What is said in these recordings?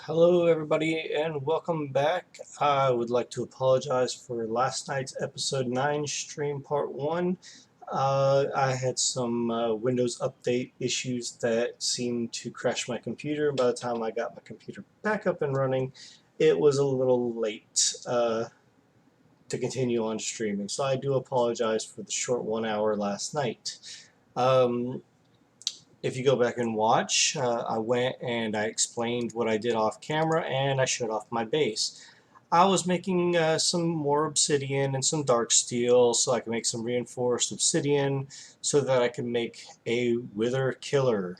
Hello, everybody, and welcome back. I would like to apologize for last night's episode 9 stream part 1. I had some Windows update issues that seemed to crash my computer. By the time I got my computer back up and running, it was a little late to continue on streaming. So I do apologize for the short 1 hour last night. If you go back and watch, I went and I explained what I did off camera and I shut off my base. I was making some more obsidian and some dark steel so I can make some reinforced obsidian so that I can make a wither killer.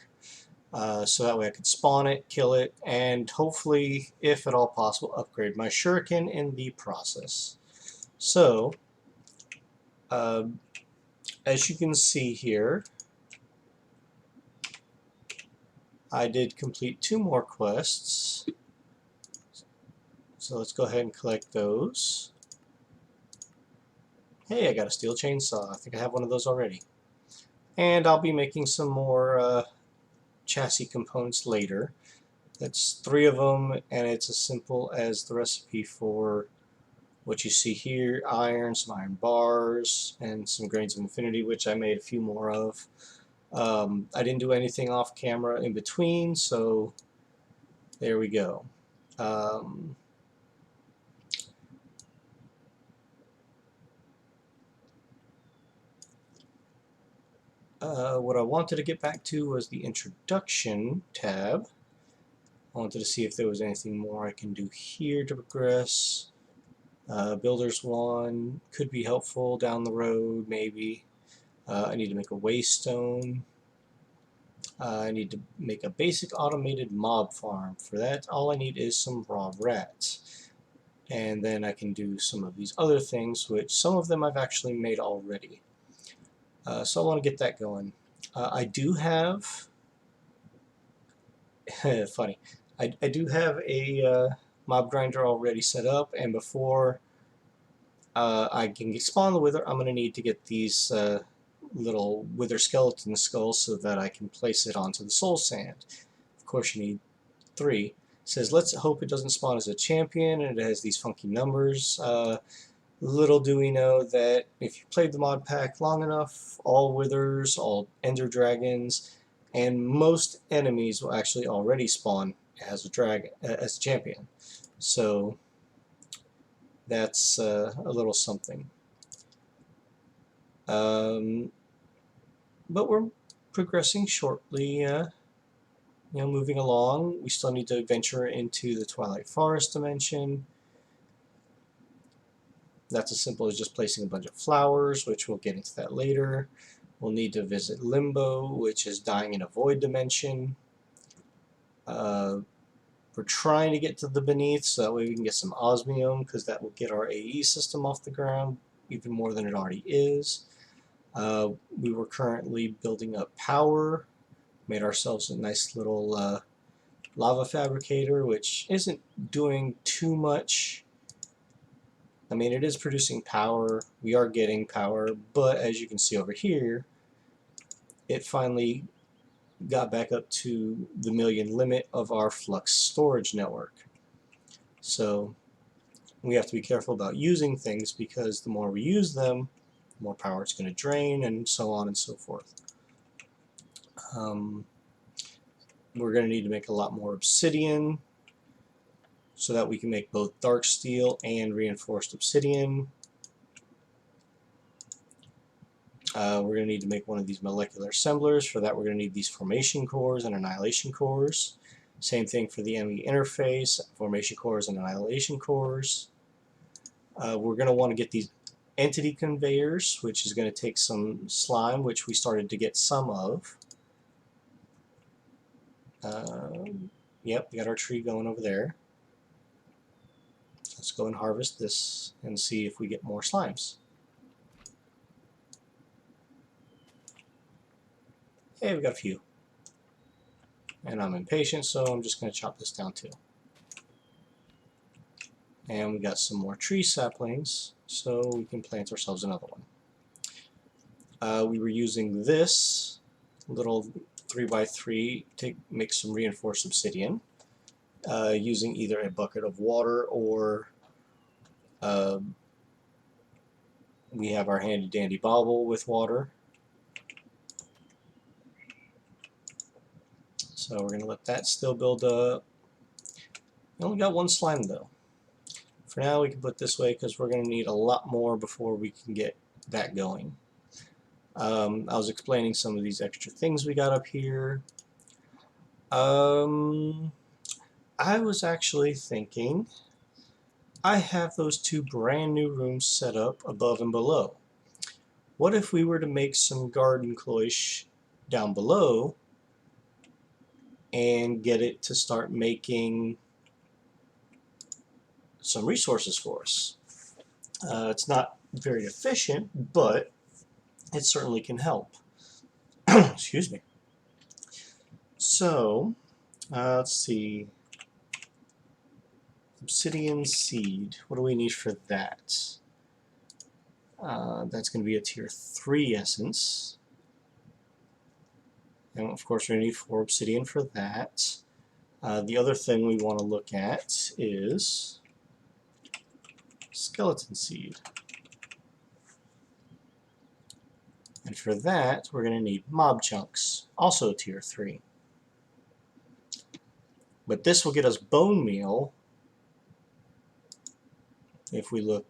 So that way I could spawn it, kill it, and hopefully, if at all possible, upgrade my shuriken in the process. So, as you can see here, I did complete 2 more quests. So let's go ahead and collect those. Hey, I got a steel chainsaw. I think I have one of those already. And I'll be making some more chassis components later. That's 3 of them, and it's as simple as the recipe for what you see here: iron, some iron bars, and some grains of infinity, which I made a few more of. I didn't do anything off camera in between, so there we go. What I wanted to get back to was the introduction tab. I wanted to see if there was anything more I can do here to progress. Builders 1 could be helpful down the road, maybe. I need to make a waystone. I need to make a basic automated mob farm. For that, all I need is some raw rats. And then I can do some of these other things, which some of them I've actually made already. So I want to get that going. I do have, funny, I do have a mob grinder already set up, and before I can spawn the wither, I'm going to need to get these little wither skeleton skulls so that I can place it onto the soul sand. Of course you need 3. It says let's hope it doesn't spawn as a champion, and it has these funky numbers. Little do we know that if you played the mod pack long enough, all withers, all ender dragons, and most enemies will actually already spawn as a dragon, as a champion. So that's a little something. But we're progressing shortly, moving along. We still need to venture into the Twilight Forest dimension. That's as simple as just placing a bunch of flowers, which we'll get into that later. We'll need to visit Limbo, which is dying in a void dimension. We're trying to get to the Beneath, so that way we can get some osmium, because that will get our AE system off the ground, even more than it already is. We were currently building up power, made ourselves a nice little lava fabricator, which isn't doing too much. I mean, it is producing power, we are getting power, but as you can see over here, it finally got back up to the million limit of our flux storage network. So we have to be careful about using things, because the more we use them, the more power it's going to drain, and so on and so forth. We're going to need to make a lot more obsidian, so that we can make both dark steel and reinforced obsidian. We're going to need to make one of these molecular assemblers. For that, we're going to need these formation cores and annihilation cores. Same thing for the ME interface, formation cores and annihilation cores. We're going to want to get these entity conveyors, which is going to take some slime, which we started to get some of. Yep, we got our tree going over there. Let's go and harvest this and see if we get more slimes. Hey, we got a few. And I'm impatient, so I'm just going to chop this down too. And we got some more tree saplings, so we can plant ourselves another one. We were using this little 3x3 to make some reinforced obsidian. using either a bucket of water or we have our handy dandy bobble with water. So we're going to let that still build up. We only got one slime though. For now we can put it this way because we're going to need a lot more before we can get that going. I was explaining some of these extra things we got up here. I was actually thinking I have those two brand new rooms set up above and below. What if we were to make some garden cloche down below and get it to start making some resources for us? It's not very efficient, but it certainly can help. Excuse me. So, let's see. Obsidian seed. What do we need for that? That's going to be a tier 3 essence. And of course, we're going to need 4 obsidian for that. The other thing we want to look at is skeleton seed. And for that, we're going to need mob chunks, also tier 3. But this will get us bone meal if we look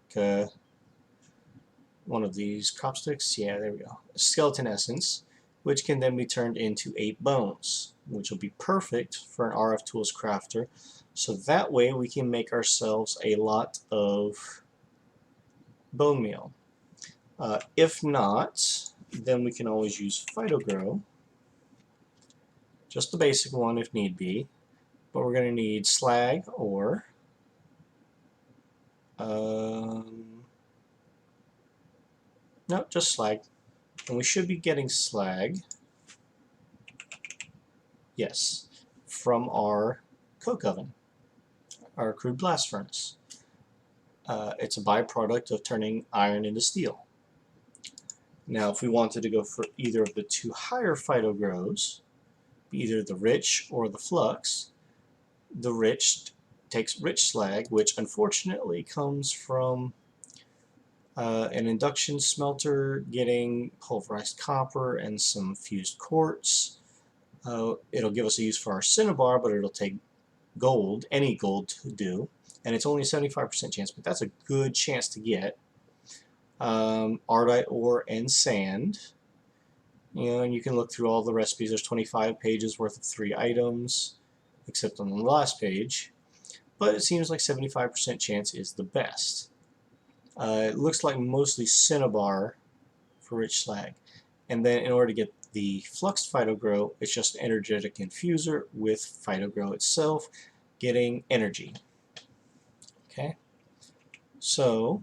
one of these crop sticks. Yeah, there we go. A skeleton essence, which can then be turned into 8 bones, which will be perfect for an RF Tools crafter. So that way we can make ourselves a lot of bone meal. If not, then we can always use Phytogrow, just the basic one if need be. But we're going to need slag or no, just slag. And we should be getting slag, yes, from our coke oven, our crude blast furnace. It's a byproduct of turning iron into steel. Now, if we wanted to go for either of the 2 higher phytogrows, either the rich or the flux, the rich takes rich slag, which unfortunately comes from an induction smelter getting pulverized copper and some fused quartz. It'll give us a use for our cinnabar, but it'll take gold, any gold to do, and it's only a 75% chance, but that's a good chance to get. Ardite ore and sand. You know, and you can look through all the recipes. There's 25 pages worth of 3 items, except on the last page. But it seems like 75% chance is the best. It looks like mostly cinnabar for rich slag. And then in order to get the flux phytogrow, it's just an energetic infuser with phytogrow itself getting energy. Okay, so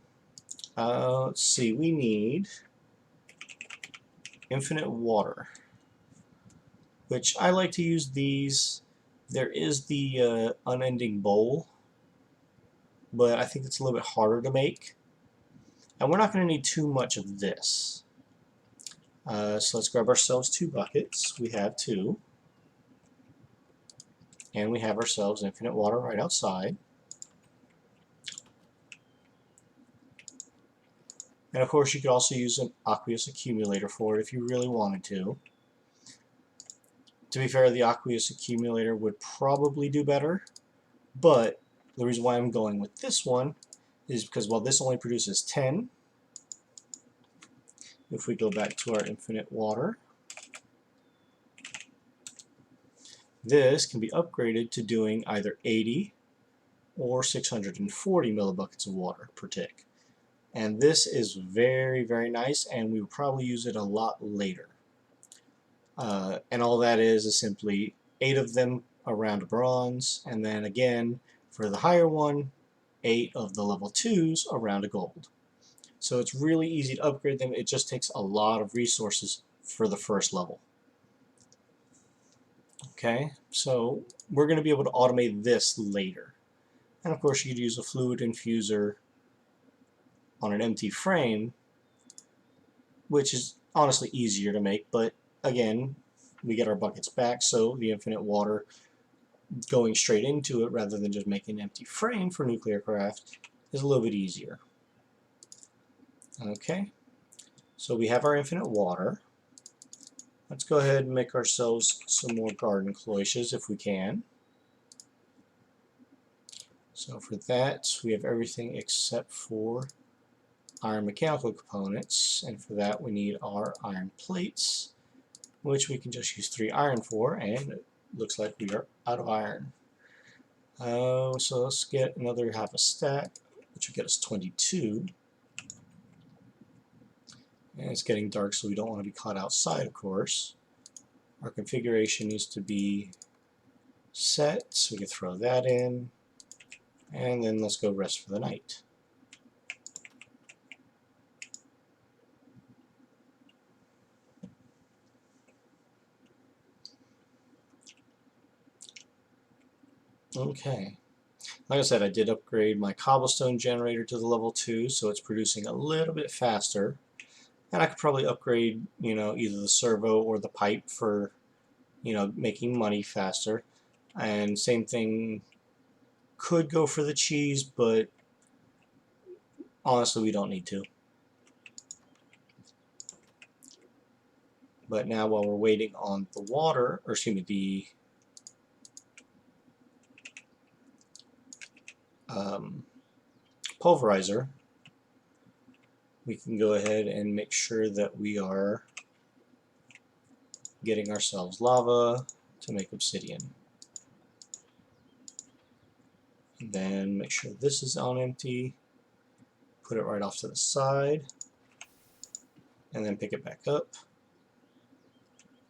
let's see, we need infinite water, which I like to use these. There is the unending bowl, but I think it's a little bit harder to make. And we're not going to need too much of this. So let's grab ourselves 2 buckets. We have 2. And we have ourselves infinite water right outside. And of course you could also use an aqueous accumulator for it if you really wanted to. To be fair, the aqueous accumulator would probably do better, but the reason why I'm going with this one is because while this only produces 10, if we go back to our infinite water, this can be upgraded to doing either 80 or 640 millibuckets of water per tick. And this is very, very nice, and we will probably use it a lot later. And all that is simply 8 of them around a bronze, and then again, for the higher one, 8 of the level 2s around a gold. So it's really easy to upgrade them. It just takes a lot of resources for the first level. Okay, so we're going to be able to automate this later. And of course you could use a fluid infuser on an empty frame, which is honestly easier to make, but again, we get our buckets back, so the infinite water going straight into it rather than just making an empty frame for nuclear craft is a little bit easier. Okay, so we have our infinite water. Let's go ahead and make ourselves some more garden cloches if we can. So for that, we have everything except for iron mechanical components, and for that we need our iron plates, which we can just use 3 iron for, and it looks like we are out of iron. So let's get another half a stack, which will get us 22. And it's getting dark, so we don't want to be caught outside, of course. Our configuration needs to be set, so we can throw that in. And then let's go rest for the night. Okay. Like I said, I did upgrade my cobblestone generator to the level 2, so it's producing a little bit faster. And I could probably upgrade, either the servo or the pipe for, making money faster. And same thing could go for the cheese, but honestly we don't need to. But now while we're waiting on the water, or excuse me, the pulverizer, we can go ahead and make sure that we are getting ourselves lava to make obsidian. And then make sure this is on empty, put it right off to the side, and then pick it back up.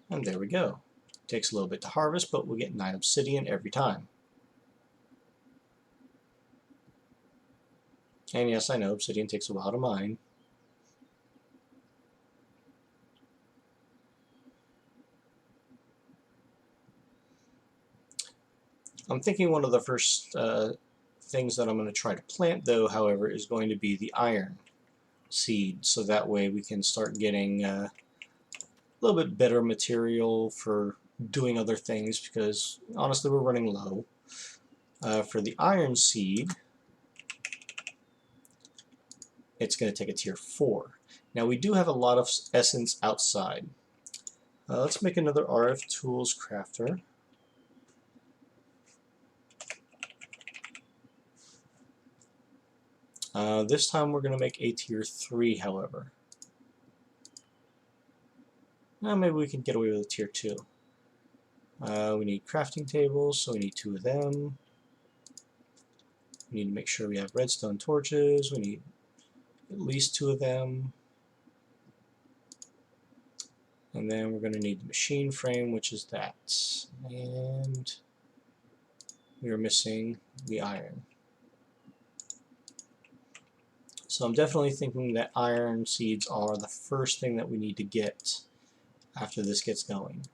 And there we go. Takes a little bit to harvest, but we'll get 9 obsidian every time. And yes, I know obsidian takes a while to mine. I'm thinking one of the first things that I'm going to try to plant, though, however, is going to be the iron seed, so that way we can start getting a little bit better material for doing other things, because honestly we're running low. For the iron seed, it's going to take a tier 4. Now we do have a lot of essence outside. Let's make another RF Tools crafter. This time we're going to make a tier 3, however. Now maybe we can get away with a tier 2. We need crafting tables, so we need 2 of them. We need to make sure we have redstone torches. We need at least 2 of them. And then we're going to need the machine frame, which is that. And we are missing the iron. So I'm definitely thinking that iron seeds are the first thing that we need to get after this gets going.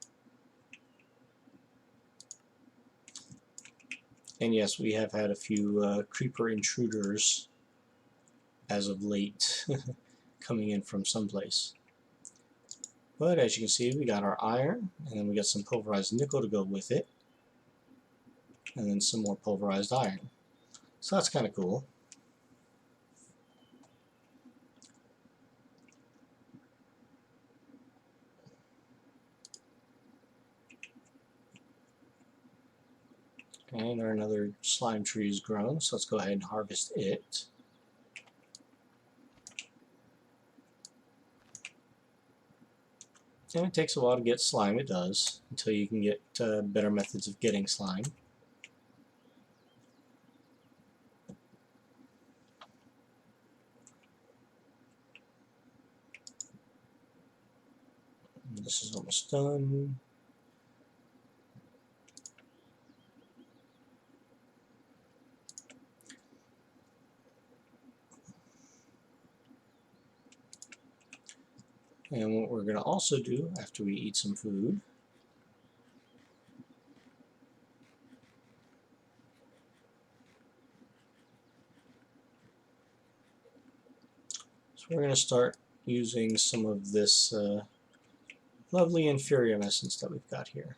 And yes, we have had a few creeper intruders as of late coming in from someplace. But as you can see, we got our iron, and then we got some pulverized nickel to go with it, and then some more pulverized iron. So that's kind of cool. And our another slime tree is grown, so let's go ahead and harvest it. And it takes a while to get slime, it does, until you can get better methods of getting slime. And this is almost done. And what we're going to also do after we eat some food is we're going to start using some of this lovely inferium essence that we've got here.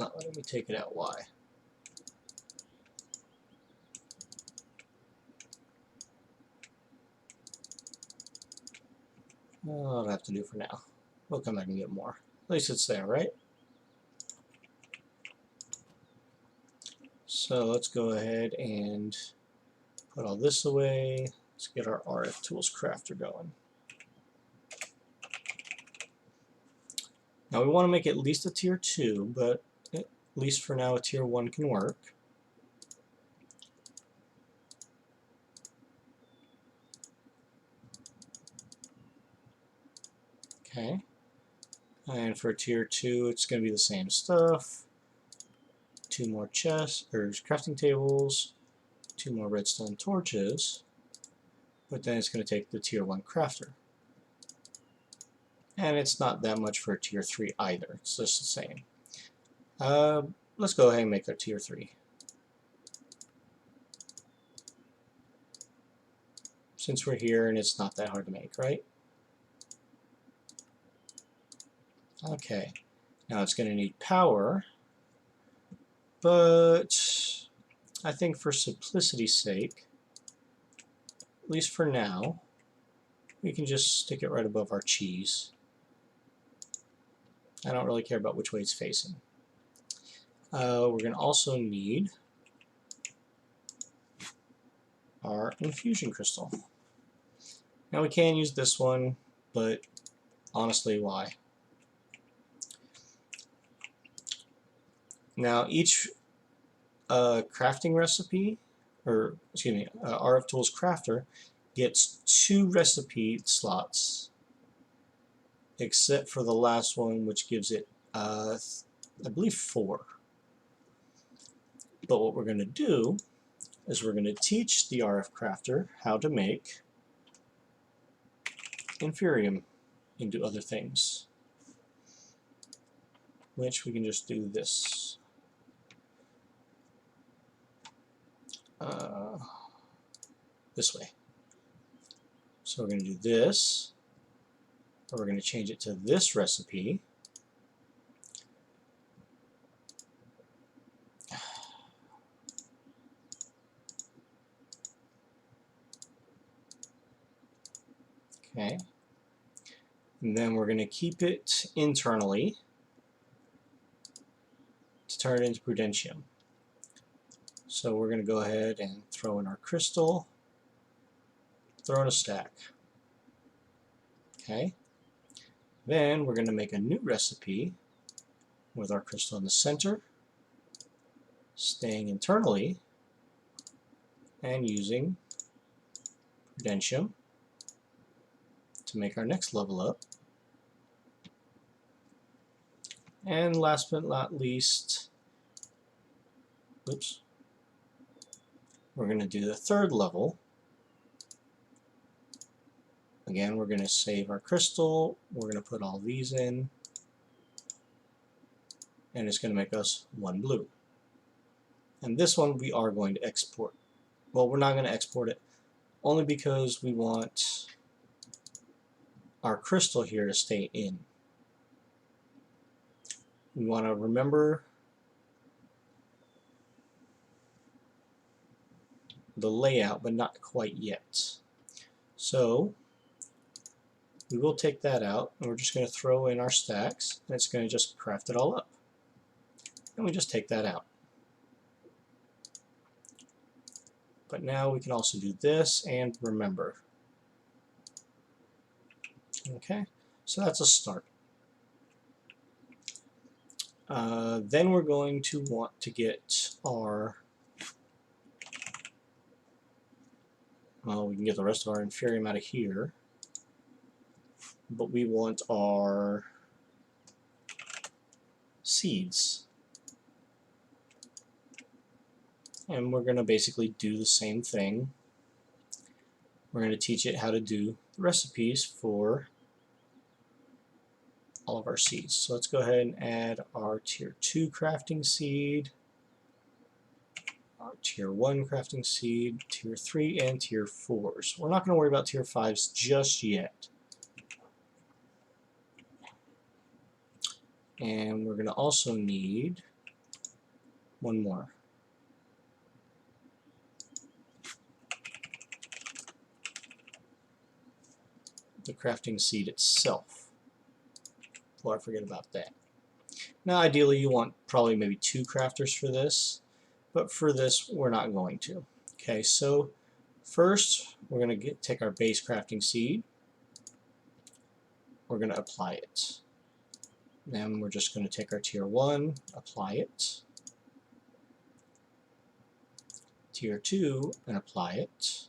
not letting me take it out. Why? I'll have to do for now. We'll come back and get more. At least it's there, right? So let's go ahead and put all this away. Let's get our RF Tools Crafter going. Now we want to make at least a tier 2, but at least for now a tier 1 can work. Okay. And for tier 2 it's going to be the same stuff. 2 more chests, or crafting tables, 2 more redstone torches, but then it's going to take the tier 1 crafter. And it's not that much for a tier 3 either, it's just the same. Let's go ahead and make our tier 3. Since we're here and it's not that hard to make, right? Okay, now it's going to need power, but I think for simplicity's sake, at least for now, we can just stick it right above our cheese. I don't really care about which way it's facing. We're going to also need our infusion crystal. Now we can use this one, but honestly, why? Now each crafting recipe, or excuse me, RF Tools Crafter gets 2 recipe slots, except for the last one, which gives it, I believe, 4. But what we're going to do is we're going to teach the RF Crafter how to make Inferium into other things, which we can just do this. This way. So we're going to do this, or we're going to change it to this recipe. Okay. And then we're going to keep it internally to turn it into Prudentium. So we're going to go ahead and throw in our crystal, throw in a stack. Okay. Then we're going to make a new recipe with our crystal in the center, staying internally, and using Prudentium to make our next level up. And last but not least, oops, we're going to do the 3rd level. Again, we're going to save our crystal, we're going to put all these in, and it's going to make us 1 blue. And this one we are going to export. Well, we're not going to export it, only because we want our crystal here to stay in. We want to remember the layout, but not quite yet. So we will take that out, and we're just going to throw in our stacks, and it's going to just craft it all up. And we just take that out. But now we can also do this and remember. Okay, so that's a start. Then we're going to want to get our, well, we can get the rest of our Inferium out of here, but we want our seeds. And we're going to basically do the same thing. We're going to teach it how to do the recipes for all of our seeds. So let's go ahead and add our tier 2 crafting seed, our tier 1 crafting seed, tier 3, and tier 4s. We're not going to worry about tier 5s just yet. And we're going to also need one more. The crafting seed itself. Before I forget about that. Now ideally you want probably maybe 2 crafters for this, but for this we're not going to. Okay, so first we're going to take our base crafting seed, we're going to apply it. Then we're just going to take our tier 1, apply it, tier 2, and apply it.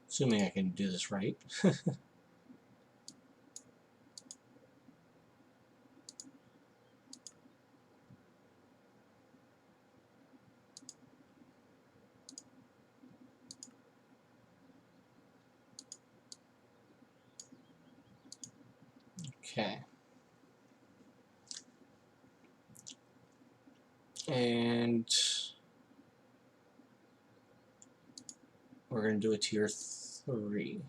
Assuming I can do this right. Okay. And we're going to do a tier 3.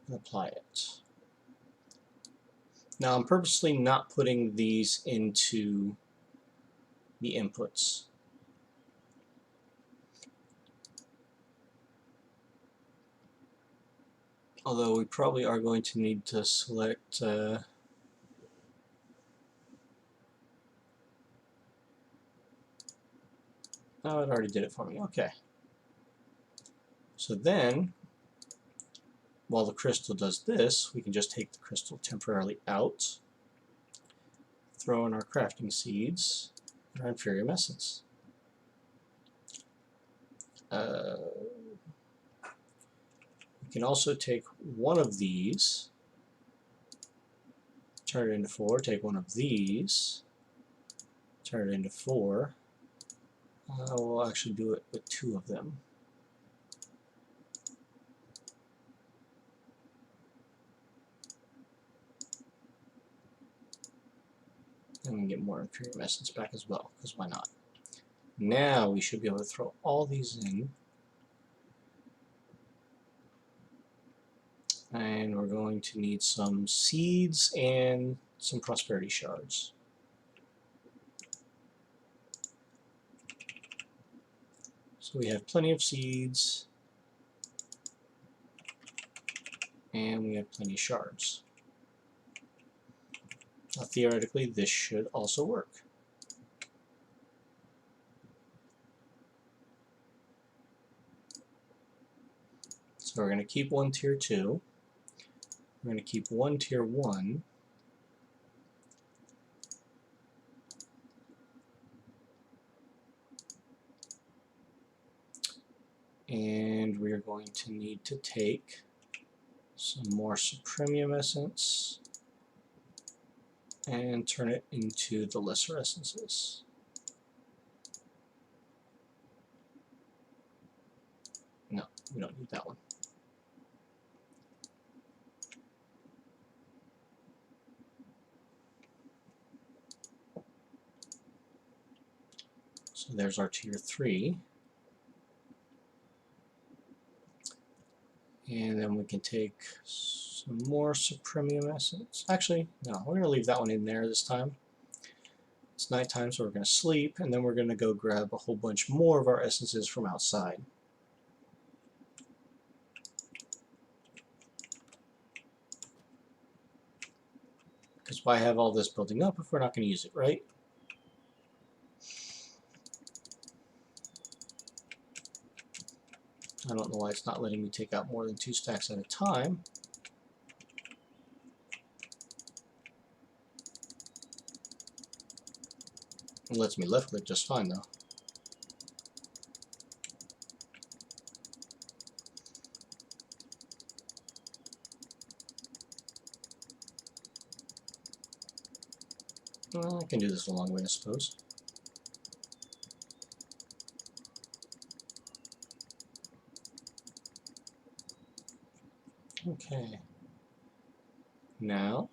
And apply it. Now I'm purposely not putting these into the inputs. Although we probably are going to need to select oh, it already did it for me. Okay. So then, while the crystal does this, we can just take the crystal temporarily out, throw in our crafting seeds, and our inferior essence. We can also take one of these, turn it into 4, take one of these, turn it into 4. We'll actually do it with 2 of them. And we can get more inferior essence back as well, because why not? Now we should be able to throw all these in. And we're going to need some seeds and some prosperity shards. So we have plenty of seeds, and we have plenty of shards. Now theoretically this should also work. So we're going to keep one tier 2, we're going to keep one tier 1, and we're going to need to take some more supremium essence and turn it into the lesser essences. No, we don't need that one. So there's our tier 3. And then we can take some more supremium essence. Actually, no, we're going to leave that one in there this time. It's nighttime, so we're going to sleep, and then we're going to go grab a whole bunch more of our essences from outside. Because why have all this building up if we're not going to use it, right? I don't know why it's not letting me take out more than 2 stacks at a time. It lets me left click just fine though. Well, I can do this a long way, I suppose. Okay. Now,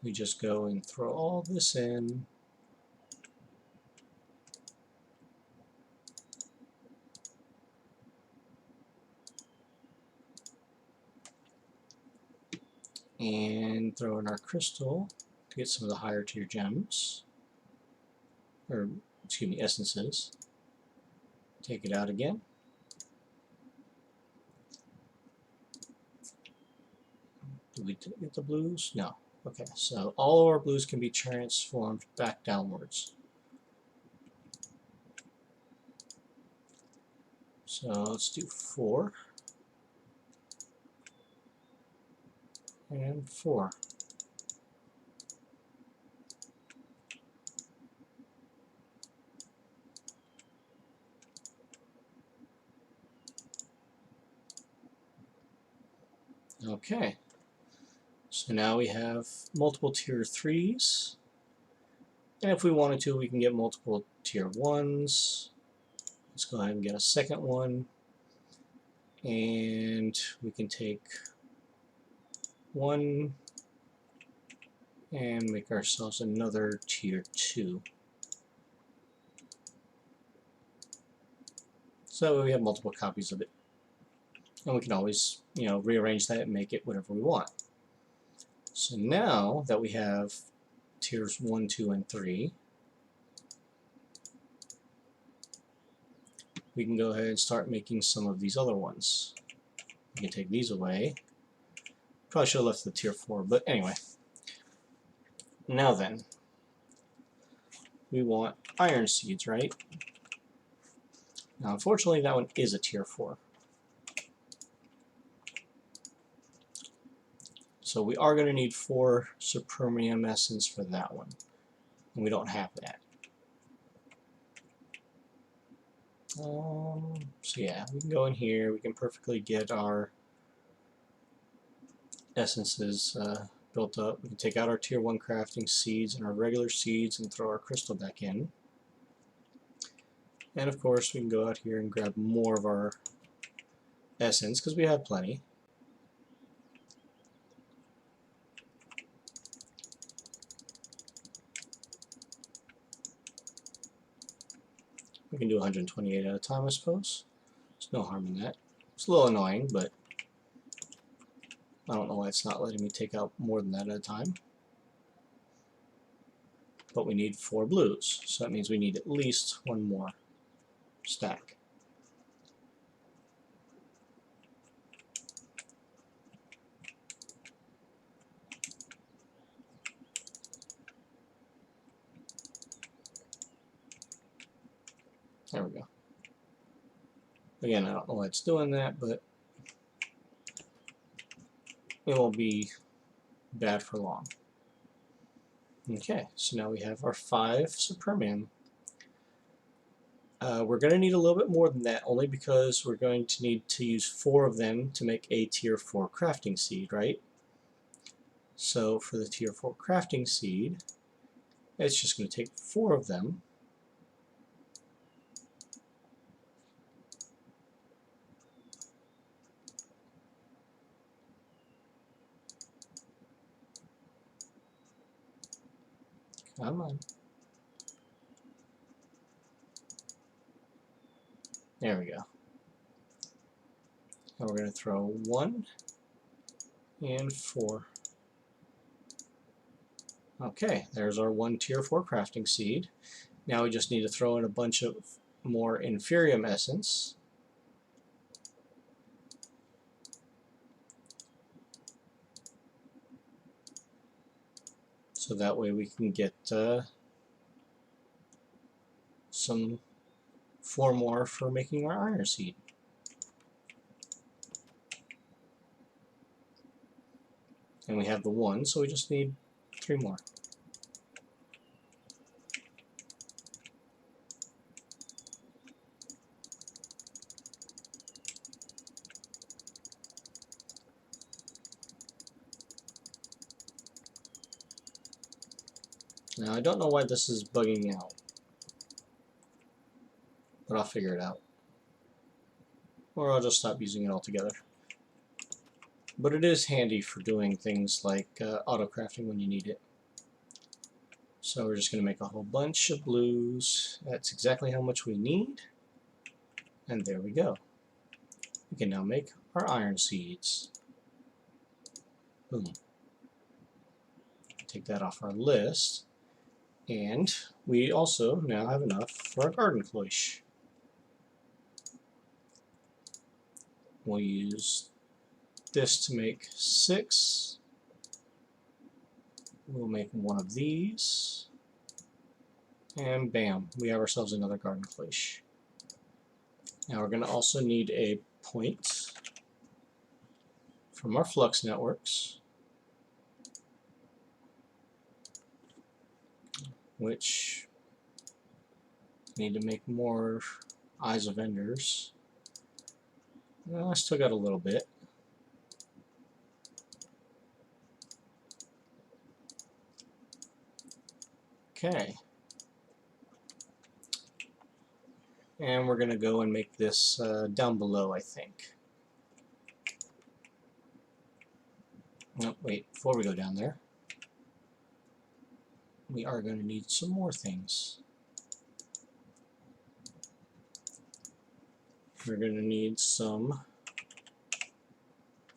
we just go and throw all this in. and throw in our crystal to get some of the higher tier gems, or excuse me, essences. Take it out again. Did we get the blues? No. Okay, so all of our blues can be transformed back downwards. So let's do 4 and 4. Okay, so now we have multiple tier 3s, and if we wanted to, we can get multiple tier 1s. Let's go ahead and get a second one, and we can take 1 and make ourselves another tier 2. So we have multiple copies of it, and we can always, rearrange that and make it whatever we want. So now that we have tiers 1, 2, and 3, we can go ahead and start making some of these other ones. We can take these away. Probably should have left the tier 4, but anyway. Now then, we want iron seeds, right? Now unfortunately that one is a tier 4. So we are going to need 4 Supermium essence for that one. And we don't have that. So yeah, we can go in here, we can perfectly get our essences built up. We can take out our tier 1 crafting seeds and our regular seeds and throw our crystal back in. And of course we can go out here and grab more of our essence because we have plenty. We can do 128 at a time, I suppose. There's no harm in that. It's a little annoying, but I don't know why it's not letting me take out more than that at a time. But we need 4 blues, so that means we need at least 1 more stack. There we go. Again, I don't know why it's doing that, but it won't be bad for long. Okay, so now we have our 5 Supermium. We're going to need a little bit more than that, only because we're going to need to use 4 of them to make a tier 4 crafting seed, right? So for the tier 4 crafting seed, it's just going to take 4 of them. Come on. There we go. And we're going to throw 1 and 4. Okay, there's our 1 tier 4 crafting seed. Now we just need to throw in a bunch of more Inferium essence. So that way we can get some 4 more for making our iron seed. And we have the 1, so we just need 3 more. Now I don't know why this is bugging out, but I'll figure it out. Or I'll just stop using it altogether. But it is handy for doing things like auto crafting when you need it. So we're just going to make a whole bunch of blues. That's exactly how much we need. And there we go. We can now make our iron seeds. Boom. take that off our list. And we also now have enough for our garden cloche. We'll use this to make 6. We'll make one of these. And bam, we have ourselves another garden cloche. Now we're going to also need a point from our flux networks, which need to make more eyes of enders. I still got a little bit. Okay. And we're going to go and make this down below, I think. No, wait, before we go down there, we are going to need some more things. We're going to need some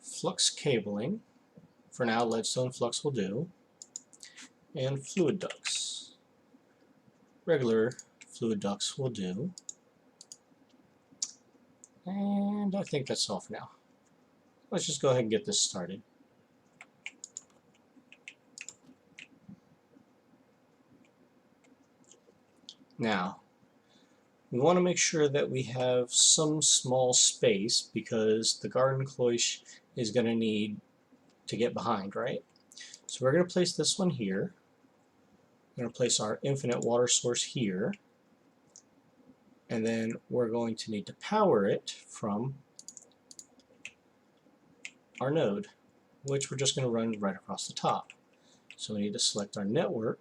flux cabling. For now, leadstone flux will do. And fluid ducts. Regular fluid ducts will do. And I think that's all for now. Let's just go ahead and get this started. Now, we want to make sure that we have some small space because the garden cloche is going to need to get behind, right? So we're going to place this one here. We're going to place our infinite water source here. And then we're going to need to power it from our node, which we're just going to run right across the top. So we need to select our network.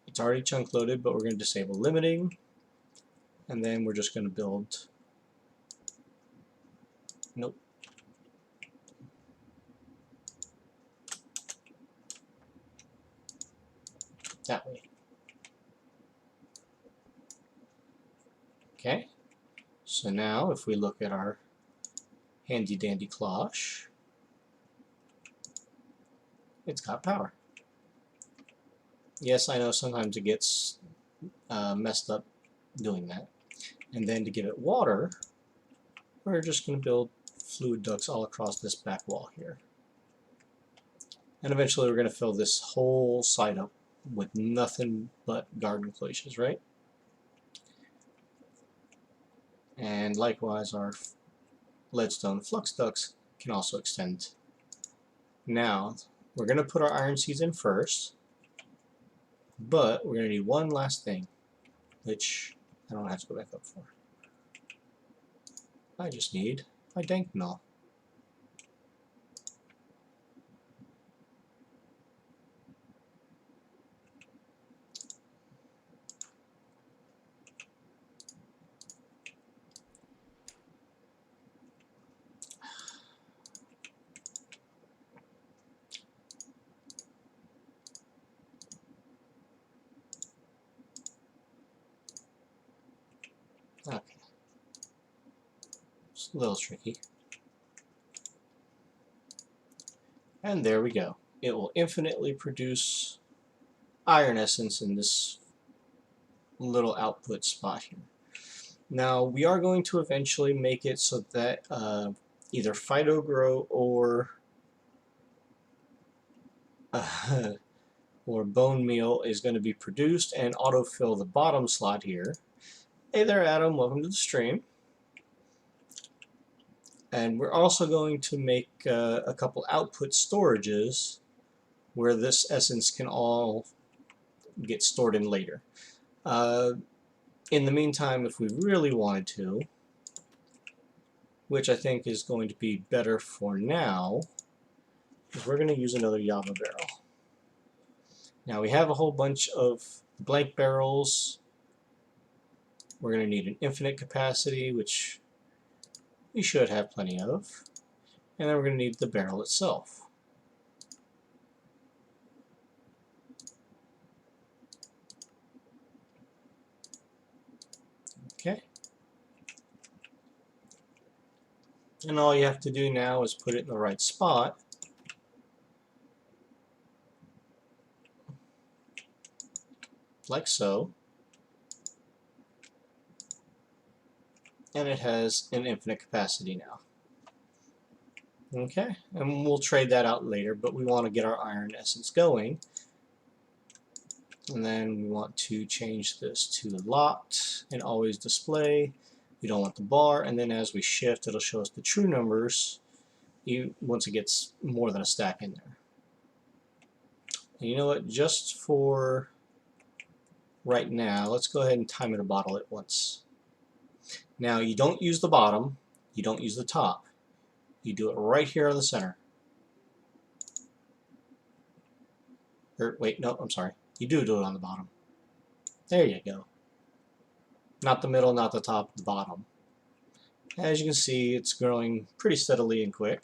It's already chunk loaded, but we're going to disable limiting, and then we're just going to build, nope, that way. Okay, so now if we look at our handy dandy cloche, it's got power. Yes, I know sometimes it gets messed up doing that. And then to give it water, we're just going to build fluid ducts all across this back wall here. And eventually we're going to fill this whole side up with nothing but garden cloches, right? And likewise our leadstone flux ducts can also extend. Now, we're going to put our iron seeds in first. But we're going to need one last thing, which I don't have to go back up for. I just need my dank mill. Okay. It's a little tricky. And there we go. It will infinitely produce iron essence in this little output spot here. Now we are going to eventually make it so that either phytogrow or bone meal is going to be produced and autofill the bottom slot here. Hey there, Adam. Welcome to the stream. And we're also going to make a couple output storages where this essence can all get stored in later. In the meantime, if we really wanted to, which I think is going to be better for now, is we're going to use another Java barrel. Now we have a whole bunch of blank barrels. We're going to need an infinite capacity, which we should have plenty of. And then we're going to need the barrel itself. Okay. And all you have to do now is put it in the right spot. like so. And it has an infinite capacity now. Okay, and we'll trade that out later, but we want to get our iron essence going. And then we want to change this to locked and always display. We don't want the bar, and then as we shift, it'll show us the true numbers once it gets more than a stack in there. And you know what, just for right now, let's go ahead and time it a bottle at once. Now you don't use the bottom, you don't use the top. You do it right here on the center. Or wait, no, I'm sorry. You do it on the bottom. There you go. Not the middle, not the top, the bottom. As you can see, it's growing pretty steadily and quick.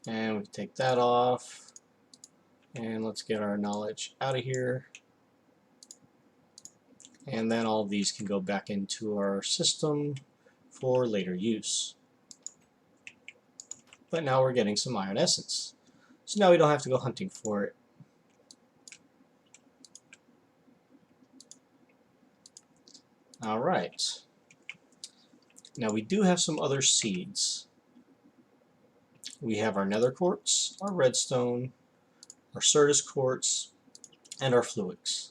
And we can take that off. And let's get our knowledge out of here. And then all of these can go back into our system for later use. But now we're getting some iron essence. So now we don't have to go hunting for it. Alright. Now we do have some other seeds. We have our nether quartz, our redstone, our certus quartz, and our fluix.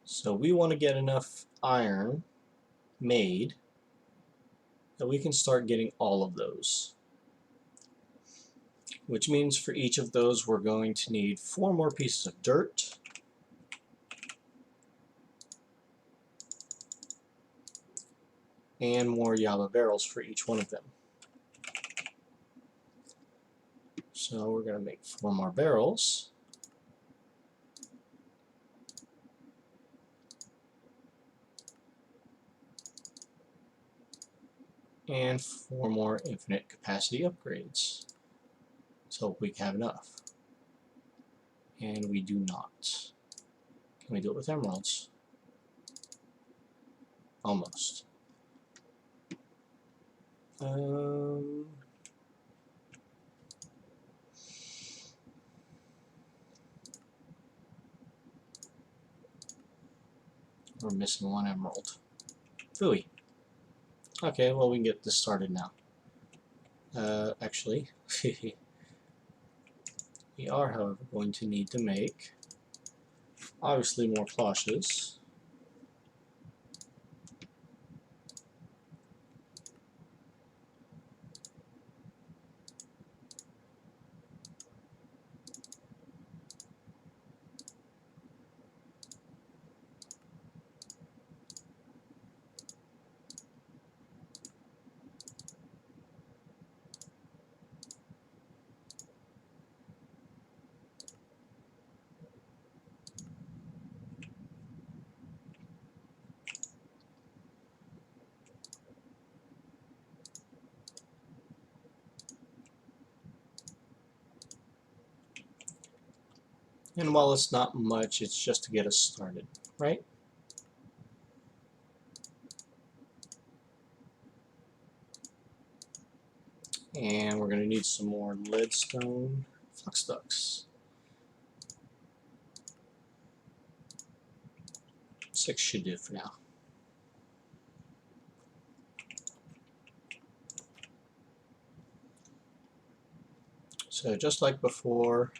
So we want to get enough iron made that we can start getting all of those. Which means for each of those we're going to need 4 more pieces of dirt, and more yellow barrels for each one of them. So we're going to make 4 more barrels. And 4 more infinite capacity upgrades. Let's hope we have enough. And we do not. Can we do it with emeralds? Almost. We're missing 1 emerald. Phooey. Okay, well we can get this started now. Actually, we are, however, going to need to make, obviously, more cloches. And while it's not much, it's just to get us started, right? And we're going to need some more leadstone flux ducts. 6 should do for now. So just like before,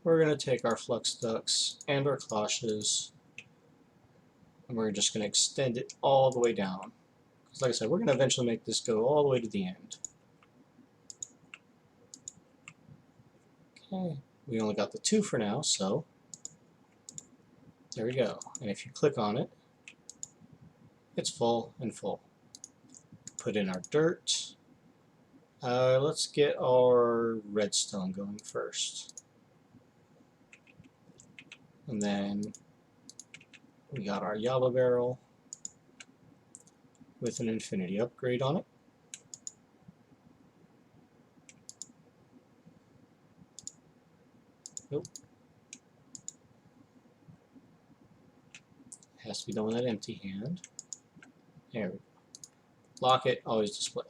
we're going to take our flux ducts and our cloches, and we're just going to extend it all the way down. Because like I said, we're going to eventually make this go all the way to the end. Okay, we only got the 2 for now, so there we go. And if you click on it, it's full and full. Put in our dirt. Let's get our redstone going first. And then we got our yellow barrel with an infinity upgrade on it. Nope. Has to be done with an empty hand. There we go. Lock it, always display.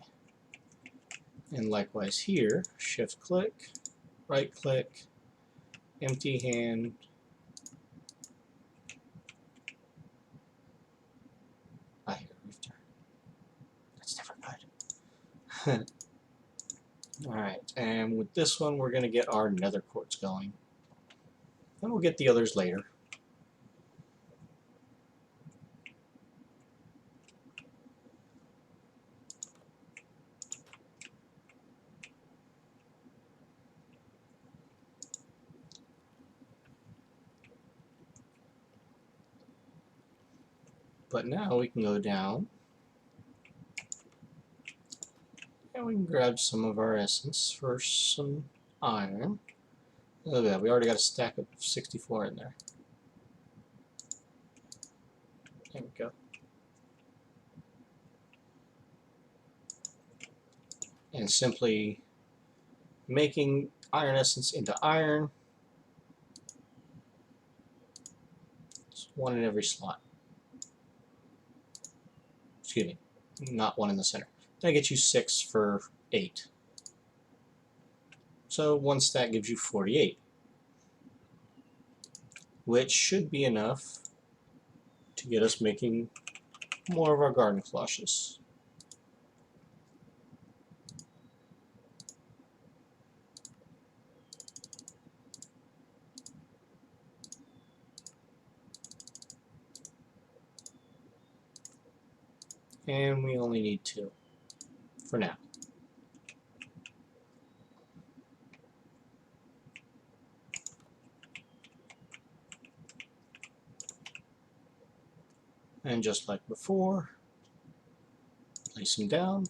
And likewise here, shift click, right click, empty hand, I hear a rooster. That's never good. Alright, and with this one we're going to get our nether quartz going. And we'll get the others later. But now we can go down and we can grab some of our essence for some iron. Look at that, we already got a stack of 64 in there. There we go. And simply making iron essence into iron. It's one in every slot. Excuse me, not one in the center. That gets you 6 for 8. So one stack gives you 48, which should be enough to get us making more of our garden cloches. And we only need 2 for now. And just like before, place them down,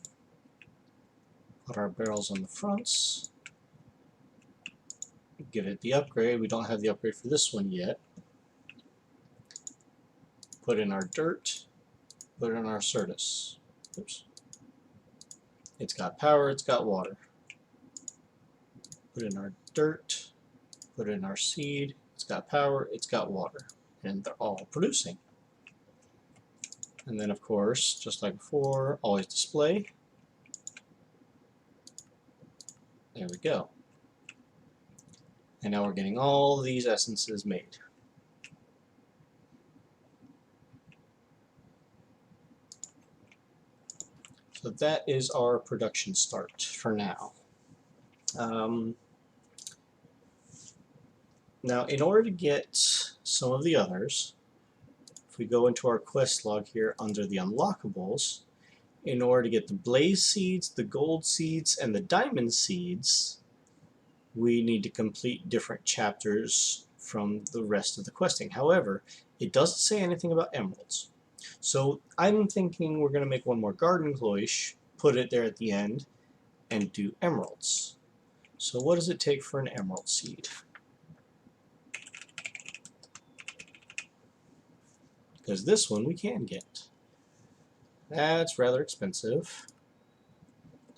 put our barrels on the fronts, give it the upgrade. We don't have the upgrade for this one yet. Put in our dirt, put in our Certus. Oops. It's got power, it's got water. Put in our dirt, put in our seed, it's got power, it's got water, and they're all producing. And then of course, just like before, always display. There we go. And now we're getting all these essences made. So that is our production start for now. Now in order to get some of the others, if we go into our quest log here under the unlockables, in order to get the blaze seeds, the gold seeds, and the diamond seeds, we need to complete different chapters from the rest of the questing. However, it doesn't say anything about emeralds. So I'm thinking we're going to make one more garden cloche, put it there at the end, and do emeralds. So what does it take for an emerald seed? Because this one we can get. That's rather expensive.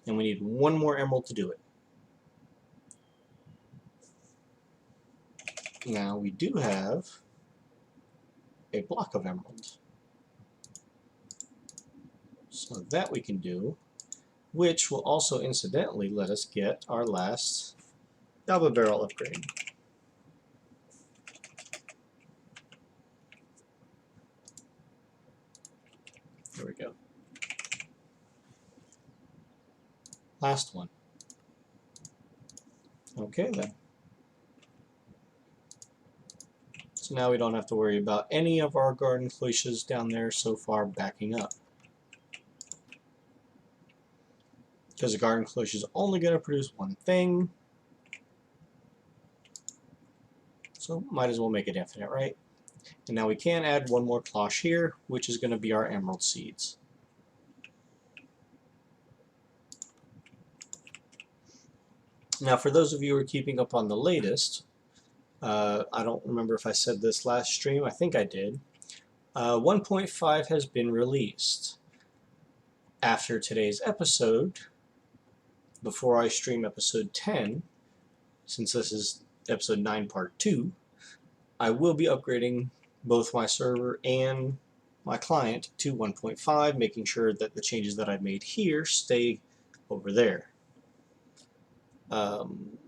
And we need one more emerald to do it. Now we do have a block of emerald. So that we can do, which will also incidentally let us get our last double barrel upgrade. There we go. Last one. Okay then. So now we don't have to worry about any of our garden cloches down there so far backing up. Because the garden cloche is only going to produce one thing. So might as well make it infinite, right? And now we can add one more cloche here, which is going to be our emerald seeds. Now for those of you who are keeping up on the latest, I don't remember if I said this last stream, I think I did. 1.5 has been released. After today's episode, before I stream episode 10, since this is episode 9 part 2, I will be upgrading both my server and my client to 1.5, making sure that the changes that I've made here stay over there. Um,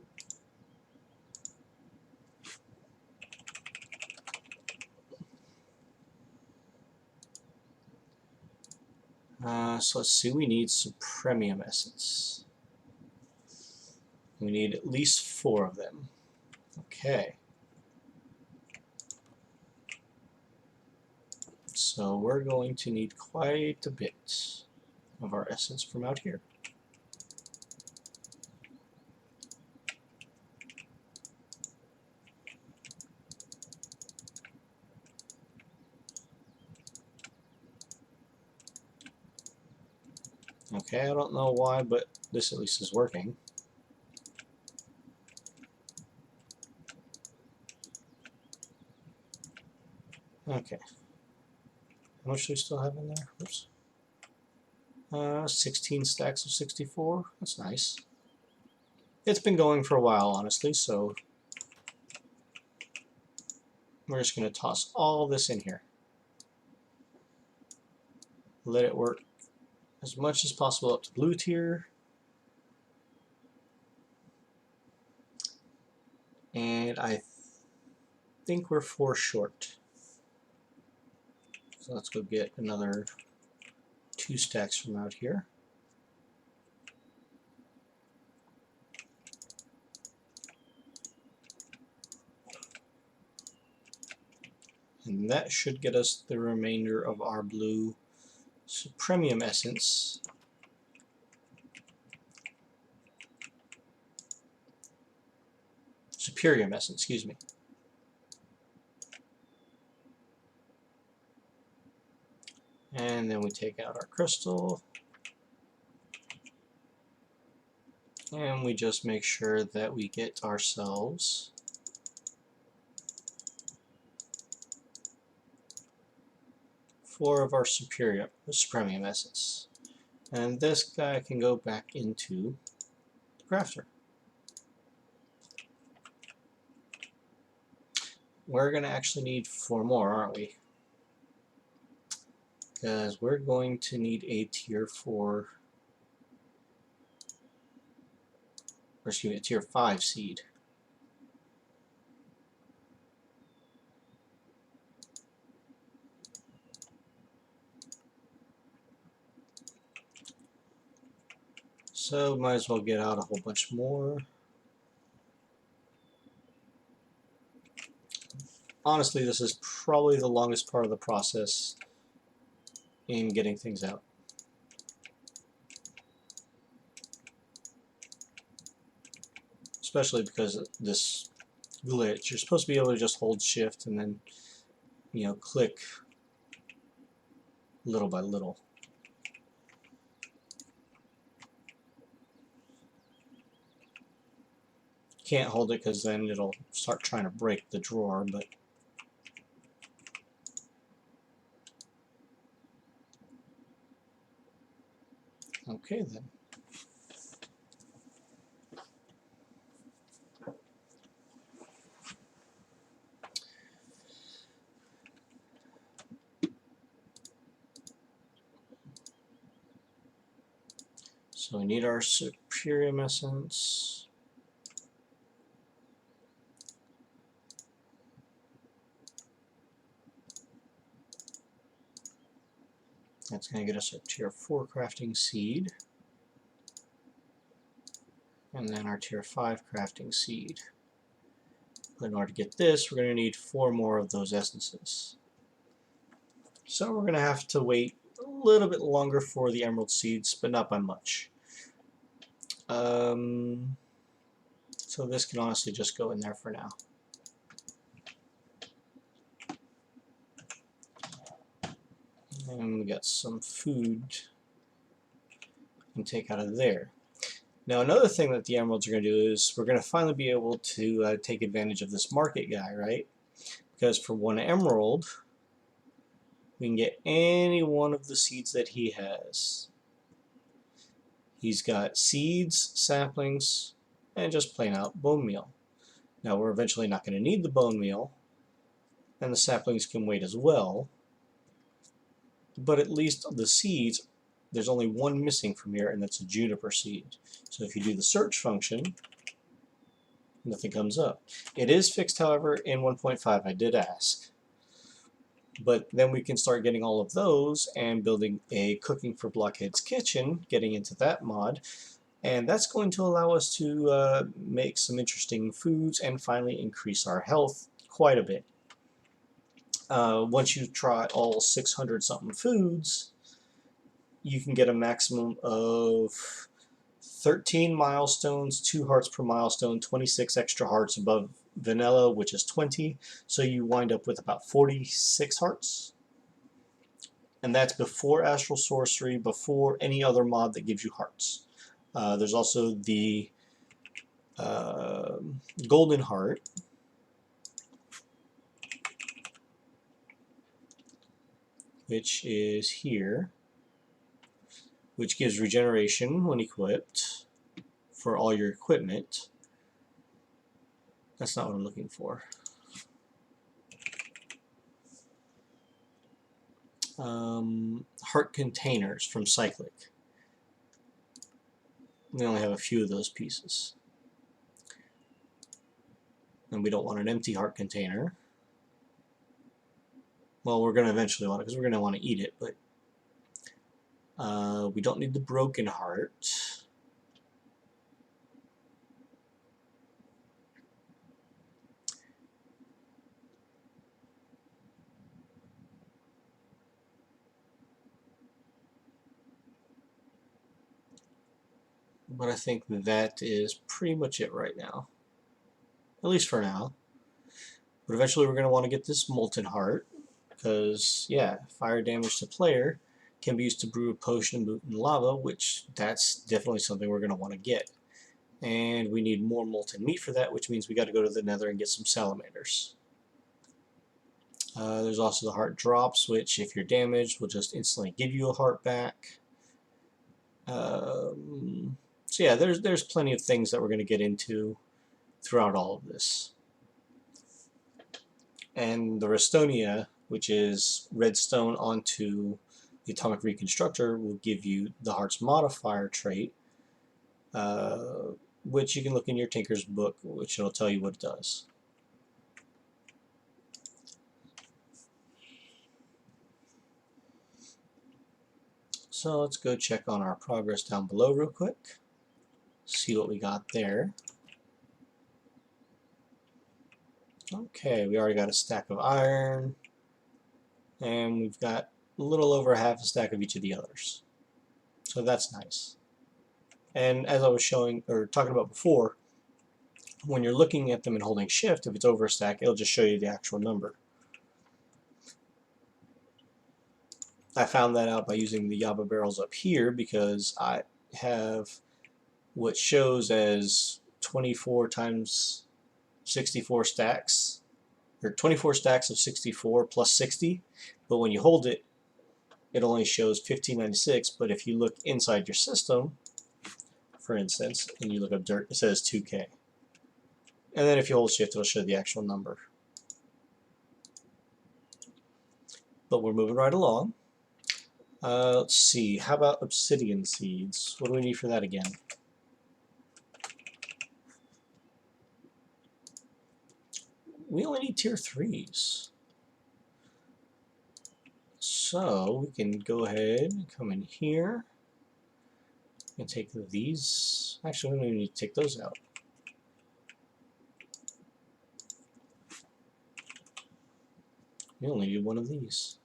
so let's see, we need Supremium Essence. We need at least 4 of them. Okay. So we're going to need quite a bit of our essence from out here. Okay, I don't know why, but this at least is working. Okay. How much do we still have in there? Oops. 16 stacks of 64. That's nice. It's been going for a while, honestly, so we're just going to toss all this in here. Let it work as much as possible up to blue tier. And I think we're 4 short. So let's go get another 2 stacks from out here. And that should get us the remainder of our blue Supremium Essence. Superium Essence, excuse me. And then we take out our crystal. And we just make sure that we get ourselves four of our Supremium Essence. And this guy can go back into the crafter. We're going to actually need 4 more, aren't we? Because we're going to need a tier 4, or excuse me, a tier 5 seed. So might as well get out a whole bunch more. Honestly, this is probably the longest part of the process in getting things out. Especially because of this glitch. You're supposed to be able to just hold shift and then, you know, click little by little. Can't hold it because then it'll start trying to break the drawer, but okay then. So we need our Superium Essence. That's going to get us a tier 4 crafting seed. And then our tier 5 crafting seed. But in order to get this, we're going to need 4 more of those essences. So we're going to have to wait a little bit longer for the emerald seeds, but not by much. So this can honestly just go in there for now. And we got some food and take out of there. Now another thing that the emeralds are going to do is we're going to finally be able to take advantage of this market guy, right? Because for 1 emerald, we can get any one of the seeds that he has. He's got seeds, saplings, and just plain out bone meal. Now we're eventually not going to need the bone meal, and the saplings can wait as well, but at least the seeds there's only one missing from here, and that's a juniper seed. So if you do the search function, nothing comes up. It is fixed, however, in 1.5. I did ask. But then we can start getting all of those and building a Cooking for Blockheads kitchen, getting into that mod. And that's going to allow us to make some interesting foods and finally increase our health quite a bit. Once you try all 600 something foods, you can get a maximum of 13 milestones, 2 hearts per milestone, 26 extra hearts above vanilla, which is 20, so you wind up with about 46 hearts. And that's before Astral Sorcery, before any other mod that gives you hearts. There's also the Golden Heart, which is here, which gives regeneration when equipped for all your equipment. That's not what I'm looking for. Heart containers from Cyclic. We only have a few of those pieces. And we don't want an empty heart container. Well, we're going to eventually want it because we're going to want to eat it, but we don't need the broken heart. But I think that is pretty much it right now. At least for now. But eventually we're going to want to get this Molten Heart, because, yeah, fire damage to player can be used to brew a potion of molten lava, which that's definitely something we're going to want to get. And we need more molten meat for that, which means we got to go to the nether and get some salamanders. There's also the heart drops, which if you're damaged will just instantly give you a heart back. So yeah, there's plenty of things that we're going to get into throughout all of this. And the Restonia, which is redstone onto the Atomic Reconstructor, will give you the Heart's Modifier trait, which you can look in your Tinker's book, which will tell you what it does. So let's go check on our progress down below real quick, see what we got there. Okay, we already got a stack of iron, and we've got a little over half a stack of each of the others. So that's nice. And as I was showing or talking about before, when you're looking at them and holding shift, if it's over a stack, it'll just show you the actual number. I found that out by using the Yaba barrels up here, because I have what shows as 24 times 64 stacks, or 24 stacks of 64 plus 60, but when you hold it, it only shows 1596, but if you look inside your system, for instance, and you look up dirt, it says 2K. And then if you hold shift, it'll show the actual number. But we're moving right along. Let's see, how about obsidian seeds? What do we need for that again? We only need tier 3s. So we can go ahead and come in here and take these. Actually, we don't even need to take those out. We only need one of these.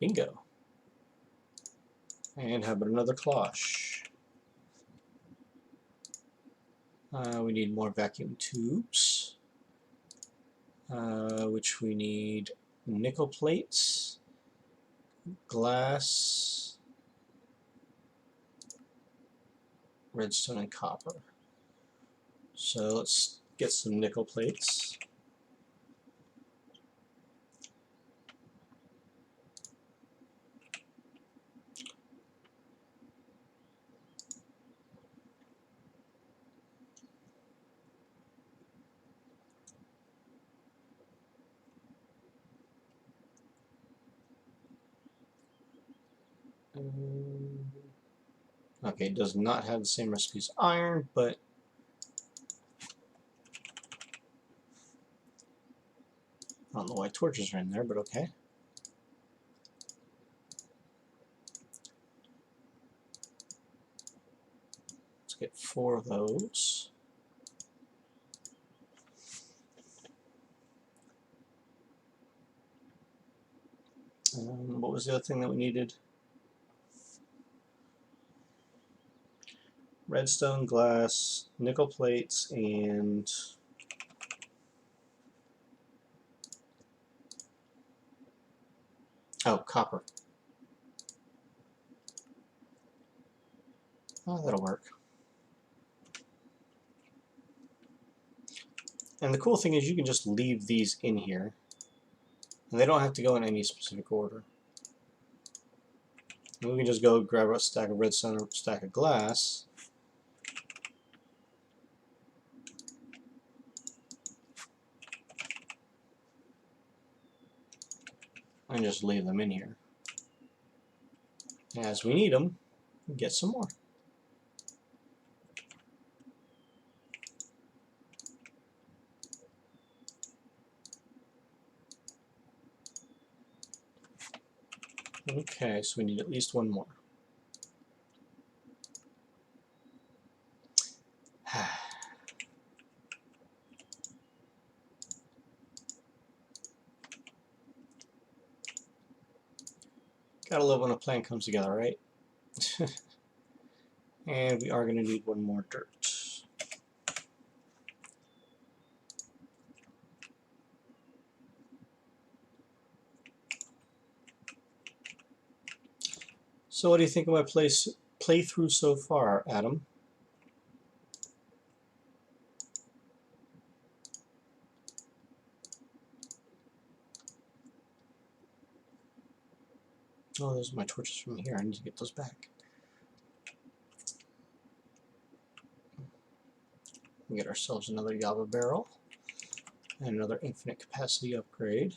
Bingo. And how about another cloche? We need more vacuum tubes, which we need nickel plates, glass, redstone, and copper. So let's get some nickel plates. Okay, it does not have the same recipe as iron, but I don't know why torches are in there, but okay. Let's get 4 of those. What was the other thing that we needed? Redstone, glass, nickel plates, and oh, copper. Oh, that'll work. And the cool thing is you can just leave these in here, and they don't have to go in any specific order. And we can just go grab a stack of redstone or a stack of glass, and just leave them in here. As we need them, we get some more. Okay, so we need at least one more. Gotta love when a plan comes together, right? And we are going to need one more dirt. So what do you think of my playthrough so far, Adam? Oh, those are my torches from here. I need to get those back. We get ourselves another Yava barrel and another infinite capacity upgrade.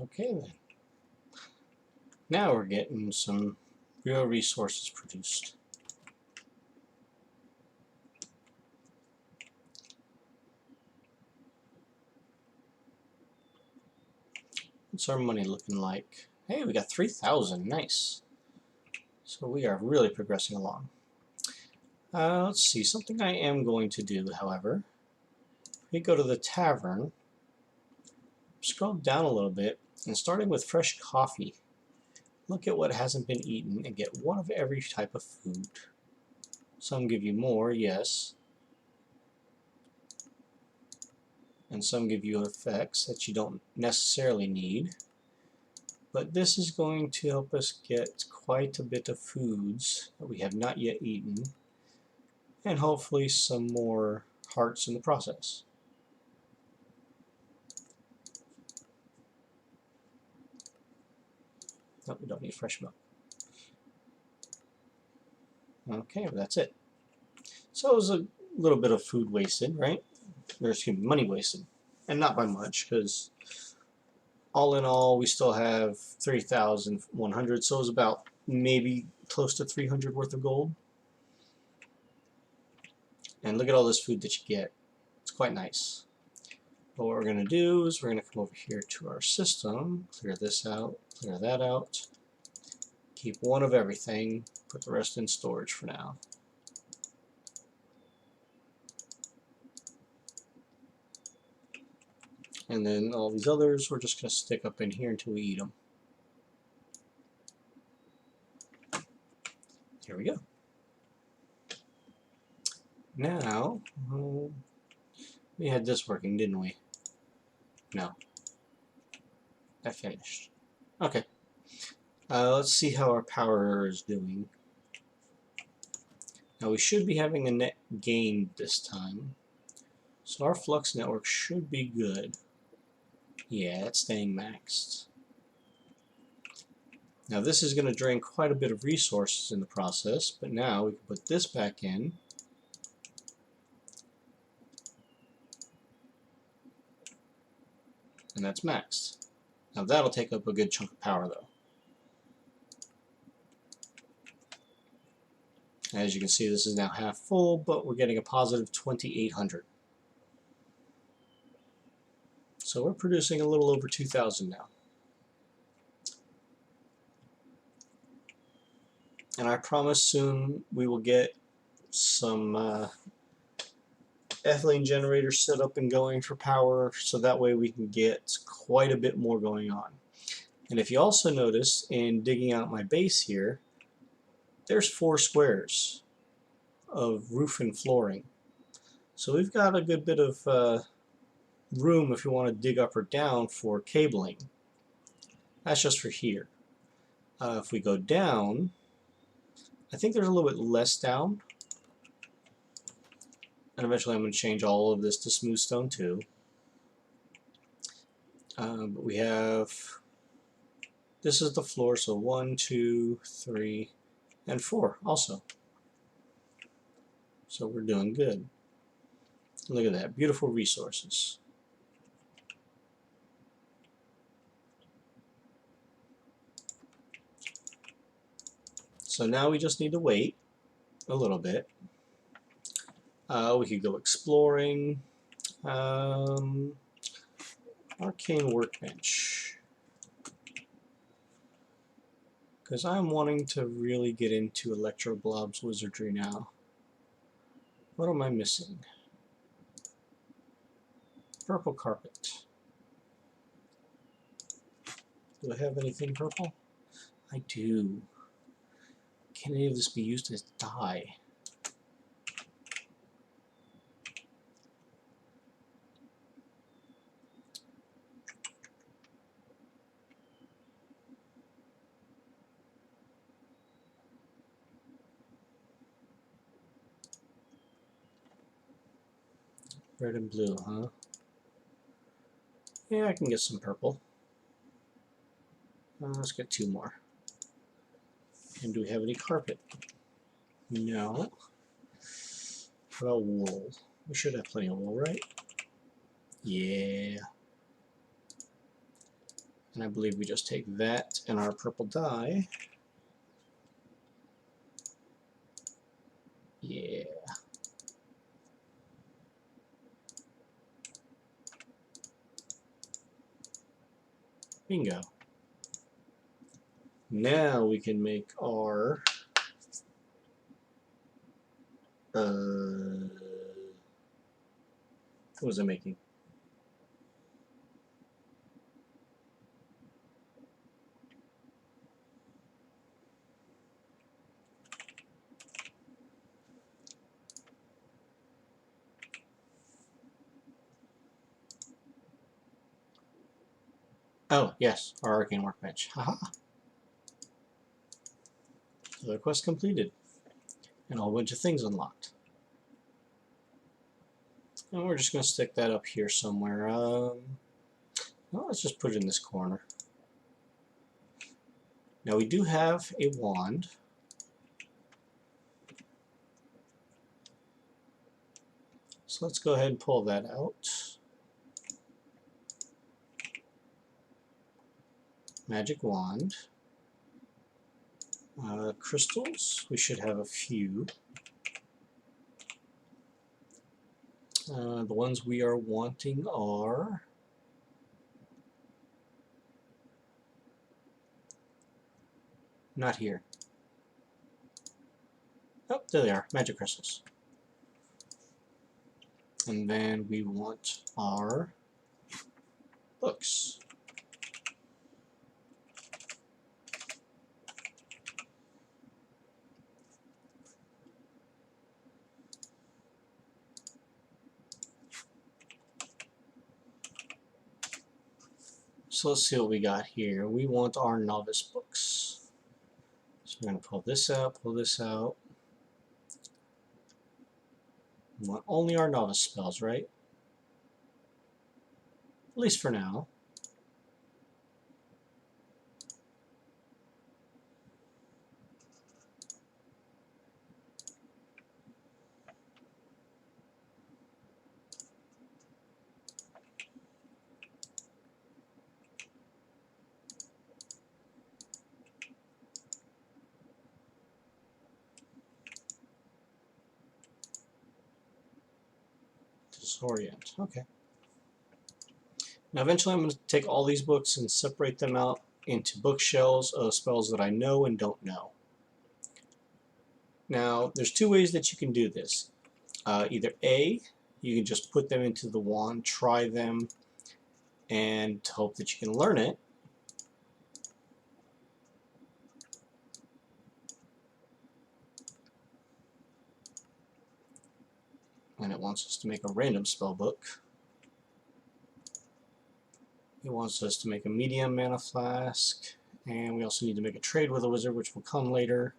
Okay then. Now we're getting some real resources produced. What's our money looking like? Hey, we got 3,000. Nice. So we are really progressing along. Let's see. Something I am going to do, however. We go to the tavern, scroll down a little bit, and starting with fresh coffee, look at what hasn't been eaten and get one of every type of food. Some give you more, yes, and some give you effects that you don't necessarily need. But this is going to help us get quite a bit of foods that we have not yet eaten, and hopefully some more hearts in the process. No, we don't need fresh milk. Okay, well, that's it. So it was a little bit of food wasted, right? Or excuse me, money wasted. And not by much, because all in all, we still have 3,100, so it was about maybe close to 300 worth of gold. And look at all this food that you get. It's quite nice. But what we're going to do is we're going to come over here to our system, clear this out, clear that out, keep one of everything, put the rest in storage for now. And then all these others we're just going to stick up in here until we eat them. There we go. Now, we had this working, didn't we? No. That finished. Okay. Let's see how our power is doing. Now we should be having a net gain this time. So our flux network should be good. Yeah, it's staying maxed. Now this is going to drain quite a bit of resources in the process, but now we can put this back in. And that's maxed. Now that'll take up a good chunk of power though. As you can see, this is now half full, but we're getting a positive 2,800. So we're producing a little over 2,000 now. And I promise soon we will get some ethylene generators set up and going for power, so that way we can get quite a bit more going on. And if you also notice, in digging out my base here, there's 4 squares of roof and flooring. So we've got a good bit of room if you want to dig up or down for cabling. That's just for here. If we go down, I think there's a little bit less down. And eventually I'm going to change all of this to smooth stone too. But we have, this is the floor, so 1, 2, 3, and 4 also. So we're doing good. Look at that, beautiful resources. So now we just need to wait a little bit. We could go exploring. Arcane workbench. Because I'm wanting to really get into Electro Blob's wizardry now. What am I missing? Purple carpet. Do I have anything purple? I do. Can any of this be used as dye? Red and blue, huh? Yeah, I can get some purple. Let's get 2 more. And do we have any carpet? No. How about wool? We should have plenty of wool, right? Yeah. And I believe we just take that and our purple dye. Yeah. Bingo. Now we can make our what was I making? Oh, yes, our arcane workbench. Haha. So the quest completed. And a whole bunch of things unlocked. And we're just going to stick that up here somewhere. Well, let's just put it in this corner. Now we do have a wand. So let's go ahead and pull that out. Magic wand. Crystals, we should have a few. The ones we are wanting are not here. Oh, there they are, magic crystals. And then we want our books. So let's see what we got here. We want our novice books. So we're going to pull this out, pull this out. We want only our novice spells, right? At least for now. Disorient. Okay. Now eventually I'm going to take all these books and separate them out into bookshelves of spells that I know and don't know. Now there's two ways that you can do this. Either A, you can just put them into the wand, try them, and hope that you can learn it. And it wants us to make a random spell book. It wants us to make a medium mana flask, and we also need to make a trade with a wizard, which will come later.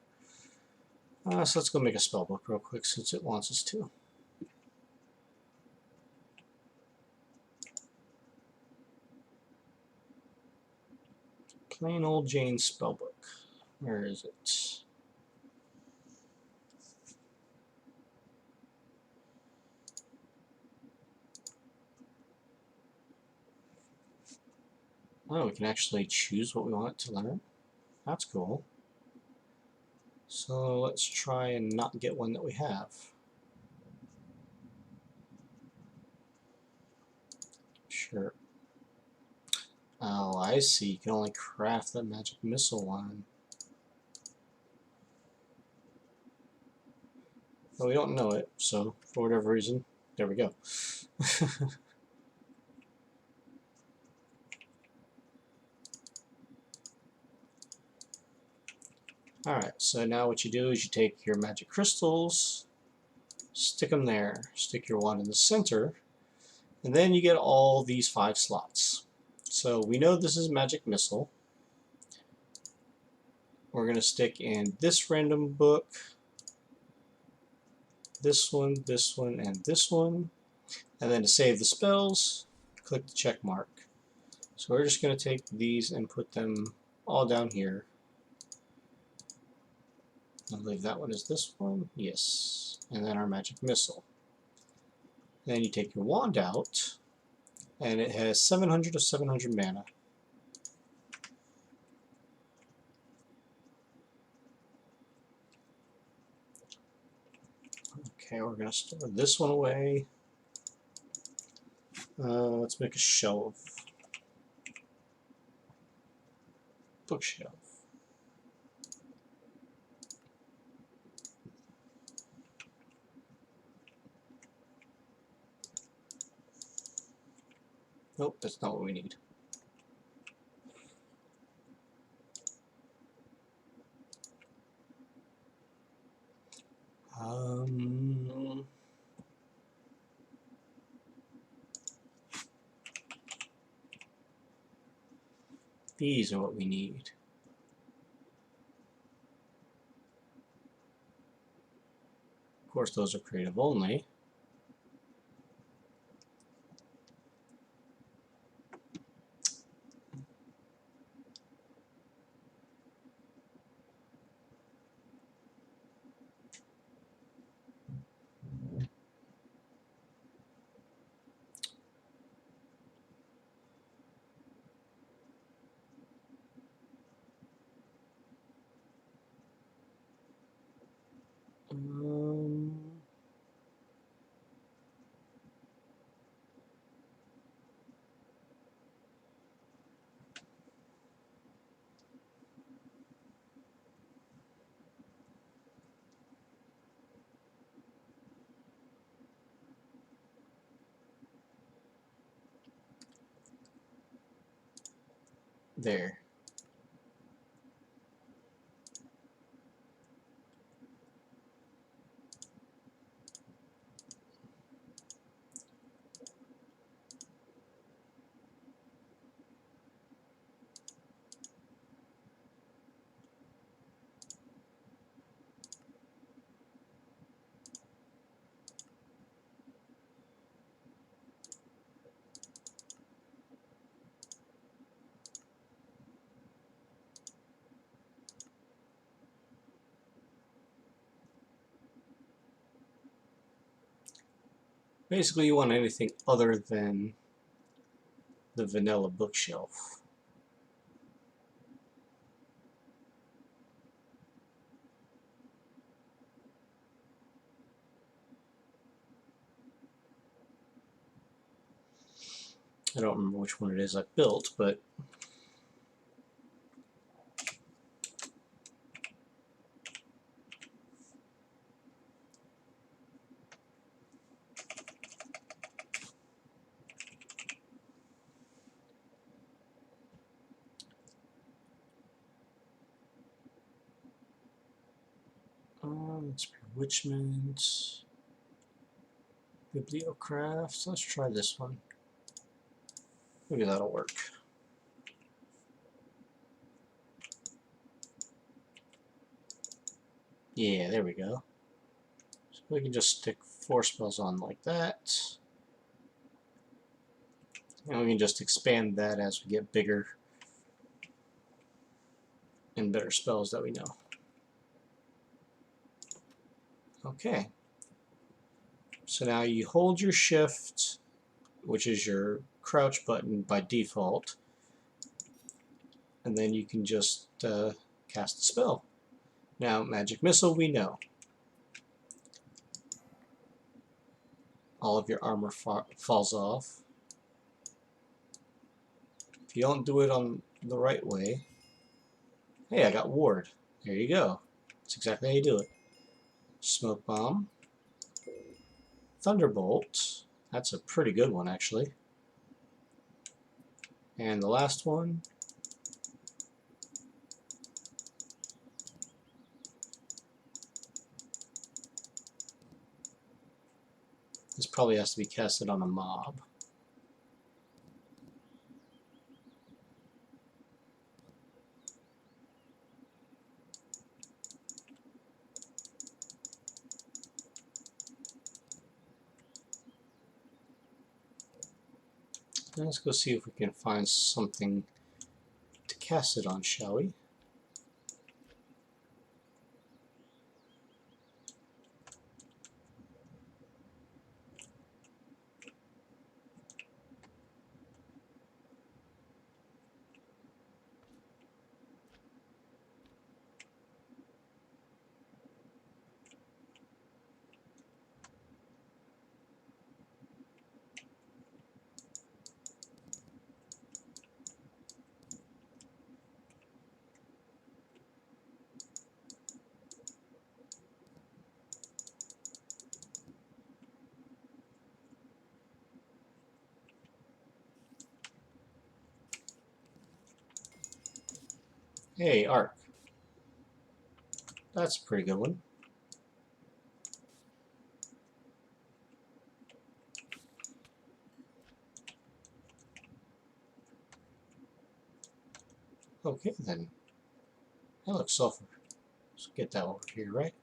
So let's go make a spell book real quick since it wants us to. Plain old Jane spellbook. Where is it? Oh, we can actually choose what we want to learn. That's cool. So let's try and not get one that we have. Sure. Oh, I see. You can only craft the magic missile one. Well, we don't know it, so for whatever reason, there we go. Alright, so now what you do is you take your magic crystals, stick them there, stick your wand in the center, and then you get all these 5 slots. So we know this is magic missile. We're going to stick in this random book, this one, and this one. And then to save the spells, click the check mark. So we're just going to take these and put them all down here. I believe that one is this one. Yes. And then our magic missile. Then you take your wand out, and it has 700 of 700 mana. Okay, we're going to store this one away. Let's make a shelf. Bookshelf. Nope, that's not what we need. These are what we need. Of course, those are creative only. There. Basically, you want anything other than the vanilla bookshelf. I don't remember which one it is I built, but it's Bewitchment, Bibliocraft. Let's try this one. Maybe that'll work. Yeah, there we go. So we can just stick 4 spells on like that. And we can just expand that as we get bigger and better spells that we know. Okay. So now you hold your shift, which is your crouch button by default, and then you can just cast the spell. Now, Magic Missile, we know. All of your armor falls off. If you don't do it on the right way, hey, I got Ward. There you go. That's exactly how you do it. Smoke Bomb. Thunderbolt. That's a pretty good one, actually. And the last one. This probably has to be casted on a mob. Let's go see if we can find something to cast it on, shall we? Hey, Arc. That's a pretty good one. Okay, then. That looks sulfur. Let's get that over here, right?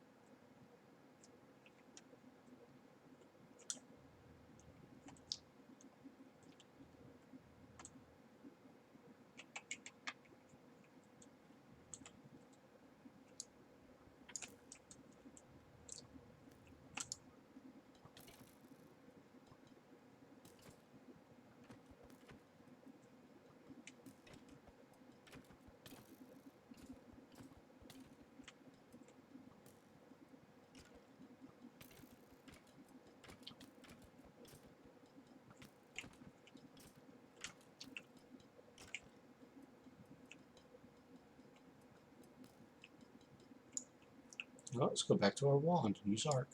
Well, let's go back to our wand and use Arc.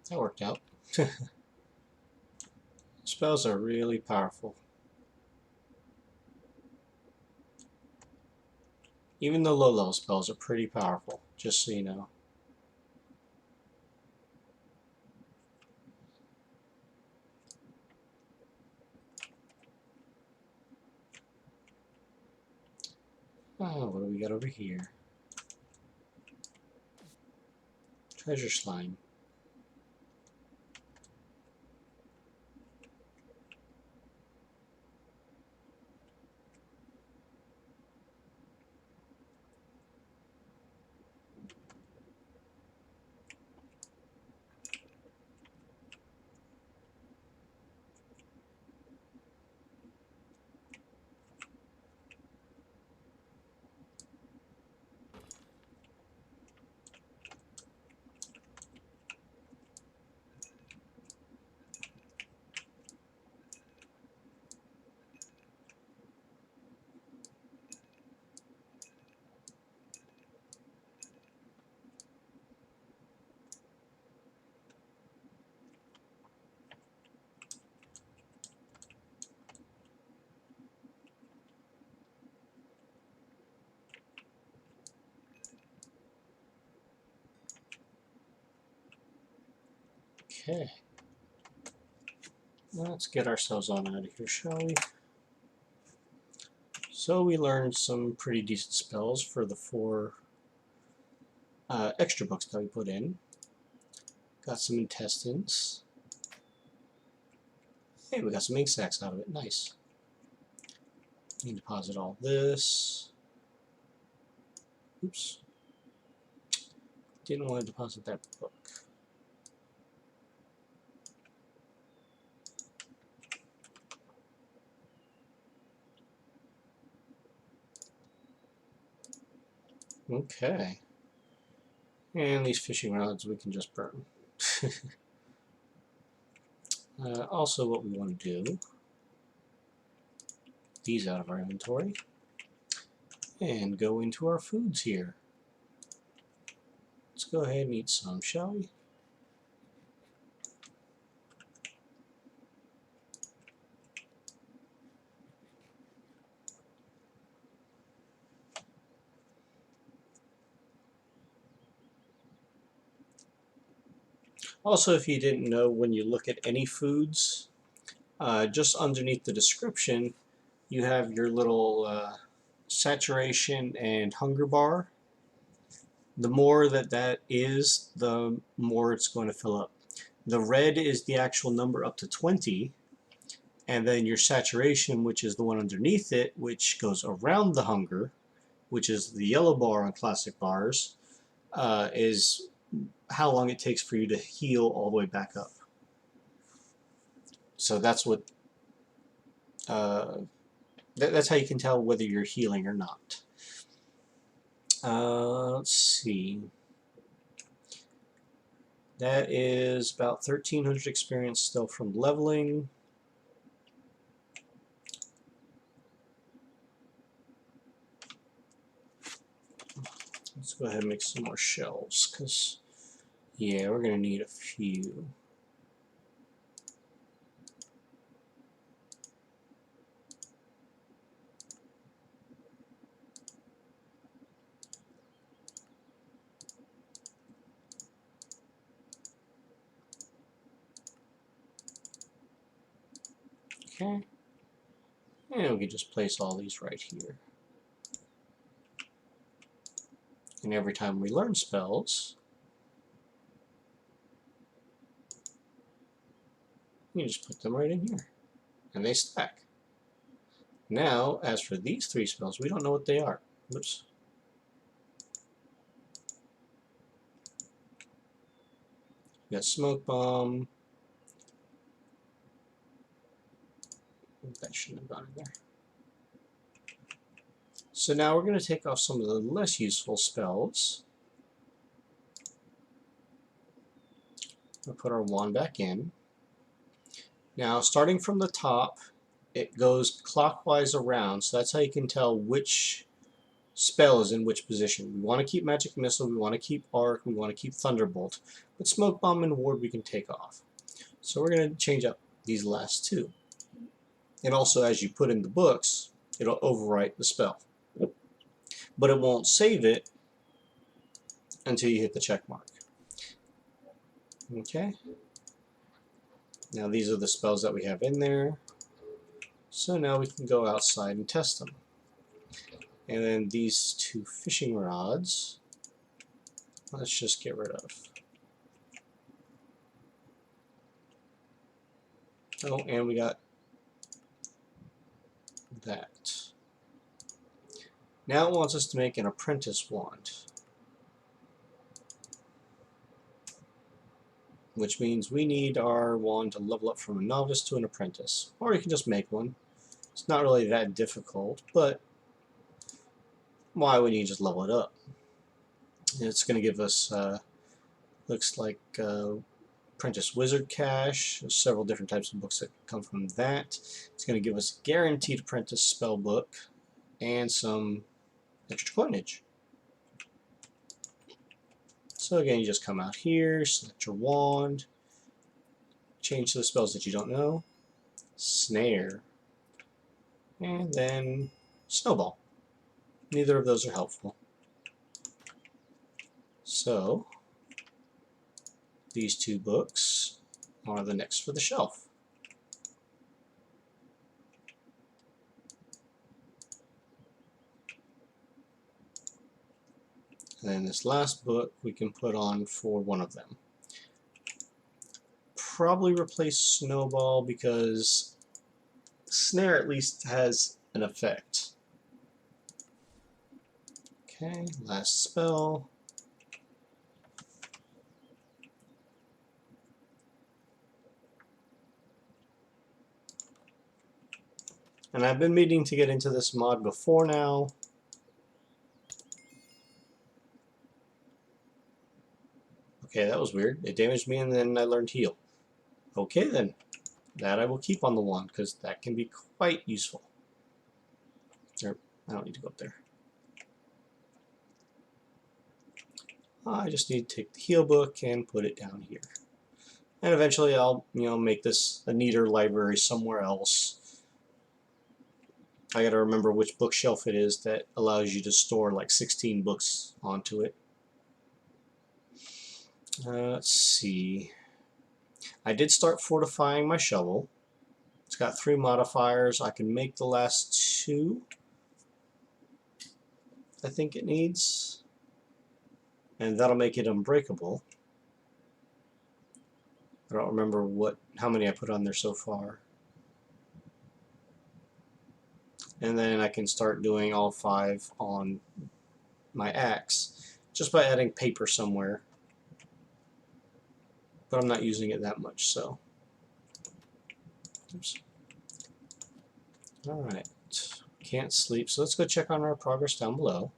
That worked out. Spells are really powerful. Even the low-level spells are pretty powerful, just so you know. Oh, what do we got over here? Treasure Slime. Okay. Let's get ourselves on out of here, shall we? So we learned some pretty decent spells for the 4 extra books that we put in. Got some intestines. Hey, we got some ink sacs out of it. Nice. Need to deposit all this. Oops. Didn't want to deposit that book. Okay. And these fishing rods we can just burn. Also what we want to do, these out of our inventory, and go into our foods here. Let's go ahead and eat some, shall we? Also, if you didn't know, when you look at any foods, just underneath the description, you have your little saturation and hunger bar. The more that is, the more it's going to fill up. The red is the actual number up to 20, and then your saturation, which is the one underneath it, which goes around the hunger, which is the yellow bar on classic bars, is how long it takes for you to heal all the way back up. So that's what that's how you can tell whether you're healing or not. Let's see. That is about 1,300 experience still from leveling. Let's go ahead and make some more shelves, because, yeah, we're going to need a few. Okay. And we can just place all these right here. And every time we learn spells, you just put them right in here. And they stack. Now, as for these 3 spells, we don't know what they are. Oops. We got Smoke Bomb. That shouldn't have gone in there. So now we're going to take off some of the less useful spells. We'll put our wand back in. Now, starting from the top, it goes clockwise around, so that's how you can tell which spell is in which position. We want to keep Magic Missile, we want to keep Arc, we want to keep Thunderbolt, but Smoke Bomb and Ward we can take off. So we're going to change up these last 2. And also, as you put in the books, it'll overwrite the spell. But it won't save it until you hit the check mark. Okay. Now these are the spells that we have in there. So now we can go outside and test them. And then these 2 fishing rods, let's just get rid of. Oh, and we got that. Now it wants us to make an apprentice wand, which means we need our wand to level up from a novice to an apprentice. Or you can just make one. It's not really that difficult, but why wouldn't you just level it up? It's going to give us, looks like Apprentice Wizard Cache. There's several different types of books that come from that. It's going to give us a guaranteed apprentice spell book and some extra coinage. So again, you just come out here, select your wand, change to the spells that you don't know, Snare, and then Snowball. Neither of those are helpful. So these 2 books are the next for the shelf. And then this last book we can put on for one of them. Probably replace Snowball because Snare at least has an effect. Okay, last spell. And I've been meaning to get into this mod before now. Okay, that was weird. It damaged me and then I learned heal. Okay then, that I will keep on the wand because that can be quite useful. Or, I don't need to go up there. I just need to take the heal book and put it down here. And eventually I'll, make this a neater library somewhere else. I gotta remember which bookshelf it is that allows you to store like 16 books onto it. Let's see. I did start fortifying my shovel. It's got 3 modifiers. I can make the last 2. I think it needs. And that'll make it unbreakable. I don't remember how many I put on there so far. And then I can start doing all 5 on my axe just by adding paper somewhere. But I'm not using it that much, so. Oops. Alright. Can't sleep, so let's go check on our progress down below.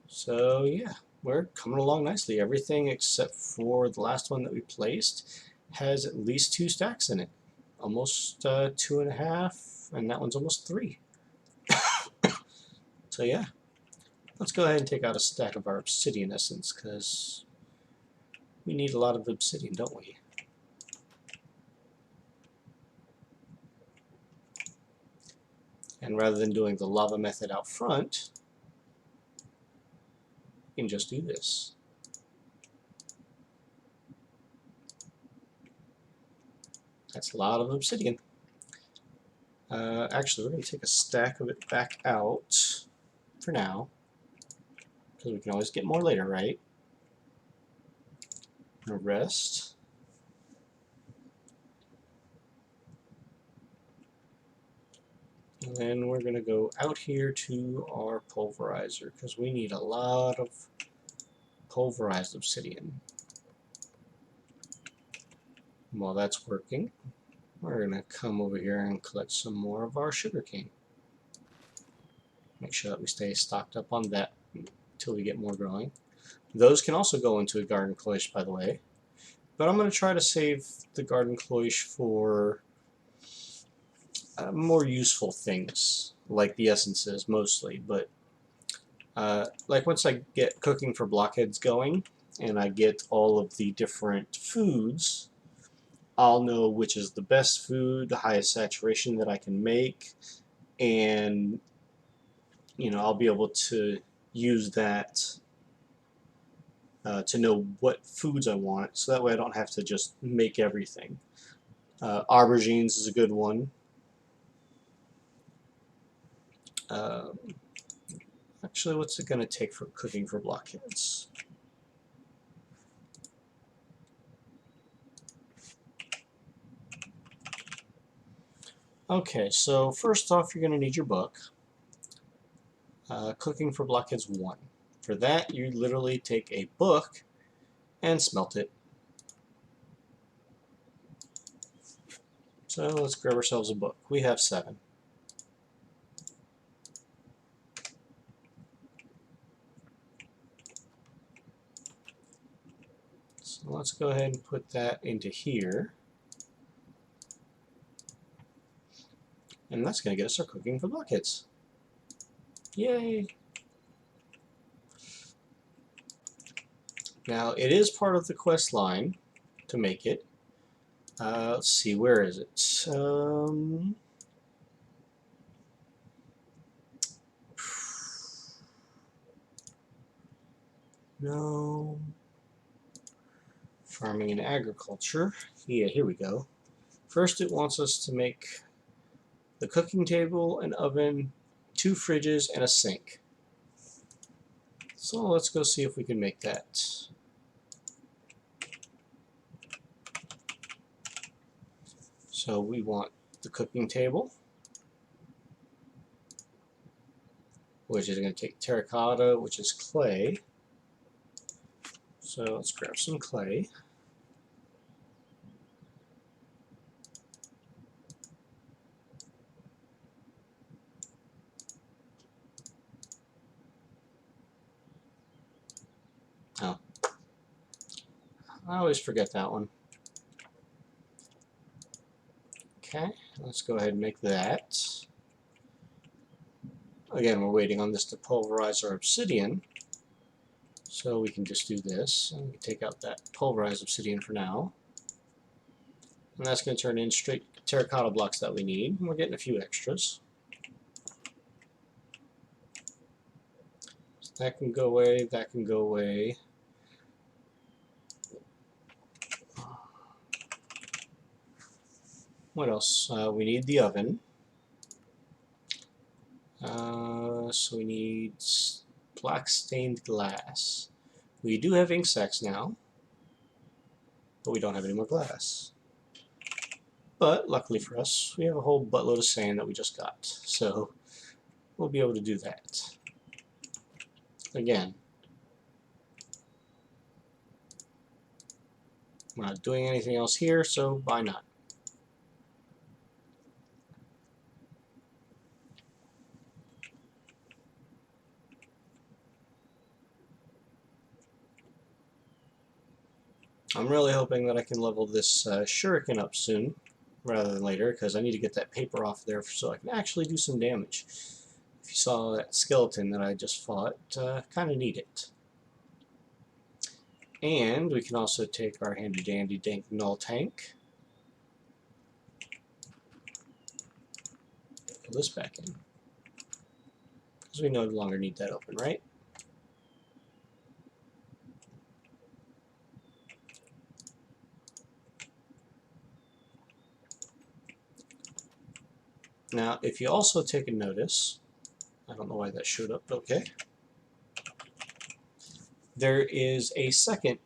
So yeah, we're coming along nicely. Everything except for the last one that we placed has at least 2 stacks in it. Almost 2.5, and that one's almost 3. So yeah, let's go ahead and take out a stack of our obsidian essence, because we need a lot of obsidian, don't we? And rather than doing the lava method out front, we can just do this. That's a lot of obsidian. Actually, we're going to take a stack of it back out for now, because we can always get more later, right? I'm going to rest. And then we're going to go out here to our pulverizer, because we need a lot of pulverized obsidian. While that's working, we're going to come over here and collect some more of our sugarcane. Make sure that we stay stocked up on that until we get more growing. Those can also go into a garden cloche, by the way. But I'm going to try to save the garden cloche for more useful things, like the essences mostly. But like once I get cooking for blockheads going, and I get all of the different foods, I'll know which is the best food, the highest saturation that I can make, and I'll be able to use that to know what foods I want, so that way I don't have to just make everything. Aubergines is a good one. Actually, what's it going to take for cooking for blockheads? Okay, so first off, you're going to need your book. Cooking for blockheads 1. For that, you literally take a book and smelt it. So let's grab ourselves a book. We have 7. So let's go ahead and put that into here. And that's going to get us our cooking for blockheads. Yay! Now, it is part of the quest line to make it. Let's see, where is it? No. Farming and agriculture. Yeah, here we go. First it wants us to make the cooking table, an oven, 2 fridges, and a sink. So let's go see if we can make that. So we want the cooking table, which is going to take terracotta, which is clay. So let's grab some clay. Oh, I always forget that one. Okay, let's go ahead and make that. Again, we're waiting on this to pulverize our obsidian. So we can just do this, and we can take out that pulverized obsidian for now. And that's going to turn in straight terracotta blocks that we need. And we're getting a few extras. So that can go away, that can go away. What else? We need the oven. So we need black stained glass. We do have ink sacks now, but we don't have any more glass. But luckily for us, we have a whole buttload of sand that we just got, so we'll be able to do that. Again, we're not doing anything else here, so why not? I'm really hoping that I can level this shuriken up soon, rather than later, because I need to get that paper off there so I can actually do some damage. If you saw that skeleton that I just fought, kind of need it. And we can also take our handy dandy dank null tank. Put this back in. Because we no longer need that open, right? Now, if you also take a notice, I don't know why that showed up, okay. There is a second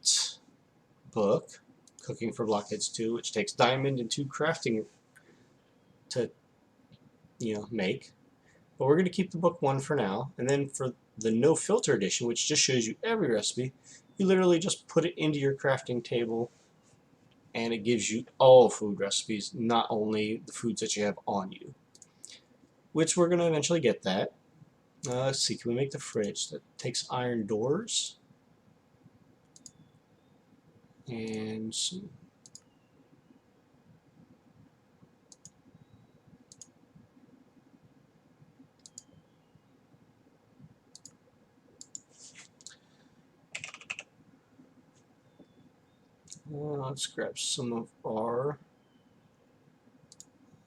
book, Cooking for Blockheads 2, which takes diamond and 2 crafting to, make. But we're going to keep the book 1 for now, and then for the no filter edition, which just shows you every recipe, you literally just put it into your crafting table, and it gives you all food recipes, not only the foods that you have on you. Which we're going to eventually get that. Let's see, can we make the fridge? That takes iron doors. And some let's grab some of our,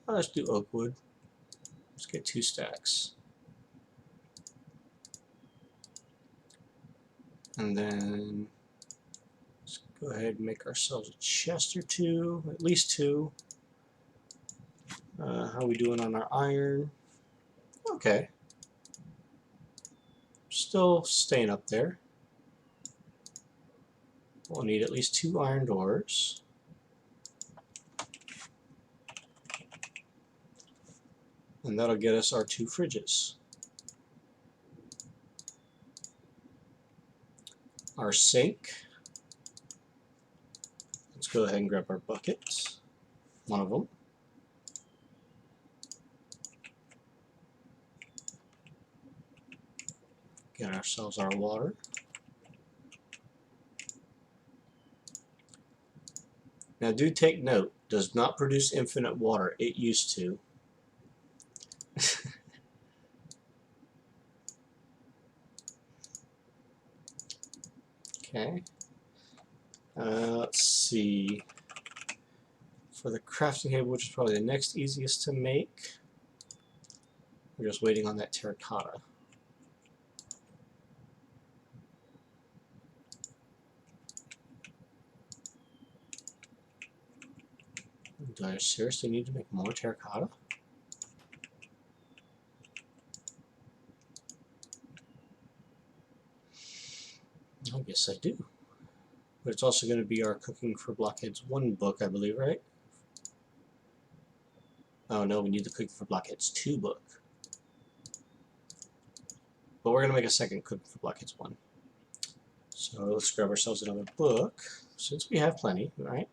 let's do oak wood. Let's get 2 stacks. And then let's go ahead and make ourselves a chest or 2, at least 2. How are we doing on our iron? Okay. Still staying up there. We'll need at least 2 iron doors. And that'll get us our 2 fridges. Our sink. Let's go ahead and grab our buckets. One of them. Get ourselves our water. Now do take note, does not produce infinite water. It used to. Okay. Let's see. For the crafting table, which is probably the next easiest to make, we're just waiting on that terracotta. Do I seriously need to make more terracotta? I guess I do. But it's also going to be our Cooking for Blockheads 1 book, I believe, right? Oh no, we need the Cooking for Blockheads 2 book. But we're going to make a second Cooking for Blockheads 1. So let's grab ourselves another book, since we have plenty, right?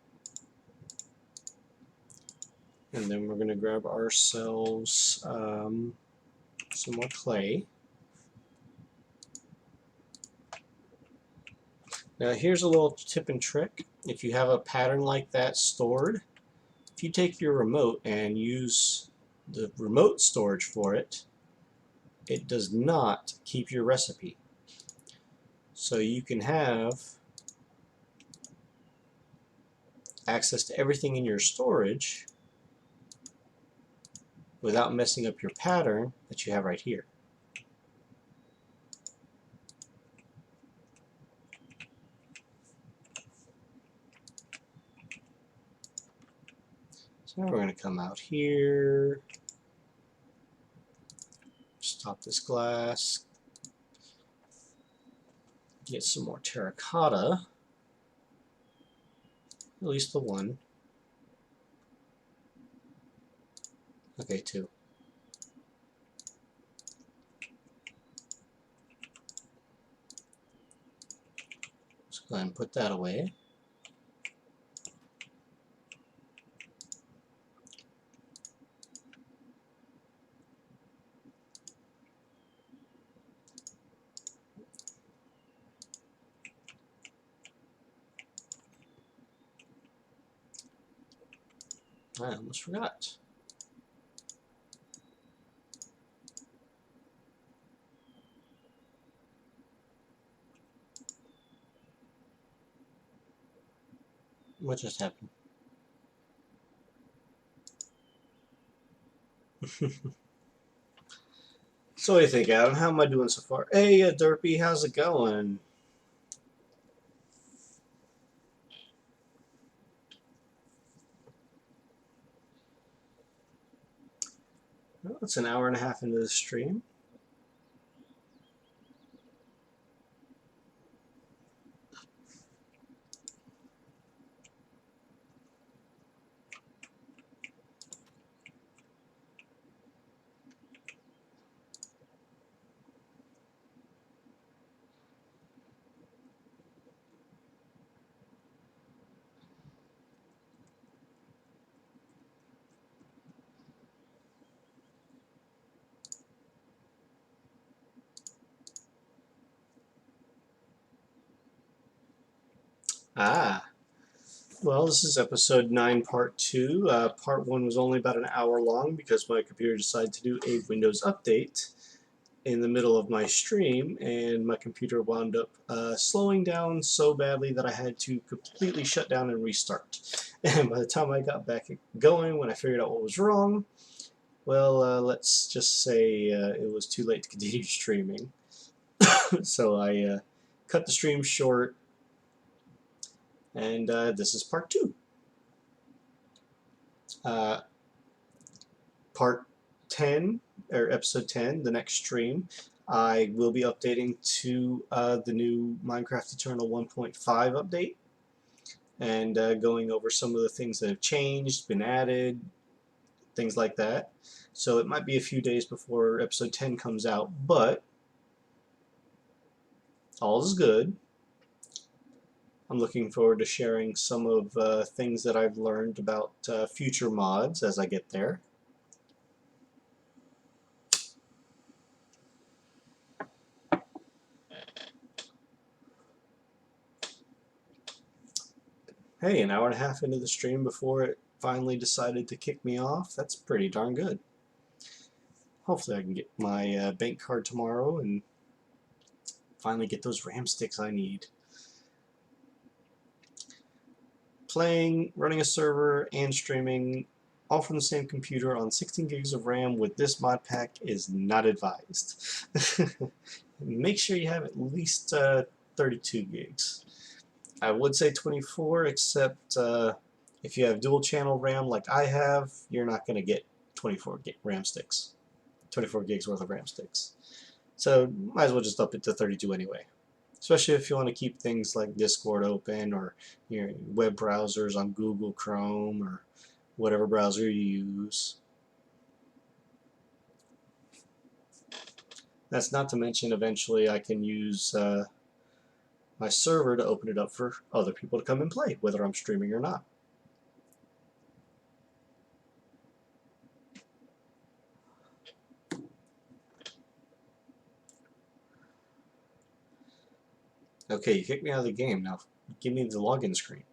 And then we're going to grab ourselves some more clay. Now here's a little tip and trick. If you have a pattern like that stored, if you take your remote and use the remote storage for it, it does not keep your recipe. So you can have access to everything in your storage without messing up your pattern that you have right here. So now we're going to come out here, stop this glass, get some more terracotta, at least the one. Okay, two. Let's go ahead and put that away. I almost forgot. What just happened? So what do you think, Adam? How am I doing so far? Hey, Derpy, how's it going? Well, it's an hour and a half into the stream. Ah, well, this is episode 9, part 2. Part 1 was only about an hour long because my computer decided to do a Windows update in the middle of my stream, and my computer wound up slowing down so badly that I had to completely shut down and restart. And by the time I got back going, when I figured out what was wrong, well, let's just say it was too late to continue streaming. So I cut the stream short, and this is part 2. Part 10, or episode 10, the next stream, I will be updating to the new Minecraft Eternal 1.5 update, and going over some of the things that have changed, been added, things like that. So it might be a few days before episode 10 comes out, but all is good. I'm looking forward to sharing some of things that I've learned about future mods as I get there. Hey, an hour and a half into the stream before it finally decided to kick me off. That's pretty darn good. Hopefully I can get my bank card tomorrow and finally get those RAM sticks I need. Playing, running a server, and streaming all from the same computer on 16 gigs of RAM with this mod pack is not advised. Make sure you have at least 32 gigs. I would say 24, except If you have dual channel RAM like I have, you're not going to get 24 gig RAM sticks, 24 gigs worth of RAM sticks. So might as well just up it to 32 anyway. Especially if you want to keep things like Discord open, or your web browsers on Google Chrome or whatever browser you use. That's not to mention eventually I can use my server to open it up for other people to come and play, whether I'm streaming or not. Okay, you kicked me out of the game. Now give me the login screen.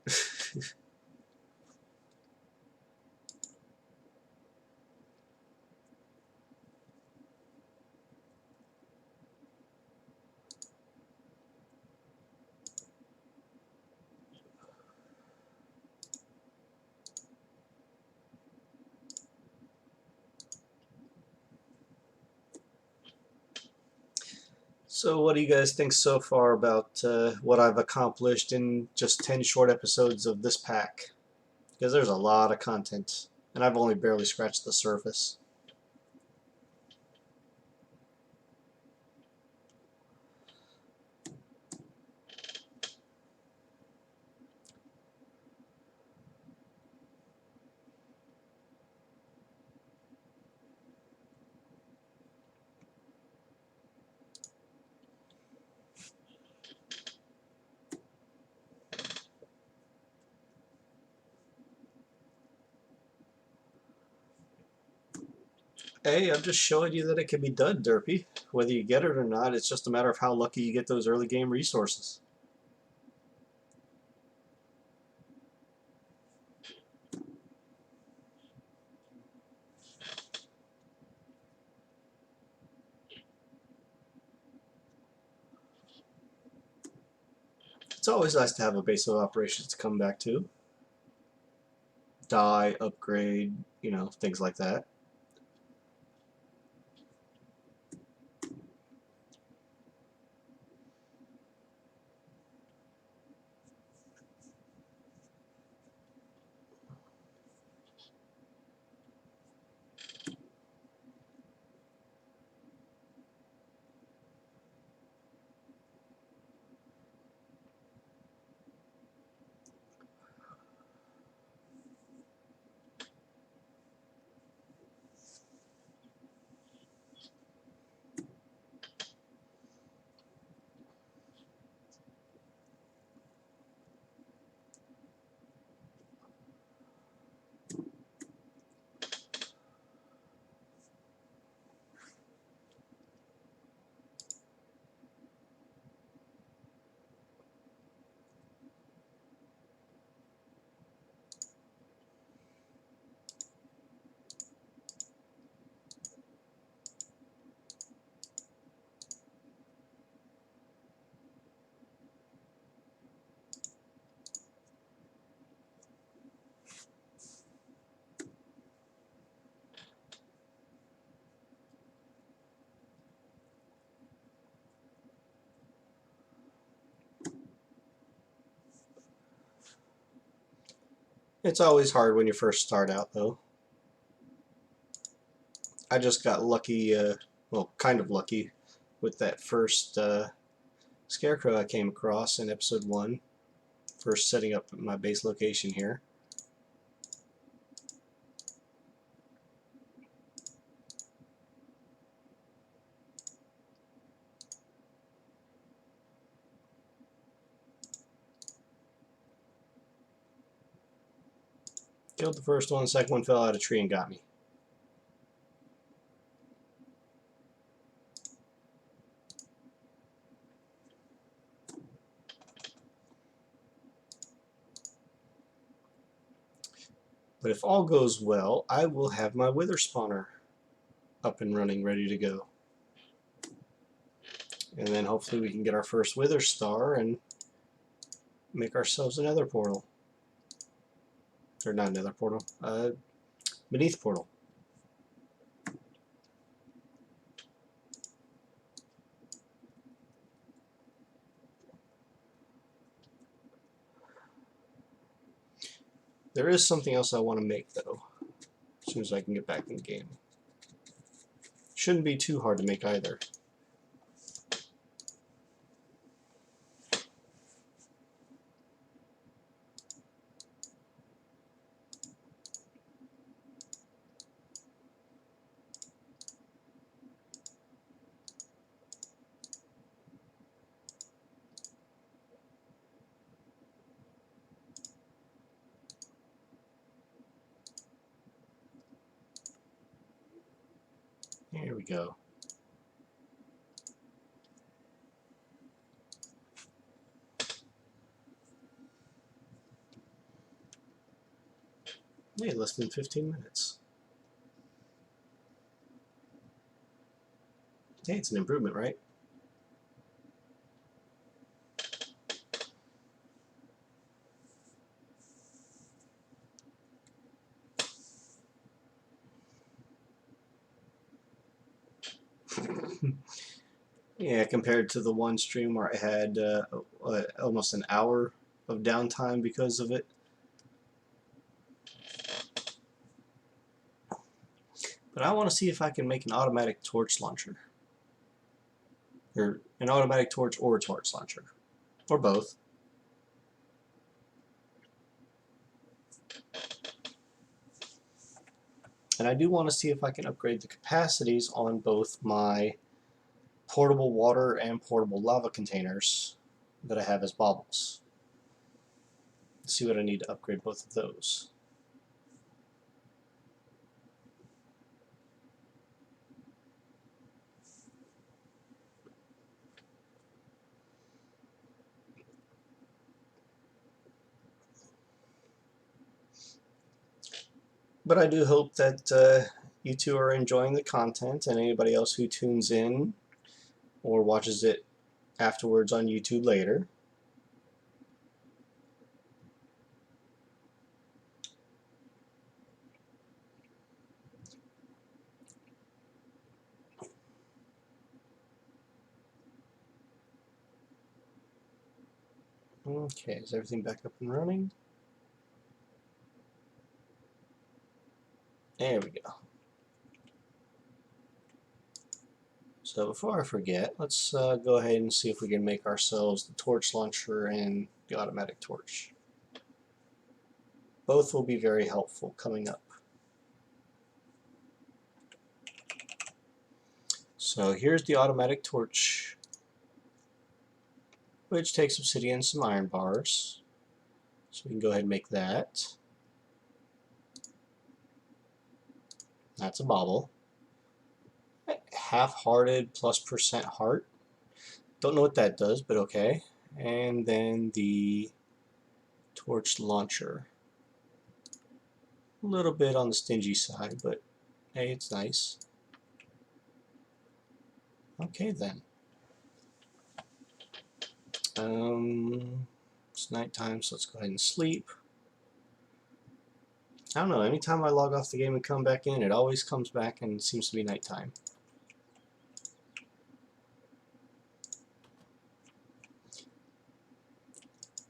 So what do you guys think so far about what I've accomplished in just 10 short episodes of this pack? Because there's a lot of content, and I've only barely scratched the surface. Hey, I'm just showing you that it can be done, Derpy. Whether you get it or not, it's just a matter of how lucky you get those early game resources. It's always nice to have a base of operations to come back to. Die, upgrade, you know, things like that. It's always hard when you first start out, though. I just got lucky, well, kind of lucky, with that first scarecrow I came across in episode 1. First setting up my base location here. Killed the first one, the second one fell out of a tree and got me. But if all goes well, I will have my wither spawner up and running, ready to go. And then hopefully we can get our first wither star and make ourselves another portal. Or not another portal, beneath portal. There is something else I want to make though, as soon as I can get back in the game. Shouldn't be too hard to make either. Here we go. Hey, less than 15 minutes. Hey, it's an improvement, right? Yeah, compared to the one stream where I had almost an hour of downtime because of it. But I want to see if I can make an automatic torch launcher. Or an automatic torch or a torch launcher. Or both. And I do want to see if I can upgrade the capacities on both my portable water and portable lava containers that I have as baubles. Let's see what I need to upgrade both of those. But I do hope that you two are enjoying the content, and anybody else who tunes in or watches it afterwards on YouTube later. Okay, is everything back up and running? There we go. So before I forget, let's go ahead and see if we can make ourselves the torch launcher and the automatic torch. Both will be very helpful coming up. So here's the automatic torch, which takes obsidian and some iron bars. So we can go ahead and make that. That's a bauble. Half-hearted plus % heart. Don't know what that does, but okay. And then the torch launcher. A little bit on the stingy side, but hey, it's nice. Okay then. It's nighttime, so let's go ahead and sleep. I don't know, anytime I log off the game and come back in, it always comes back and it seems to be nighttime.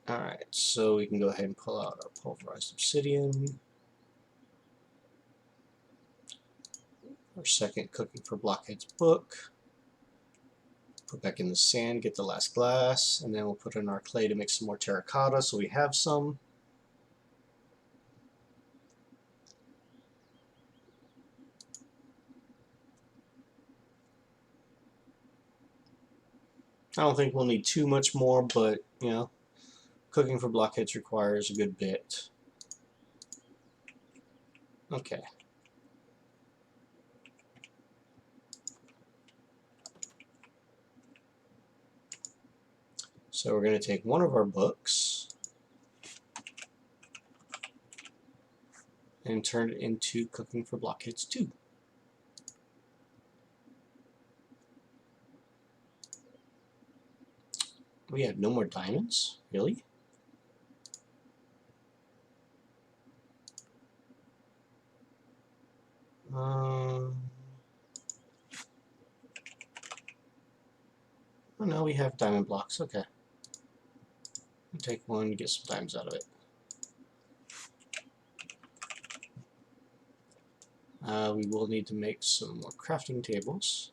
Alright, so we can go ahead and pull out our pulverized obsidian. Our second Cooking for Blockheads book. Put back in the sand, get the last glass, and then we'll put in our clay to make some more terracotta so we have some. I don't think we'll need too much more, but you know, cooking for blockheads requires a good bit. Okay. So we're going to take one of our books and turn it into Cooking for Blockheads 2. We have no more diamonds? Really? Oh, no, we have diamond blocks. Okay. We'll take one, get some diamonds out of it. We will need to make some more crafting tables.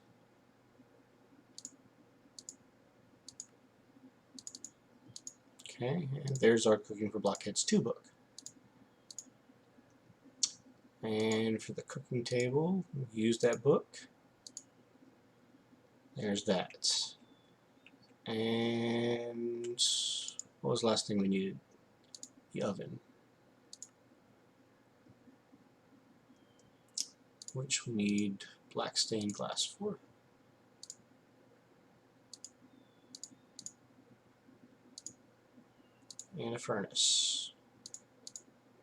Okay, and there's our Cooking for Blockheads 2 book. And for the cooking table, we'll use that book. There's that. And what was the last thing we needed? The oven, which we need black stained glass for. And a furnace.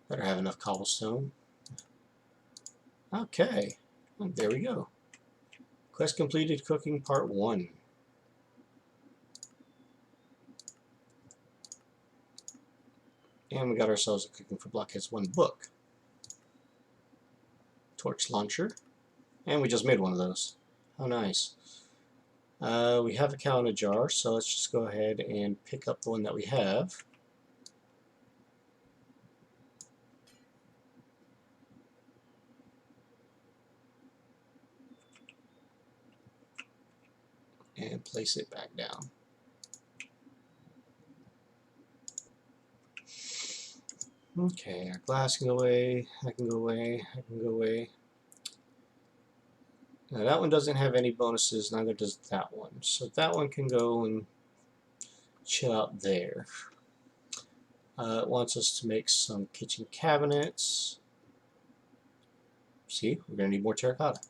Better have enough cobblestone. Okay, and there we go. Quest completed, cooking part 1. And we got ourselves a Cooking for Blockheads 1 book. Torch launcher. And we just made one of those. How nice. We have a cow in a jar, so let's just go ahead and pick up the one that we have. And place it back down. Okay, our glass can go away, that can go away, that can go away. Now that one doesn't have any bonuses, neither does that one. So that one can go and chill out there. It wants us to make some kitchen cabinets. See, we're going to need more terracotta.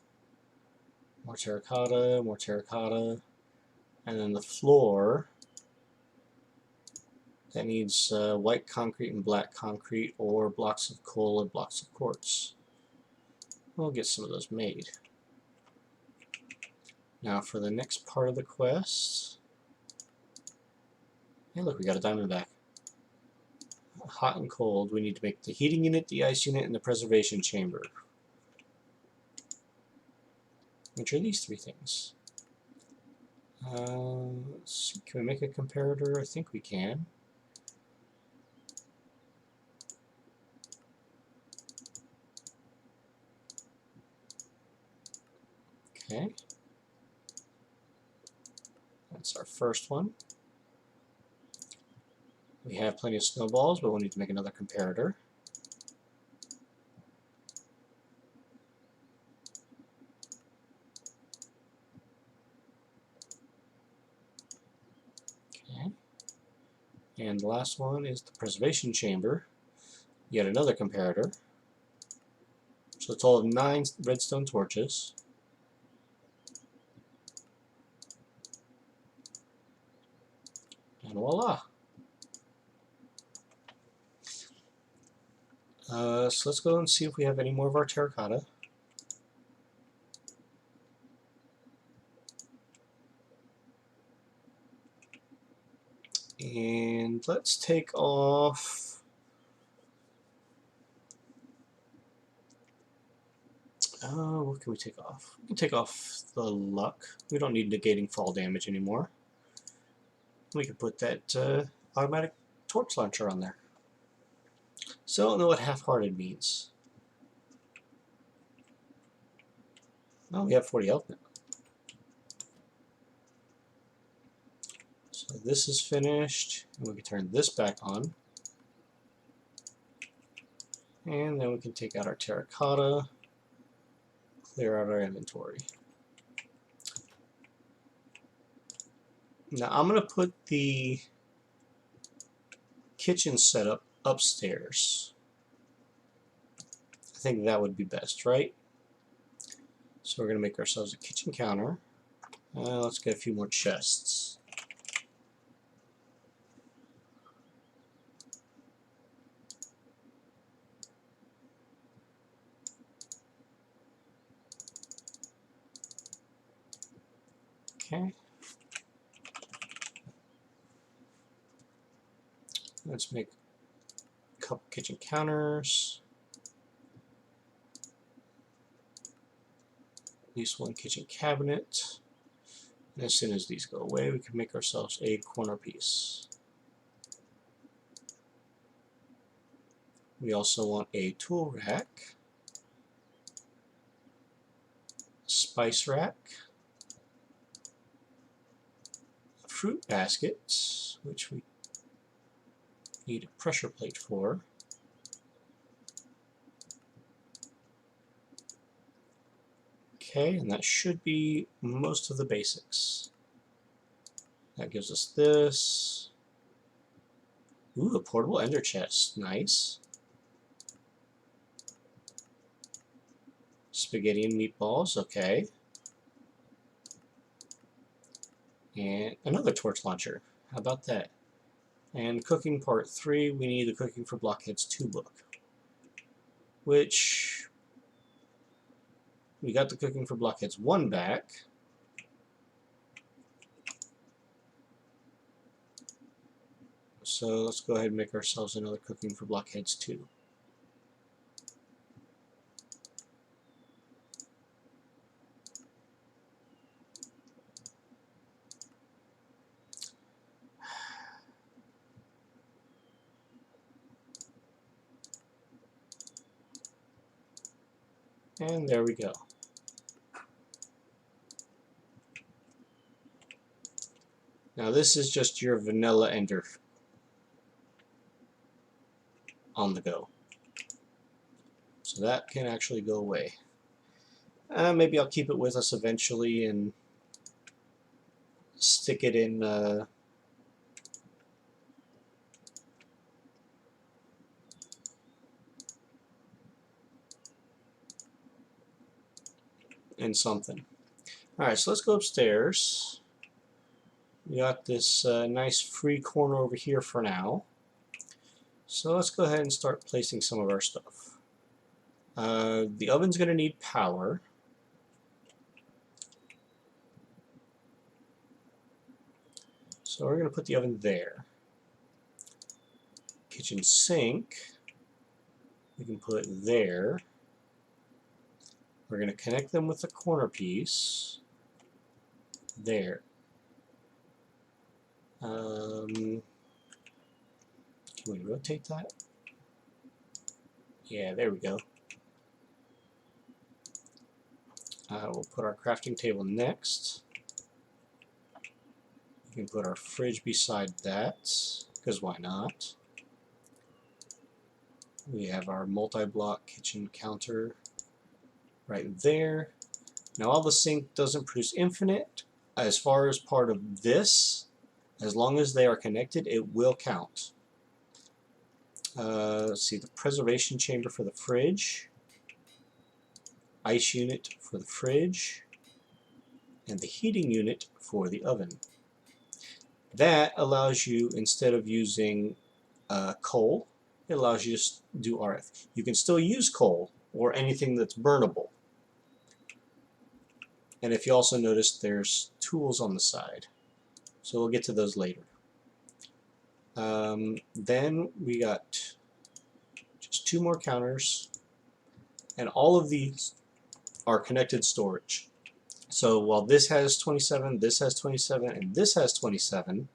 More terracotta, more terracotta. And then the floor, that needs white concrete and black concrete, or blocks of coal and blocks of quartz. We'll get some of those made. Now for the next part of the quest, hey look, we got a diamond back. Hot and cold, we need to make the heating unit, the ice unit, and the preservation chamber. Which are these 3 things? Let's see, can we make a comparator? I think we can. Okay. That's our first one. We have plenty of snowballs, but we'll need to make another comparator. Okay. And the last one is the preservation chamber. Yet another comparator. So a total of 9 redstone torches. And voila! So let's go and see if we have any more of our terracotta. And let's take off what can we take off? We can take off the luck. We don't need negating fall damage anymore. We can put that automatic torch launcher on there. So I don't know what half-hearted means. Oh, we have 40 health now. So this is finished, and we can turn this back on. And then we can take out our terracotta, clear out our inventory. Now I'm going to put the kitchen setup upstairs. I think that would be best, right? So we're going to make ourselves a kitchen counter. Let's get a few more chests. Okay. Let's make a couple kitchen counters. At least 1 kitchen cabinet. And as soon as these go away, we can make ourselves a corner piece. We also want a tool rack. spice rack, a fruit basket, which we need a pressure plate for. Okay, and that should be most of the basics. That gives us this. Ooh, a portable ender chest. Nice. Spaghetti and meatballs. Okay. And another torch launcher. How about that? And cooking part 3, we need the Cooking for Blockheads 2 book. Which, we got the Cooking for Blockheads 1 back. So let's go ahead and make ourselves another Cooking for Blockheads 2. And there we go. Now this is just your vanilla ender on the go. So that can actually go away. Maybe I'll keep it with us eventually and stick it in something. Alright, so let's go upstairs. We got this nice free corner over here for now. So let's go ahead and start placing some of our stuff. The oven's going to need power. So we're going to put the oven there. Kitchen sink, we can put there. We're going to connect them with the corner piece there. Can we rotate that? Yeah, there we go. We'll put our crafting table next. We can put our fridge beside that, because why not? We have our multi-block kitchen counter right there. Now, while the sink doesn't produce infinite, as far as part of this, as long as they are connected, it will count. Let's see, the preservation chamber for the fridge, ice unit for the fridge, and the heating unit for the oven. That allows you, instead of using coal, it allows you to do RF. You can still use coal or anything that's burnable. And if you also notice, there's tools on the side. So we'll get to those later. Then we got just 2 more counters, and all of these are connected storage. So while this has 27, this has 27, and this has 27,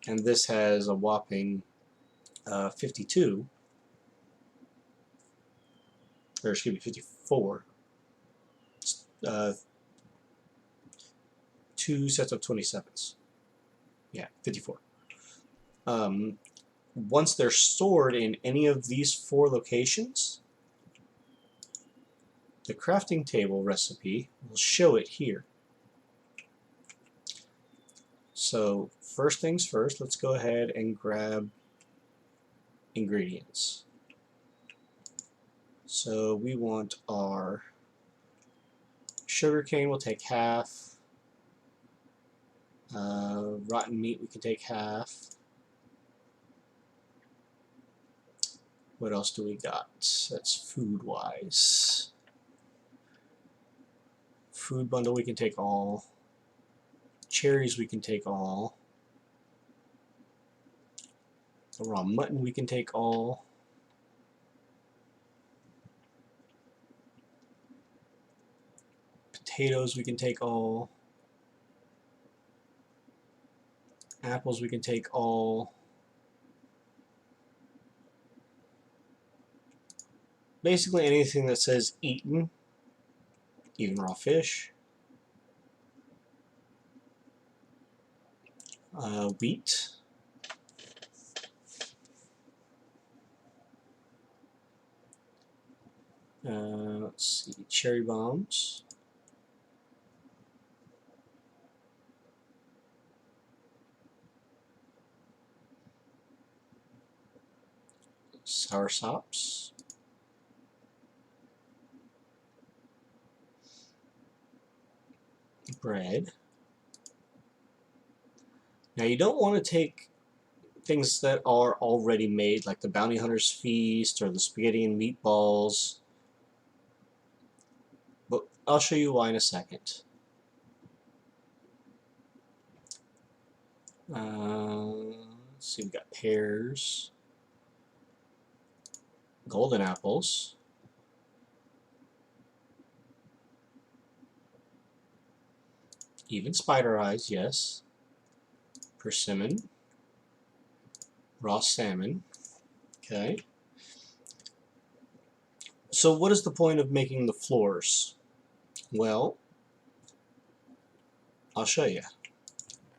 and this has a whopping 52, or excuse me, 54, 2 sets of 27s. Yeah, 54. Once they're stored in any of these 4 locations, the crafting table recipe will show it here. So first things first, let's go ahead and grab ingredients. So we want our sugarcane, we'll take half. Rotten meat, we can take half. What else do we got? That's food-wise. Food bundle, we can take all. Cherries, we can take all. The raw mutton, we can take all. Potatoes, we can take all. Apples, we can take all. Basically anything that says eaten, even raw fish, wheat, let's see, cherry bombs, sour sops, bread. Now you don't want to take things that are already made, like the Bounty Hunter's Feast or the spaghetti and meatballs, but I'll show you why in a second. Let's see, we've got pears, golden apples, even spider eyes, yes, persimmon, raw salmon. Okay. So what is the point of making the floors? Well, I'll show you.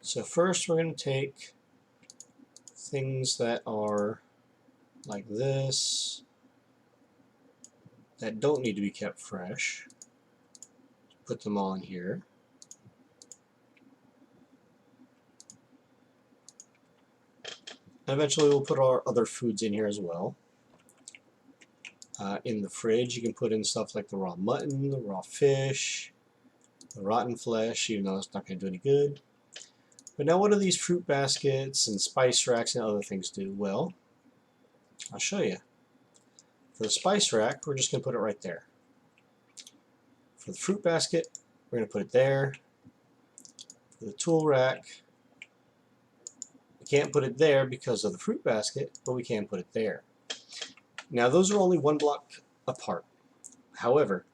So first we're going to take things that are like this, that don't need to be kept fresh. Put them all in here. Eventually we'll put our other foods in here as well. In the fridge you can put in stuff like the raw mutton, the raw fish, the rotten flesh, even though it's not going to do any good. But now what do these fruit baskets and spice racks and other things do? Well, I'll show you. For the spice rack, we're just going to put it right there. For the fruit basket, we're going to put it there. For the tool rack, we can't put it there because of the fruit basket, but we can put it there. Now those are only one block apart. However,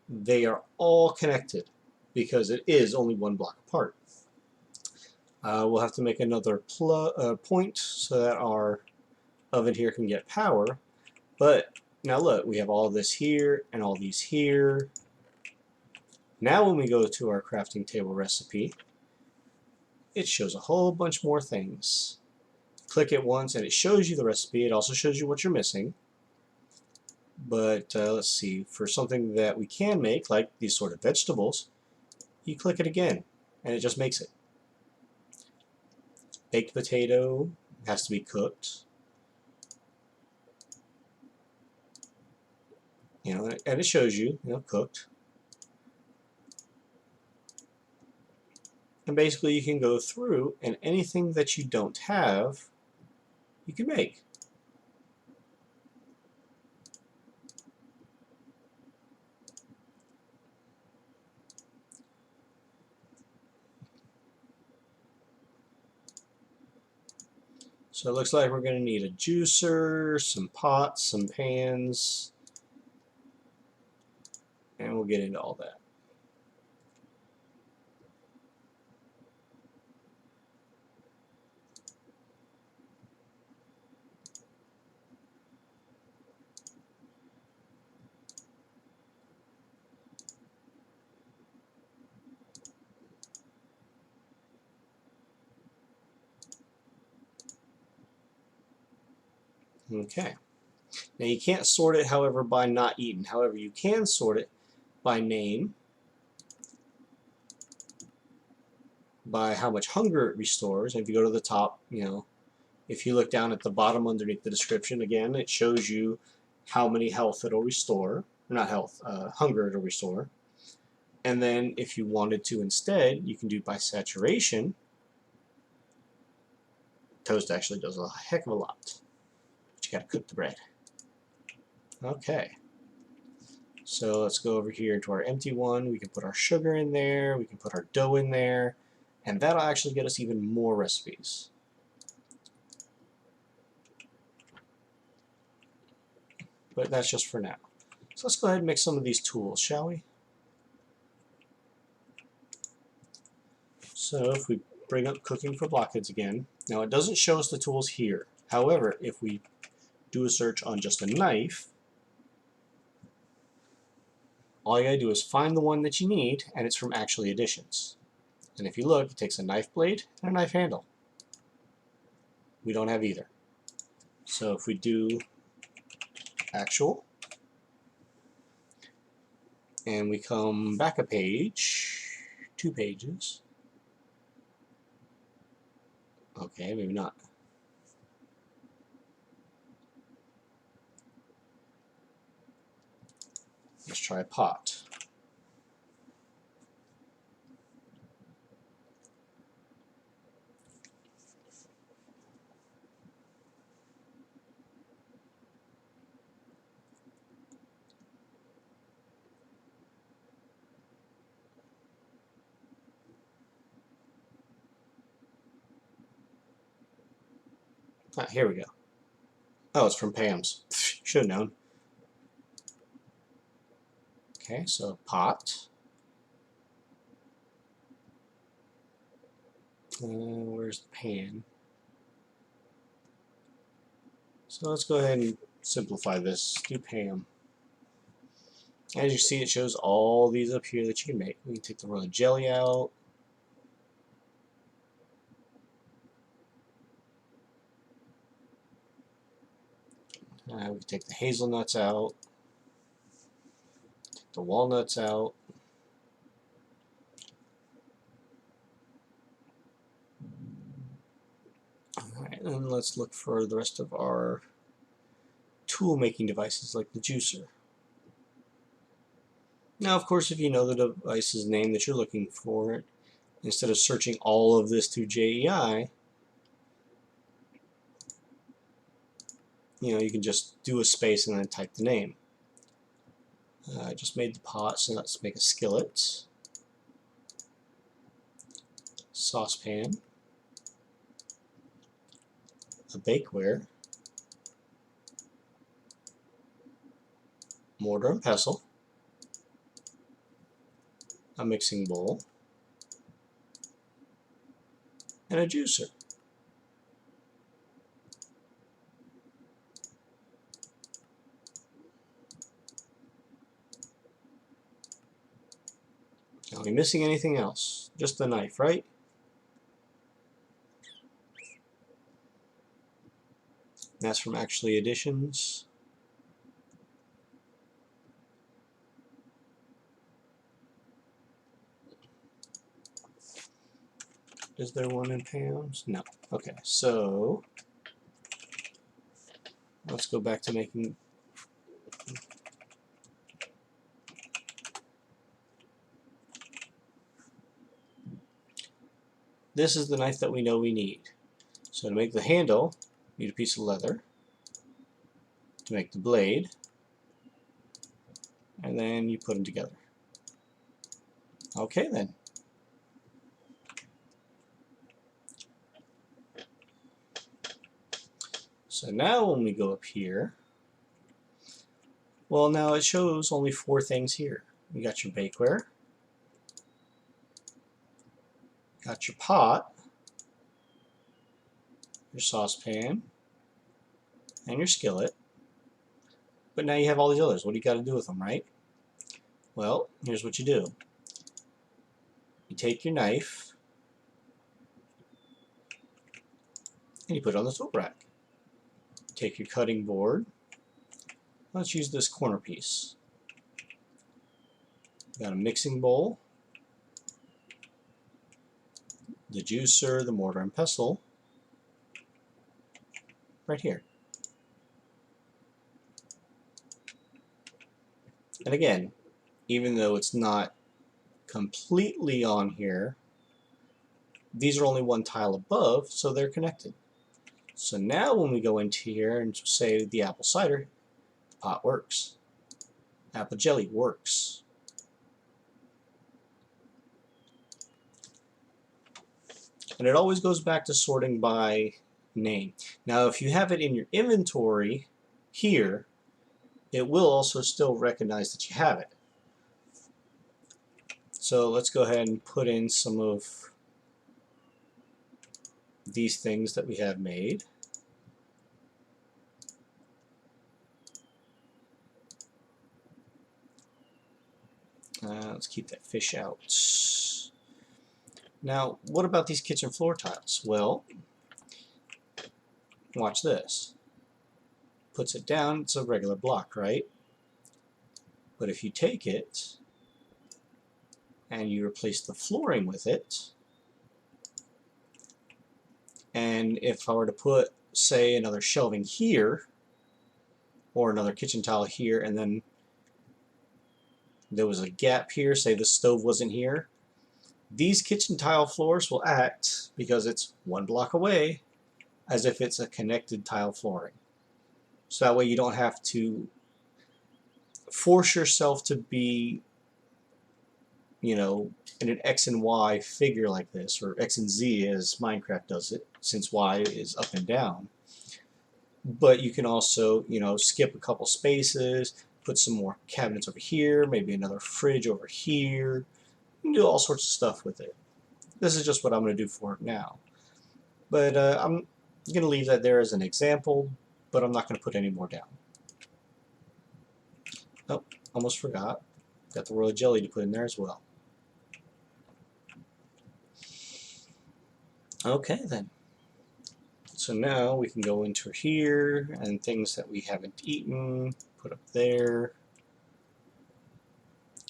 they are all connected because it is only one block apart. We'll have to make another point so that our oven here can get power. But now look, we have all this here and all these here. Now when we go to our crafting table recipe, it shows a whole bunch more things. Click it once and it shows you the recipe. It also shows you what you're missing. But let's see, for something that we can make, like these sort of vegetables, you click it again and it just makes it. Baked potato has to be cooked. You know, and it shows you, cooked. And basically you can go through and anything that you don't have, you can make. So it looks like we're going to need a juicer, some pots, some pans, and we'll get into all that. Okay. Now you can't sort it, however, by not eaten. However, you can sort it by name, by how much hunger it restores. And if you go to the top, if you look down at the bottom underneath the description, again, it shows you how many health it'll restore. Not health, hunger it'll restore. And then if you wanted to instead, you can do by saturation. Toast actually does a heck of a lot. But you got to cook the bread. Okay. So let's go over here to our empty one. We can put our sugar in there. We can put our dough in there. And that'll actually get us even more recipes. But that's just for now. So let's go ahead and make some of these tools, shall we? So if we bring up cooking for blockheads again, now it doesn't show us the tools here. However, if we do a search on just a knife, All you gotta do is find the one that you need, and it's from Actually Additions. And if you look, it takes a knife blade and a knife handle. We don't have either. So if we do actual, and we come back a page, 2 pages. Okay, maybe not. Let's try pot. Ah, here we go. Oh, it's from Pam's. Should have known. Okay, so pot. Where's the pan? So let's go ahead and simplify this. Do Pam. As you see, it shows all these up here that you can make. We can take the royal jelly out. We can take the hazelnuts out. Take the walnuts out. Alright, and let's look for the rest of our tool making devices like the juicer. Now, of course, if you know the device's name that you're looking for, instead of searching all of this through JEI, you can just do a space and then type the name. I just made the pot, so let's make a skillet, saucepan, a bakeware, mortar and pestle, a mixing bowl, and a juicer. Are we missing anything else? Just the knife, right? That's from Actually Additions. Is there one in Pam's? No. Okay, so let's go back to making. This is the knife that we know we need. So to make the handle, you need a piece of leather. To make the blade, and then you put them together. Okay then. So now when we go up here, well, now it shows only 4 things here. You got your bakeware, got your pot, your saucepan, and your skillet. But now you have all these others. What do you got to do with them, right? Well, here's what you do. You take your knife and you put it on the tool rack. Take your cutting board. Let's use this corner piece. Got a mixing bowl, the juicer, the mortar and pestle, right here. And again, even though it's not completely on here, these are only one tile above, so they're connected. So now when we go into here and say the apple cider, the pot works. Apple jelly works. And it always goes back to sorting by name. Now if you have it in your inventory here, it will also still recognize that you have it. So let's go ahead and put in some of these things that we have made. Let's keep that fish out. Now, what about these kitchen floor tiles? Well, watch this. Puts it down, it's a regular block, right? But if you take it and you replace the flooring with it, and if I were to put, say, another shelving here, or another kitchen tile here, and then there was a gap here, say the stove wasn't here, these kitchen tile floors will act, because it's one block away, as if it's a connected tile flooring. So that way you don't have to force yourself to be, you know, in an X and Y figure like this, or X and Z as Minecraft does it, since Y is up and down. But you can also, you know, skip a couple spaces, put some more cabinets over here, maybe another fridge over here. You can do all sorts of stuff with it. This is just what I'm going to do for it now. But I'm going to leave that there as an example, but I'm not going to put any more down. Oh, almost forgot. Got the royal jelly to put in there as well. Okay then. So now we can go into here, and things that we haven't eaten, put up there.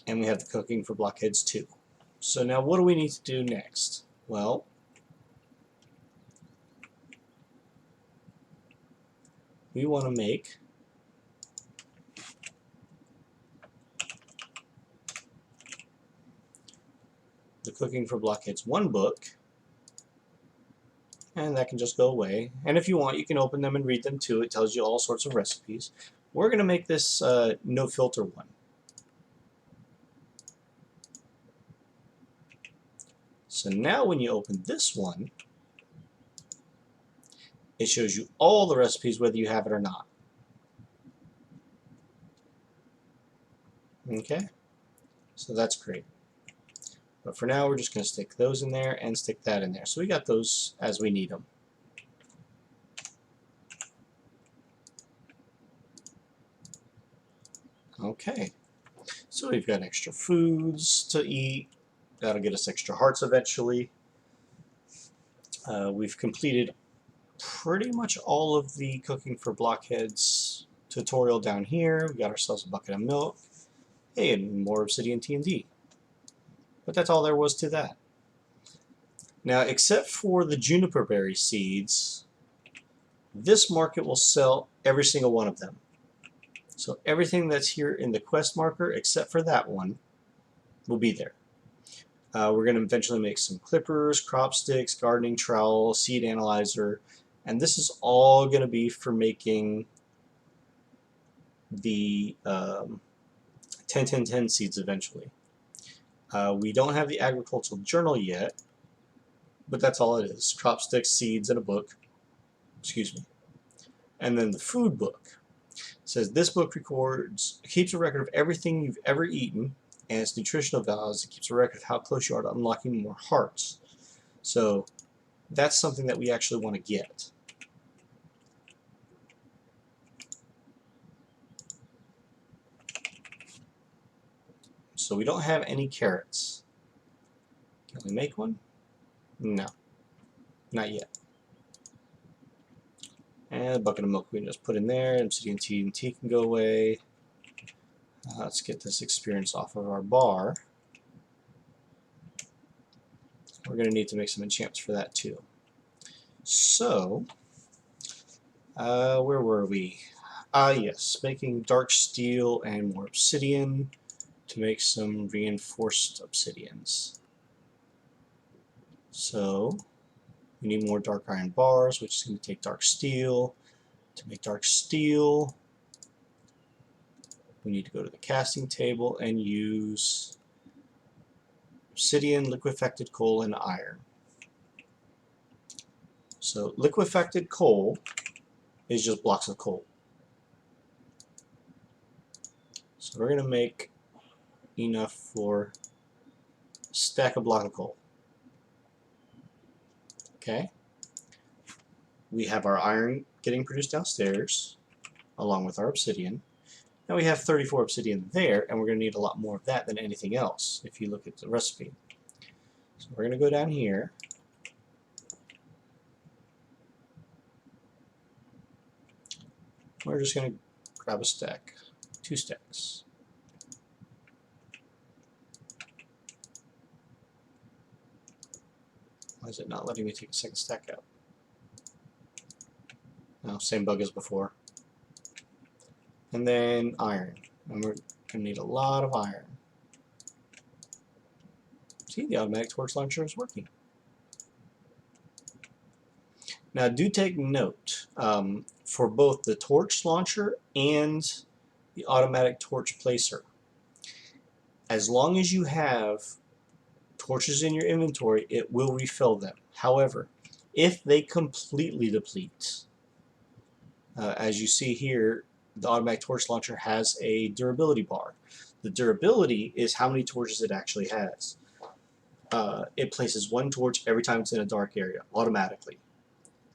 And we have the cooking for blockheads too. So now what do we need to do next? Well, we want to make the cooking for blockheads 1 book, and that can just go away. And if you want, you can open them and read them too. It tells you all sorts of recipes. We're going to make this no filter one. So now when you open this one, it shows you all the recipes whether you have it or not. Okay, so that's great. But for now we're just going to stick those in there and stick that in there. So we got those as we need them. Okay, so we've got extra foods to eat. That'll get us extra hearts eventually. We've completed pretty much all of the cooking for blockheads tutorial down here. We got ourselves a bucket of milk. Hey, and more obsidian TNT. But that's all there was to that. Now, except for the juniper berry seeds, this market will sell every single one of them. So everything that's here in the quest marker, except for that one, will be there. We're going to eventually make some clippers, crop sticks, gardening trowel, seed analyzer, and this is all going to be for making the 10-10-10 seeds eventually. We don't have the agricultural journal yet, but that's all it is. Crop sticks, seeds, and a book. Excuse me. And then the food book. It says this book keeps a record of everything you've ever eaten and its nutritional values. It keeps a record of how close you are to unlocking more hearts. So that's something that we actually want to get. So we don't have any carrots. Can we make one? No, not yet. And a bucket of milk we can just put in there. Obsidian TNT can go away. Let's get this experience off of our bar. We're going to need to make some enchantments for that too. So, where were we? Yes, making dark steel and more obsidian to make some reinforced obsidians. So, we need more dark iron bars, which is going to take dark steel. To make dark steel, we need to go to the casting table and use obsidian, liquefacted coal, and iron. So liquefacted coal is just blocks of coal. So we're going to make enough for a stack of block of coal. Okay. We have our iron getting produced downstairs along with our obsidian. Now we have 34 obsidian there, and we're going to need a lot more of that than anything else if you look at the recipe. So we're going to go down here. We're just going to grab a stack, 2 stacks. Why is it not letting me take a second stack out? No, same bug as before. And then iron. And we're going to need a lot of iron. See, the automatic torch launcher is working. Now do take note, for both the torch launcher and the automatic torch placer, as long as you have torches in your inventory, it will refill them. However, if they completely deplete, as you see here, the automatic torch launcher has a durability bar. The durability is how many torches it actually has. It places 1 torch every time it's in a dark area, automatically,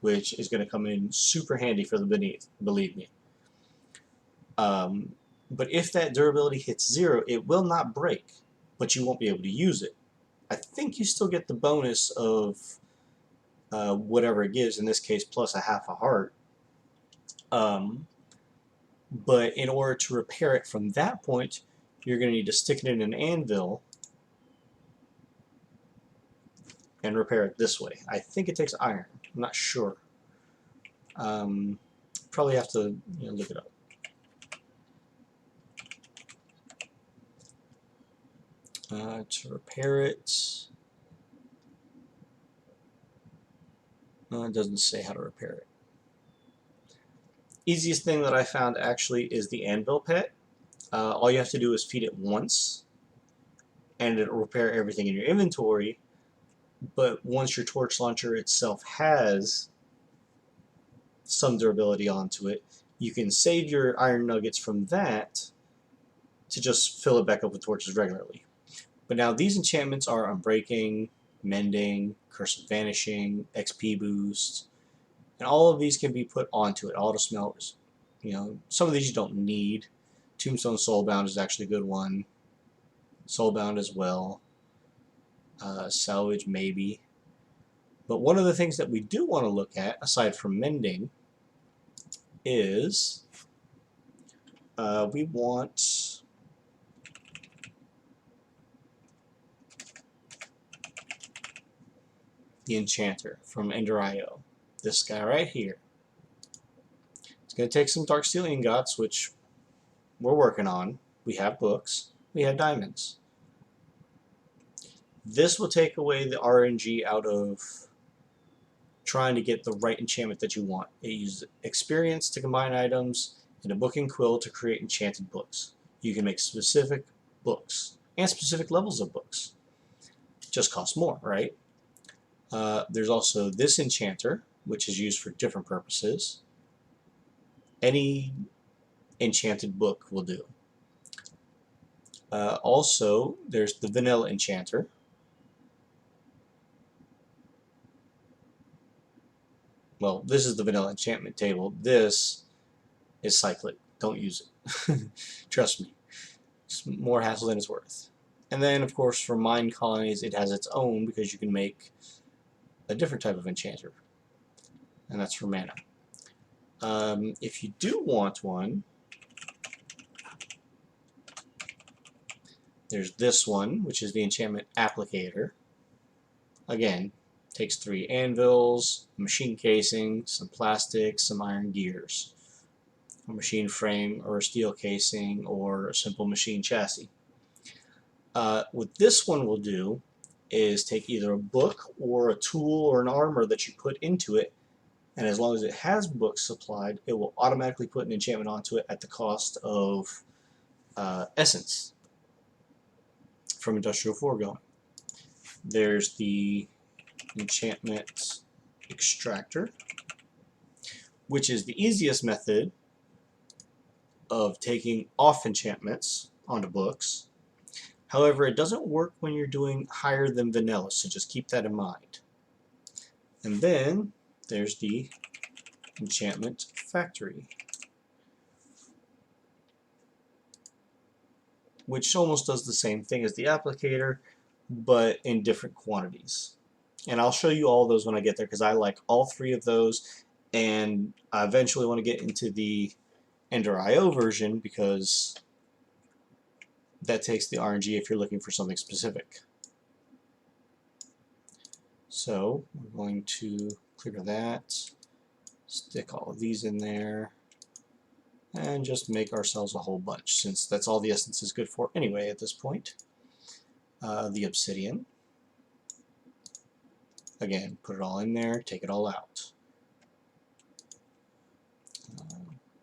which is going to come in super handy for the beneath, believe me. But if that durability hits 0, it will not break, but you won't be able to use it. I think you still get the bonus of whatever it gives, in this case plus a half a heart. But in order to repair it from that point, you're going to need to stick it in an anvil and repair it this way. I think it takes iron. I'm not sure. Probably have to look it up. To repair it, it doesn't say how to repair it. Easiest thing that I found actually is the anvil pet. All you have to do is feed it once, and it'll repair everything in your inventory. But once your torch launcher itself has some durability onto it, you can save your iron nuggets from that to just fill it back up with torches regularly. But now these enchantments are Unbreaking, Mending, Curse of Vanishing, XP Boost, and all of these can be put onto it. Auto Smelt, some of these you don't need. Tombstone Soulbound is actually a good one. Soulbound as well. Salvage maybe. But one of the things that we do want to look at, aside from mending, is we want the Enchanter from Ender.io. This guy right here. It's going to take some Darksteel ingots, which we're working on. We have books. We have diamonds. This will take away the RNG out of trying to get the right enchantment that you want. It uses experience to combine items and a book and quill to create enchanted books. You can make specific books and specific levels of books. It just costs more, right? There's also this enchanter, which is used for different purposes. Any enchanted book will do. Also, there's the vanilla enchanter. Well, this is the vanilla enchantment table. This is cyclic. Don't use it. Trust me. It's more hassle than it's worth. And then, of course, for mine colonies, it has its own because you can make a different type of enchanter. And that's for mana. If you do want one, there's this one, which is the enchantment applicator. Again, takes 3 anvils, a machine casing, some plastic, some iron gears, a machine frame or a steel casing, or a simple machine chassis. What this one will do is take either a book or a tool or an armor that you put into it, and as long as it has books supplied, it will automatically put an enchantment onto it at the cost of essence from Industrial Foregoing. There's the enchantment extractor, which is the easiest method of taking off enchantments onto books. However, it doesn't work when you're doing higher than vanilla, so just keep that in mind. And then there's the enchantment factory. which almost does the same thing as the applicator, but in different quantities. And I'll show you all those when I get there, because I like all three of those, and I eventually want to get into the Ender.io version, because that takes the RNG if you're looking for something specific. So we're going to clear that, stick all of these in there, and just make ourselves a whole bunch, since that's all the essence is good for anyway at this point. The obsidian, again, put it all in there, take it all out.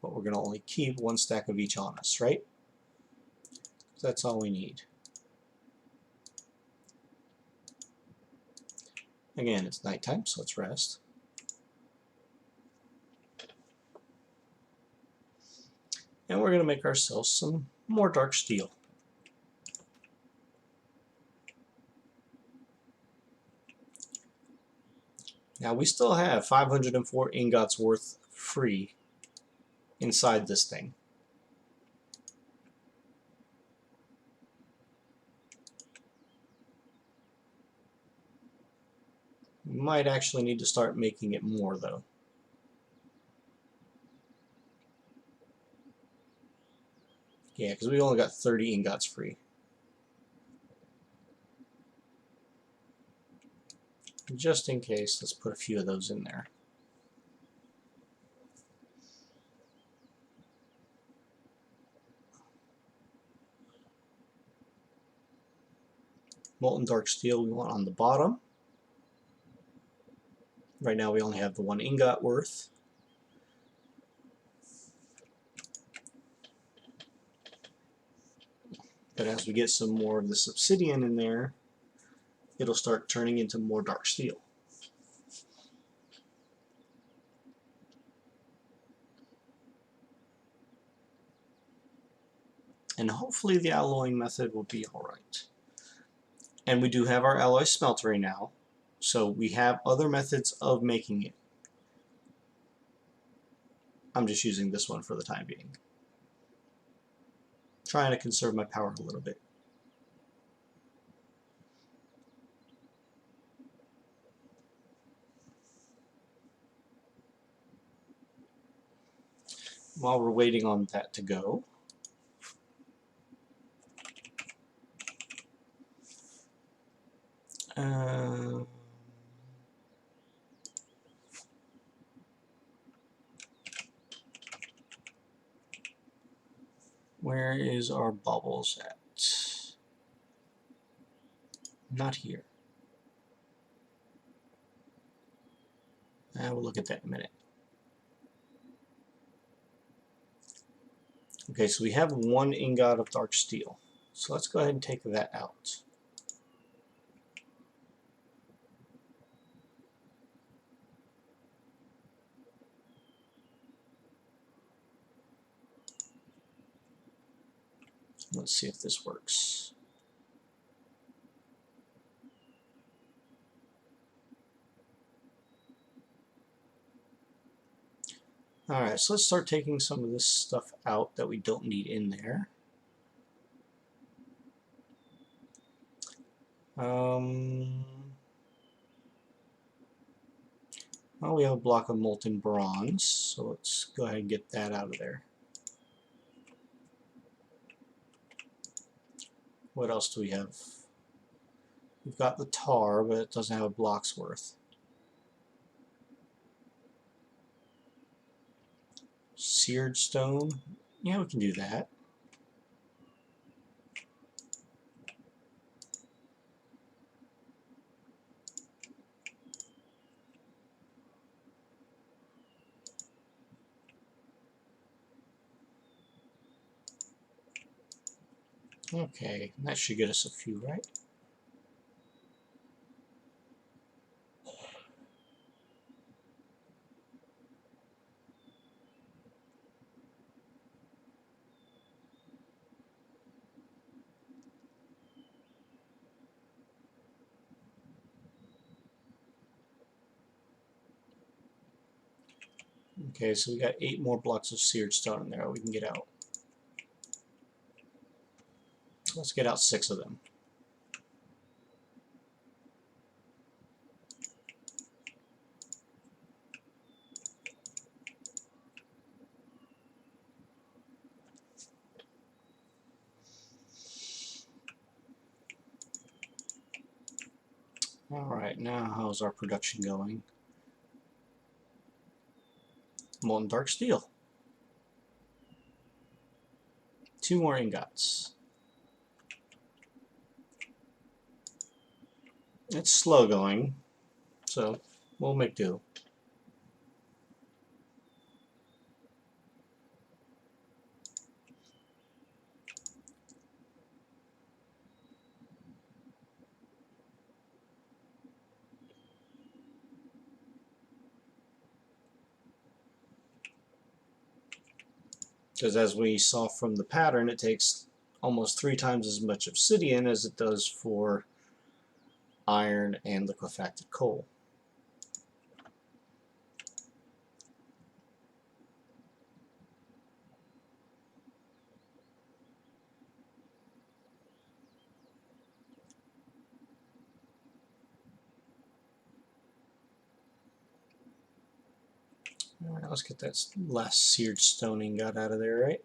But we're going to only keep one stack of each on us, right? That's all we need. Again, it's nighttime, so let's rest. And we're going to make ourselves some more dark steel. Now we still have 504 ingots worth free inside this thing. We might actually need to start making it more though. Yeah, because we only got 30 ingots free. Just in case, let's put a few of those in there. Molten dark steel we want on the bottom. Right now we only have the 1 ingot worth. But as we get some more of this obsidian in there, it'll start turning into more dark steel. And hopefully the alloying method will be alright. And we do have our alloy smeltery now, so we have other methods of making it. I'm just using this one for the time being. Trying to conserve my power a little bit. While we're waiting on that to go, where is our bubbles at? Not here. We'll look at that in a minute. Okay, so we have 1 ingot of dark steel. So let's go ahead and take that out. Let's see if this works. Alright, so let's start taking some of this stuff out that we don't need in there. Well, we have a block of molten bronze, so let's go ahead and get that out of there. What else do we have? We've got the tar, but it doesn't have a block's worth. Seared stone? Yeah, we can do that. Okay, that should get us a few, right? Okay, so we got 8 more blocks of seared stone in there we can get out. So let's get out 6 of them. Alright, now how's our production going? Molten dark steel. 2 more ingots. It's slow going, so we'll make do. Because as we saw from the pattern, it takes almost 3 times as much obsidian as it does for iron and liquefacted coal. Alright, let's get that last seared stone ingot out of there, right?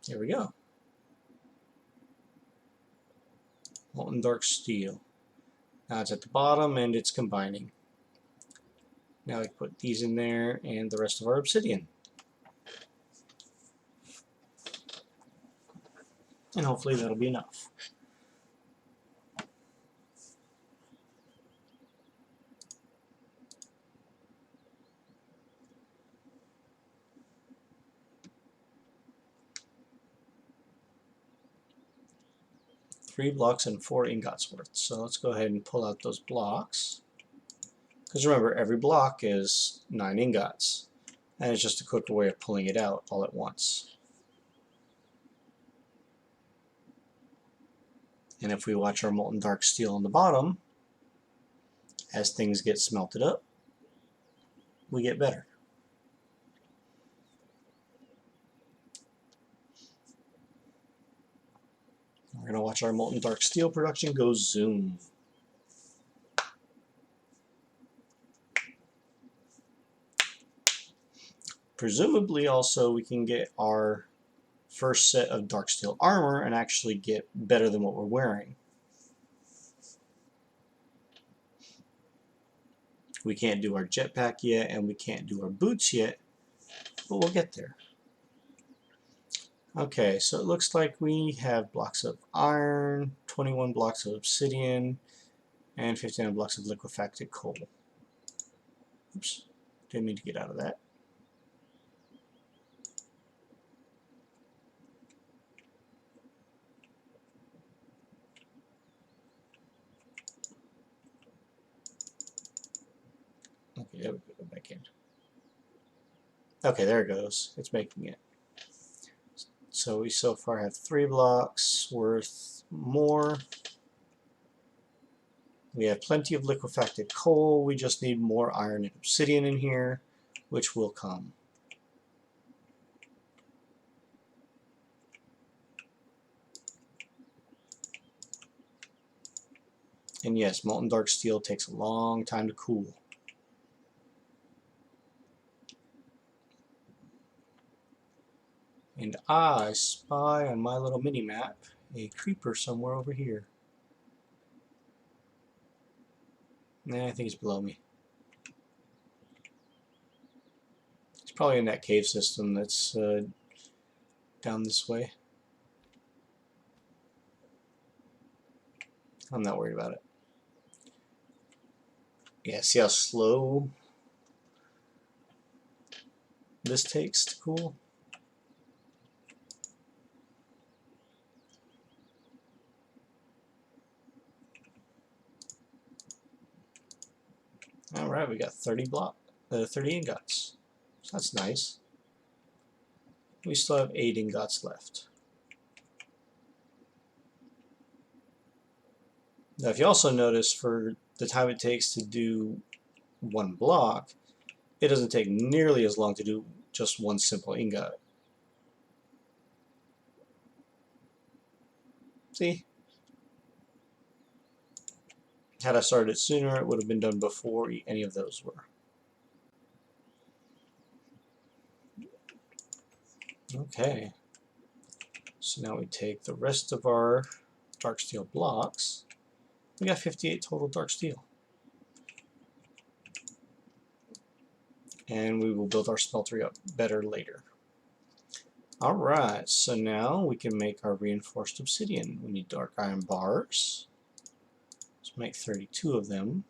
There we go. Molten dark steel. Now it's at the bottom and it's combining. Now we put these in there and the rest of our obsidian. And hopefully that'll be enough. Three blocks and 4 ingots worth. So let's go ahead and pull out those blocks. Because remember, every block is 9 ingots. And it's just a quicker way of pulling it out all at once. And if we watch our molten dark steel on the bottom, as things get smelted up, we get better. We're going to watch our molten dark steel production go zoom. Presumably also we can get our first set of dark steel armor and actually get better than what we're wearing. We can't do our jetpack yet and we can't do our boots yet, but we'll get there. Okay, so it looks like we have blocks of iron, 21 blocks of obsidian, and 59 blocks of liquefacted coal. Oops, didn't mean to get out of that. Okay, there we go back in. Okay, there it goes. It's making it. So we so far have 3 blocks worth more. We have plenty of liquefacted coal. We just need more iron and obsidian in here, which will come. And yes, molten dark steel takes a long time to cool. And I spy on my little mini-map a creeper somewhere over here. Nah, I think it's below me. It's probably in that cave system that's down this way. I'm not worried about it. Yeah, see how slow this takes to cool? Alright, we got 30 ingots. So that's nice. We still have 8 ingots left. Now if you also notice, for the time it takes to do 1 block, it doesn't take nearly as long to do just one simple ingot. See? Had I started it sooner, it would have been done before any of those were. Okay. So now we take the rest of our dark steel blocks. We got 58 total dark steel. And we will build our smeltery up better later. Alright, so now we can make our reinforced obsidian. We need dark iron bars. Let's make 32 of them.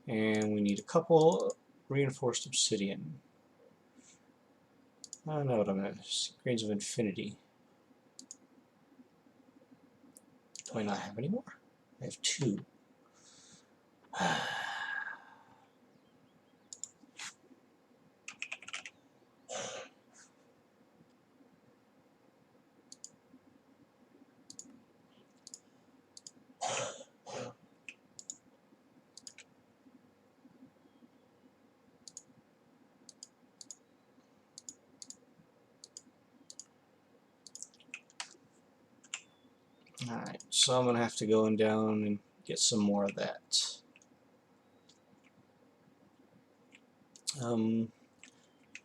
And we need a couple reinforced obsidian. I don't know what I'm at. Grains of infinity. Do I not have any more? I have 2. Alright, so I'm going to have to go down and get some more of that.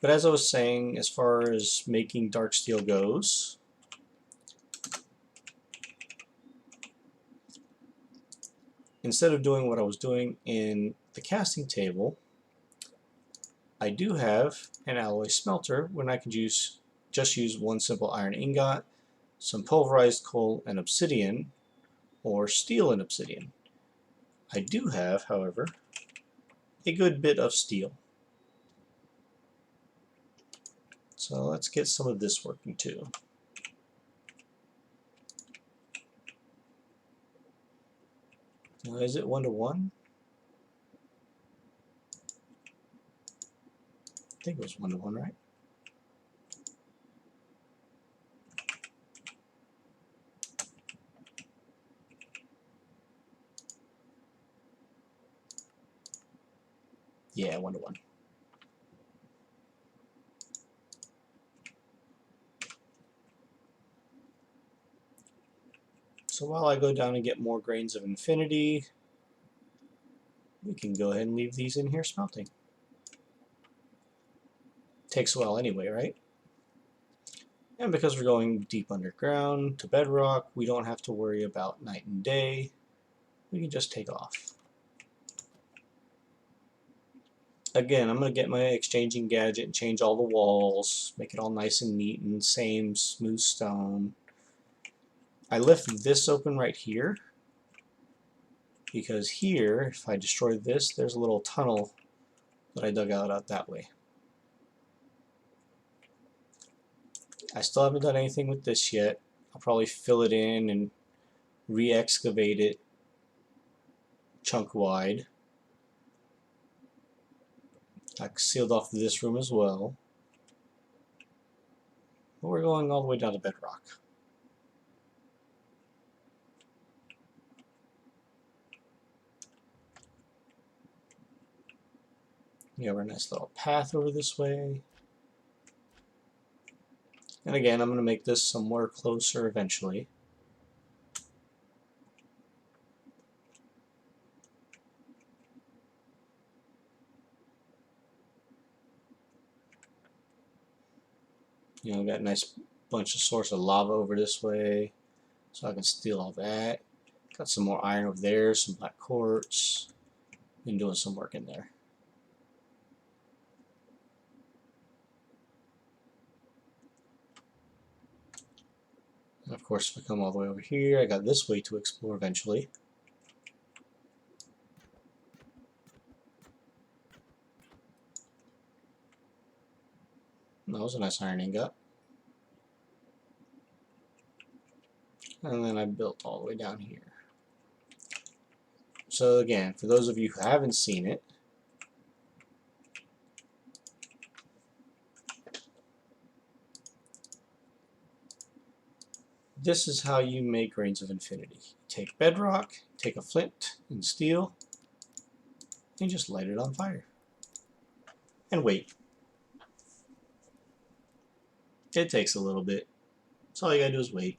But as I was saying, as far as making dark steel goes, instead of doing what I was doing in the casting table, I do have an alloy smelter when I can just use one simple iron ingot, some pulverized coal and obsidian, or steel and obsidian. I do have, however, a good bit of steel. So let's get some of this working too. Now, is it 1-to-1? I think it was 1-to-1, right? Yeah, 1-to-1. So while I go down and get more grains of infinity, we can go ahead and leave these in here smelting. Takes a while anyway, right? And because we're going deep underground to bedrock, we don't have to worry about night and day. We can just take off. Again, I'm going to get my exchanging gadget and change all the walls, make it all nice and neat and same smooth stone. I left this open right here because here, if I destroy this, there's a little tunnel that I dug out that way. I still haven't done anything with this yet. I'll probably fill it in and re-excavate it chunk wide. I sealed off this room as well. But we're going all the way down to bedrock. We have our nice little path over this way. And again, I'm going to make this somewhere closer eventually. You know, got a nice bunch of source of lava over this way, so I can steal all that. Got some more iron over there, some black quartz. Been doing some work in there. And of course, if I come all the way over here, I got this way to explore eventually. That was a nice iron ingot. And then I built all the way down here. So again, for those of you who haven't seen it, this is how you make grains of infinity. Take bedrock, take a flint and steel, and just light it on fire. and wait. It takes a little bit. So all you gotta do is wait.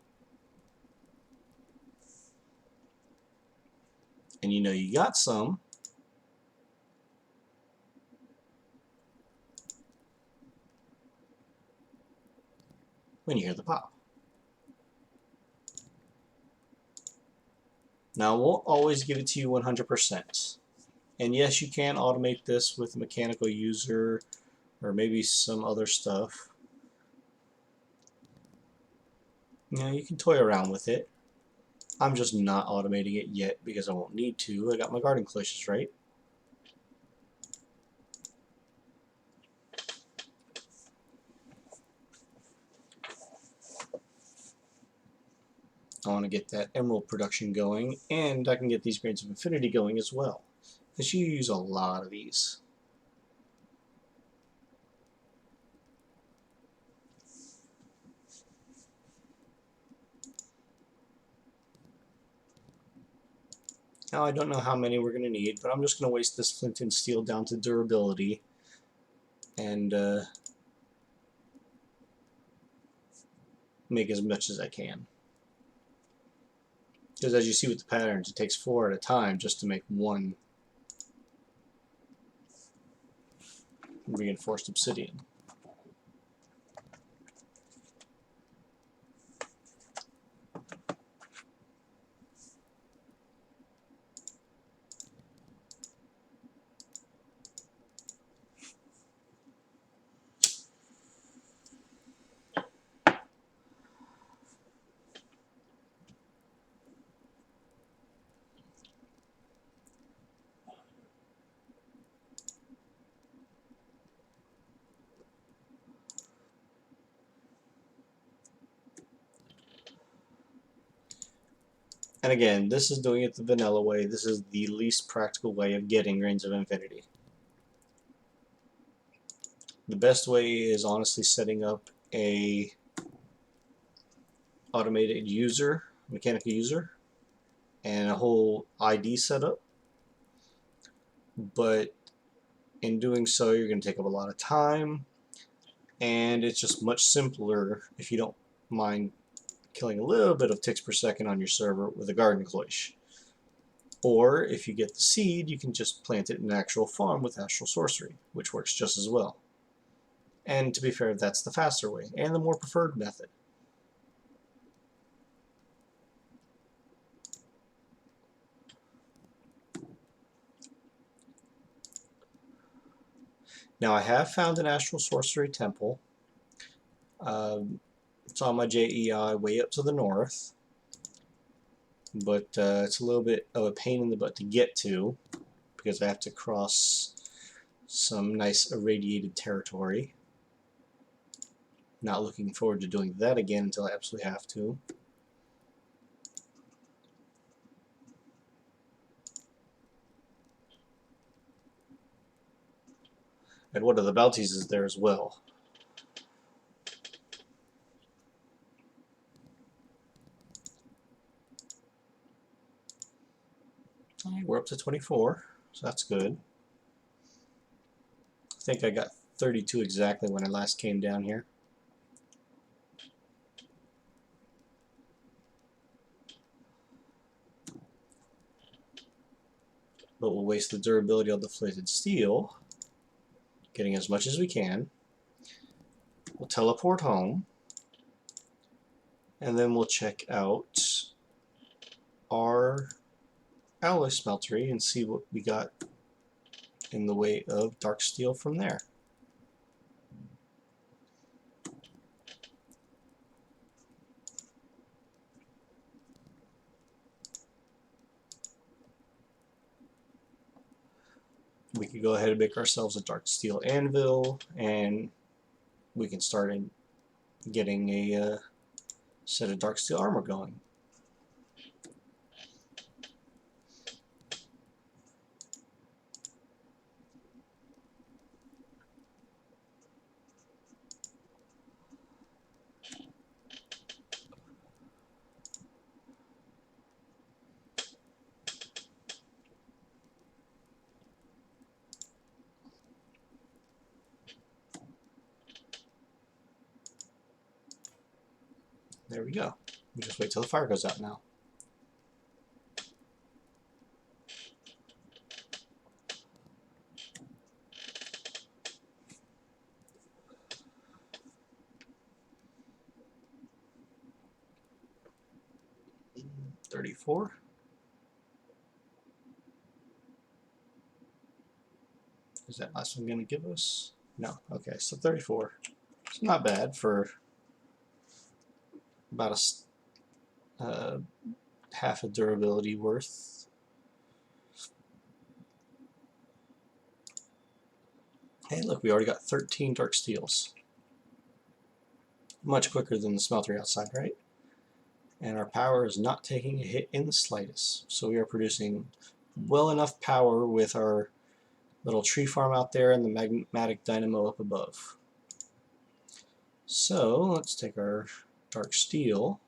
And you know you got some when you hear the pop. Now, it won't always give it to you 100%. And yes, you can automate this with a mechanical user or maybe some other stuff. You know, you can toy around with it. I'm just not automating it yet because I won't need to. I got my garden cloches right. I want to get that emerald production going, and I can get these grains of infinity going as well, because you use a lot of these. Now I don't know how many we're going to need, but I'm just going to waste this flint and steel down to durability and make as much as I can. Because as you see with the patterns, it takes 4 at a time just to make one reinforced obsidian. And again, this is doing it the vanilla way. This is the least practical way of getting grains of infinity. The best way is honestly setting up a automated user, mechanical user, and a whole ID setup. But in doing so, you're going to take up a lot of time, and it's just much simpler if you don't mind killing a little bit of ticks per second on your server with a garden cloche. Or if you get the seed, you can just plant it in an actual farm with astral sorcery, which works just as well. And to be fair, that's the faster way and the more preferred method. Now I have found an astral sorcery temple. It's on my JEI way up to the north, but it's a little bit of a pain in the butt to get to because I have to cross some nice irradiated territory. Not looking forward to doing that again until I absolutely have to. And one of the bounties is there as well. Alright, we're up to 24, so that's good. I think I got 32 exactly when I last came down here. But we'll waste the durability of the flated steel, getting as much as we can. We'll teleport home, and then we'll check out our alloy smeltery and see what we got in the way of dark steel from there. We could go ahead and make ourselves a dark steel anvil, and we can start in getting a set of dark steel armor going. There we go. We just wait till the fire goes out now. $34. Is that last one going to give us? No. Okay, so 34. It's not bad for about a half a durability worth. Hey, look, we already got 13 dark steels. Much quicker than the smeltery outside, right? And our power is not taking a hit in the slightest. So we are producing well enough power with our little tree farm out there and the magmatic dynamo up above. So let's take our dark steel.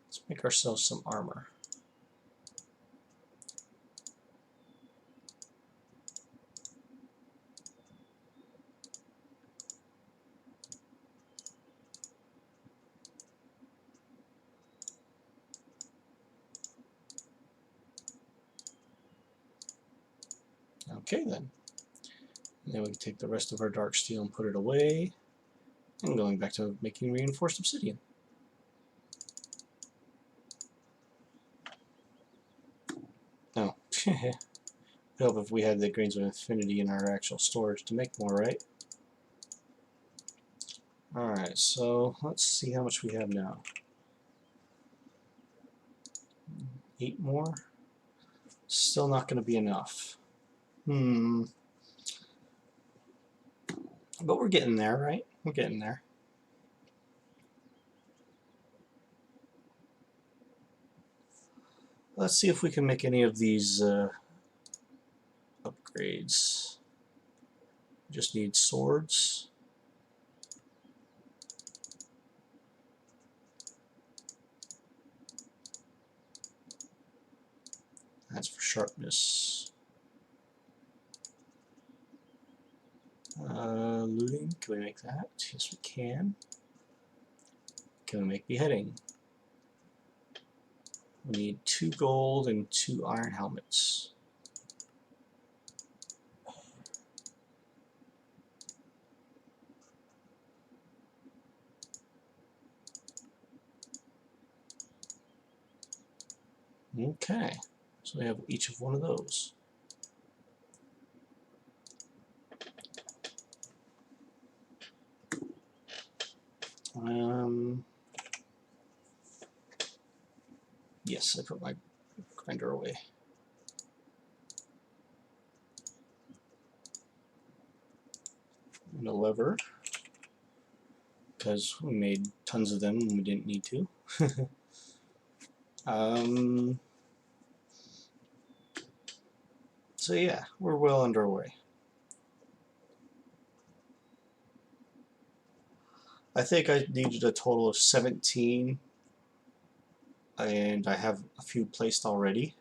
Let's make ourselves some armor. Okay then. And then we can take the rest of our dark steel and put it away. And going back to making reinforced obsidian. Oh. I hope if we had the grains of infinity in our actual storage to make more, right? Alright, so let's see how much we have now. 8 more? Still not going to be enough. But we're getting there, right? We're getting there. Let's see if we can make any of these upgrades. Just need swords. That's for sharpness. Looting, can we make that? Yes, we can. Can we make beheading? We need 2 gold and 2 iron helmets. Okay, so we have each of one of those. Yes, I put my grinder away. And a lever, because we made tons of them and we didn't need to. So yeah, we're well underway. I think I needed a total of 17, and I have a few placed already.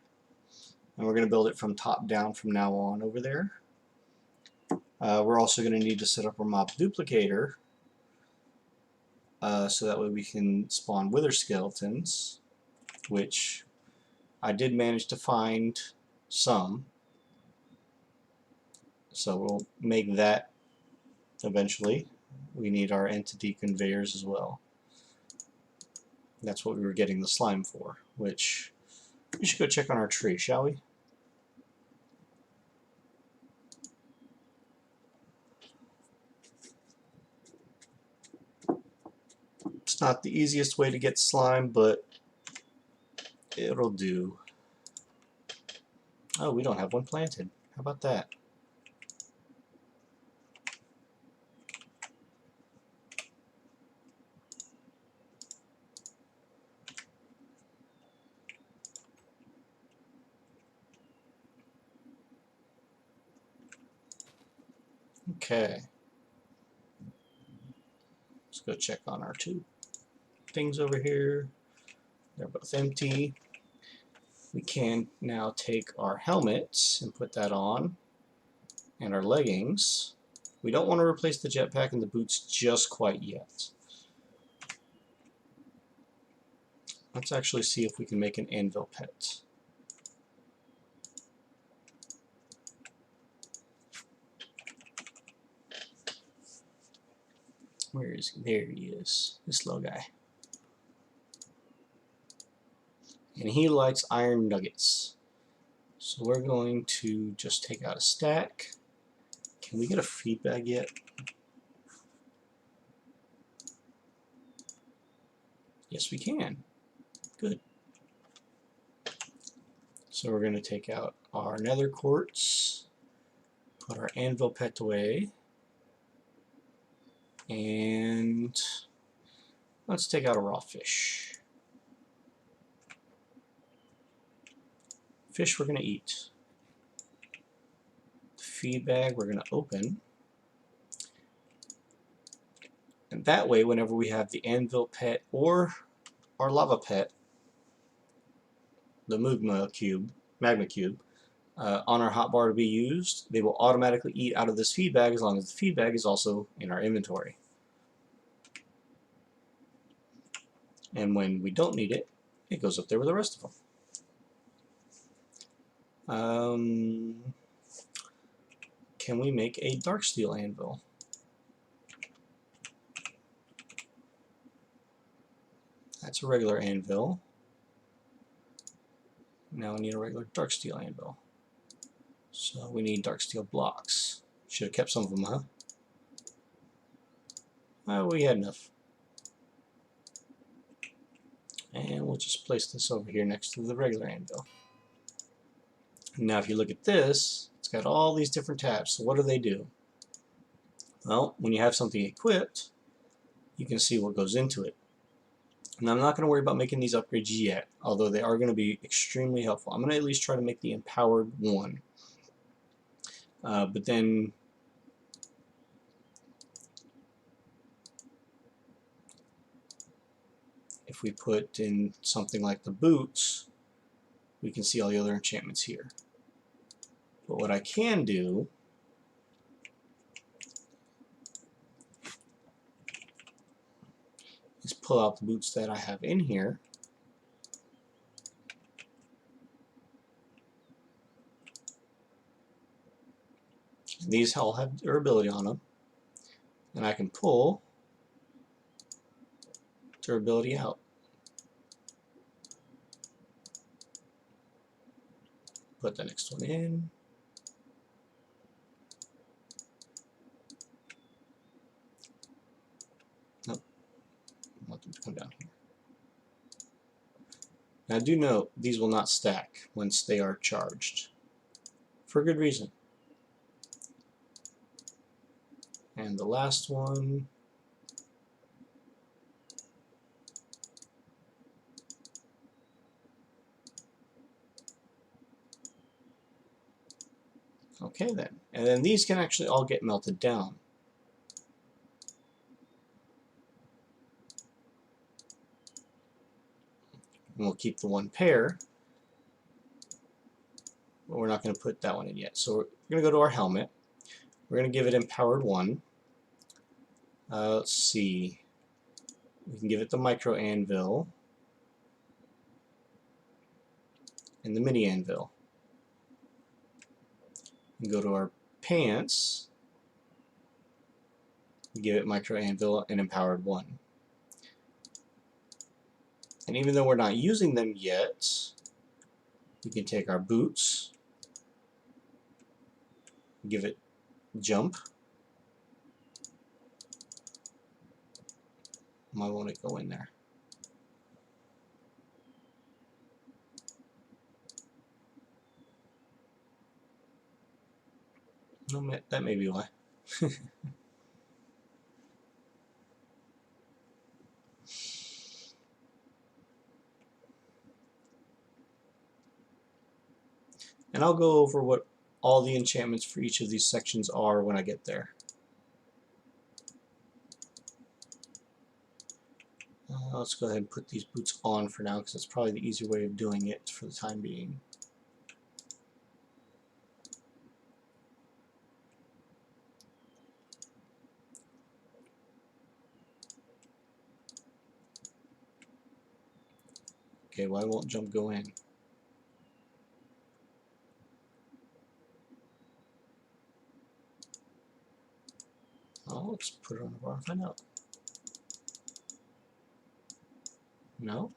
And we're going to build it from top down from now on over there. We're also going to need to set up our mob duplicator, so that way we can spawn wither skeletons, which I did manage to find some. So we'll make that eventually. We need our entity conveyors as well. That's what we were getting the slime for, which we should go check on our tree, shall we? It's not the easiest way to get slime, but it'll do. Oh, we don't have one planted. How about that? Okay. Let's go check on our 2 things over here. They're both empty. We can now take our helmets and put that on, and our leggings. We don't want to replace the jetpack and the boots just quite yet. Let's actually see if we can make an anvil pet. Where is he? There he is, this little guy. And he likes iron nuggets. So we're going to just take out a stack. Can we get a feed bag yet? Yes, we can. Good. So we're going to take out our nether quartz, put our anvil pet away, and let's take out a raw fish. Fish we're going to eat. The feed bag we're going to open. And that way, whenever we have the anvil pet or our lava pet, the magma cube, on our hotbar to be used, they will automatically eat out of this feed bag as long as the feed bag is also in our inventory. And when we don't need it, it goes up there with the rest of them. Can we make a dark steel anvil? That's a regular anvil. Now we need a regular dark steel anvil. So we need dark steel blocks. Should have kept some of them, huh? We had enough. And we'll just place this over here next to the regular anvil. Now if you look at this, it's got all these different tabs. So what do they do? Well, when you have something equipped, you can see what goes into it. And I'm not going to worry about making these upgrades yet, although they are going to be extremely helpful. I'm going to at least try to make the empowered one. But then if we put in something like the boots, we can see all the other enchantments here. But what I can do is pull out the boots that I have in here, and these all have durability on them, and I can pull durability out. Put the next one in. Nope. I want them to come down here. Now do note, these will not stack once they are charged, for a good reason. And the last one, okay then. And then these can actually all get melted down. And we'll keep the one pair, but we're not going to put that one in yet. So we're going to go to our helmet. We're going to give it empowered 1. Let's see. We can give it the micro anvil and the mini anvil. And go to our pants. Give it micro anvil and empowered 1. And even though we're not using them yet, we can take our boots, give it jump. Why won't it go in there? No, that may be why. And I'll go over what all the enchantments for each of these sections are when I get there. Let's go ahead and put these boots on for now, because that's probably the easier way of doing it for the time being. Okay, why won't jump go in? Oh, let's put it on the bar and find out. No?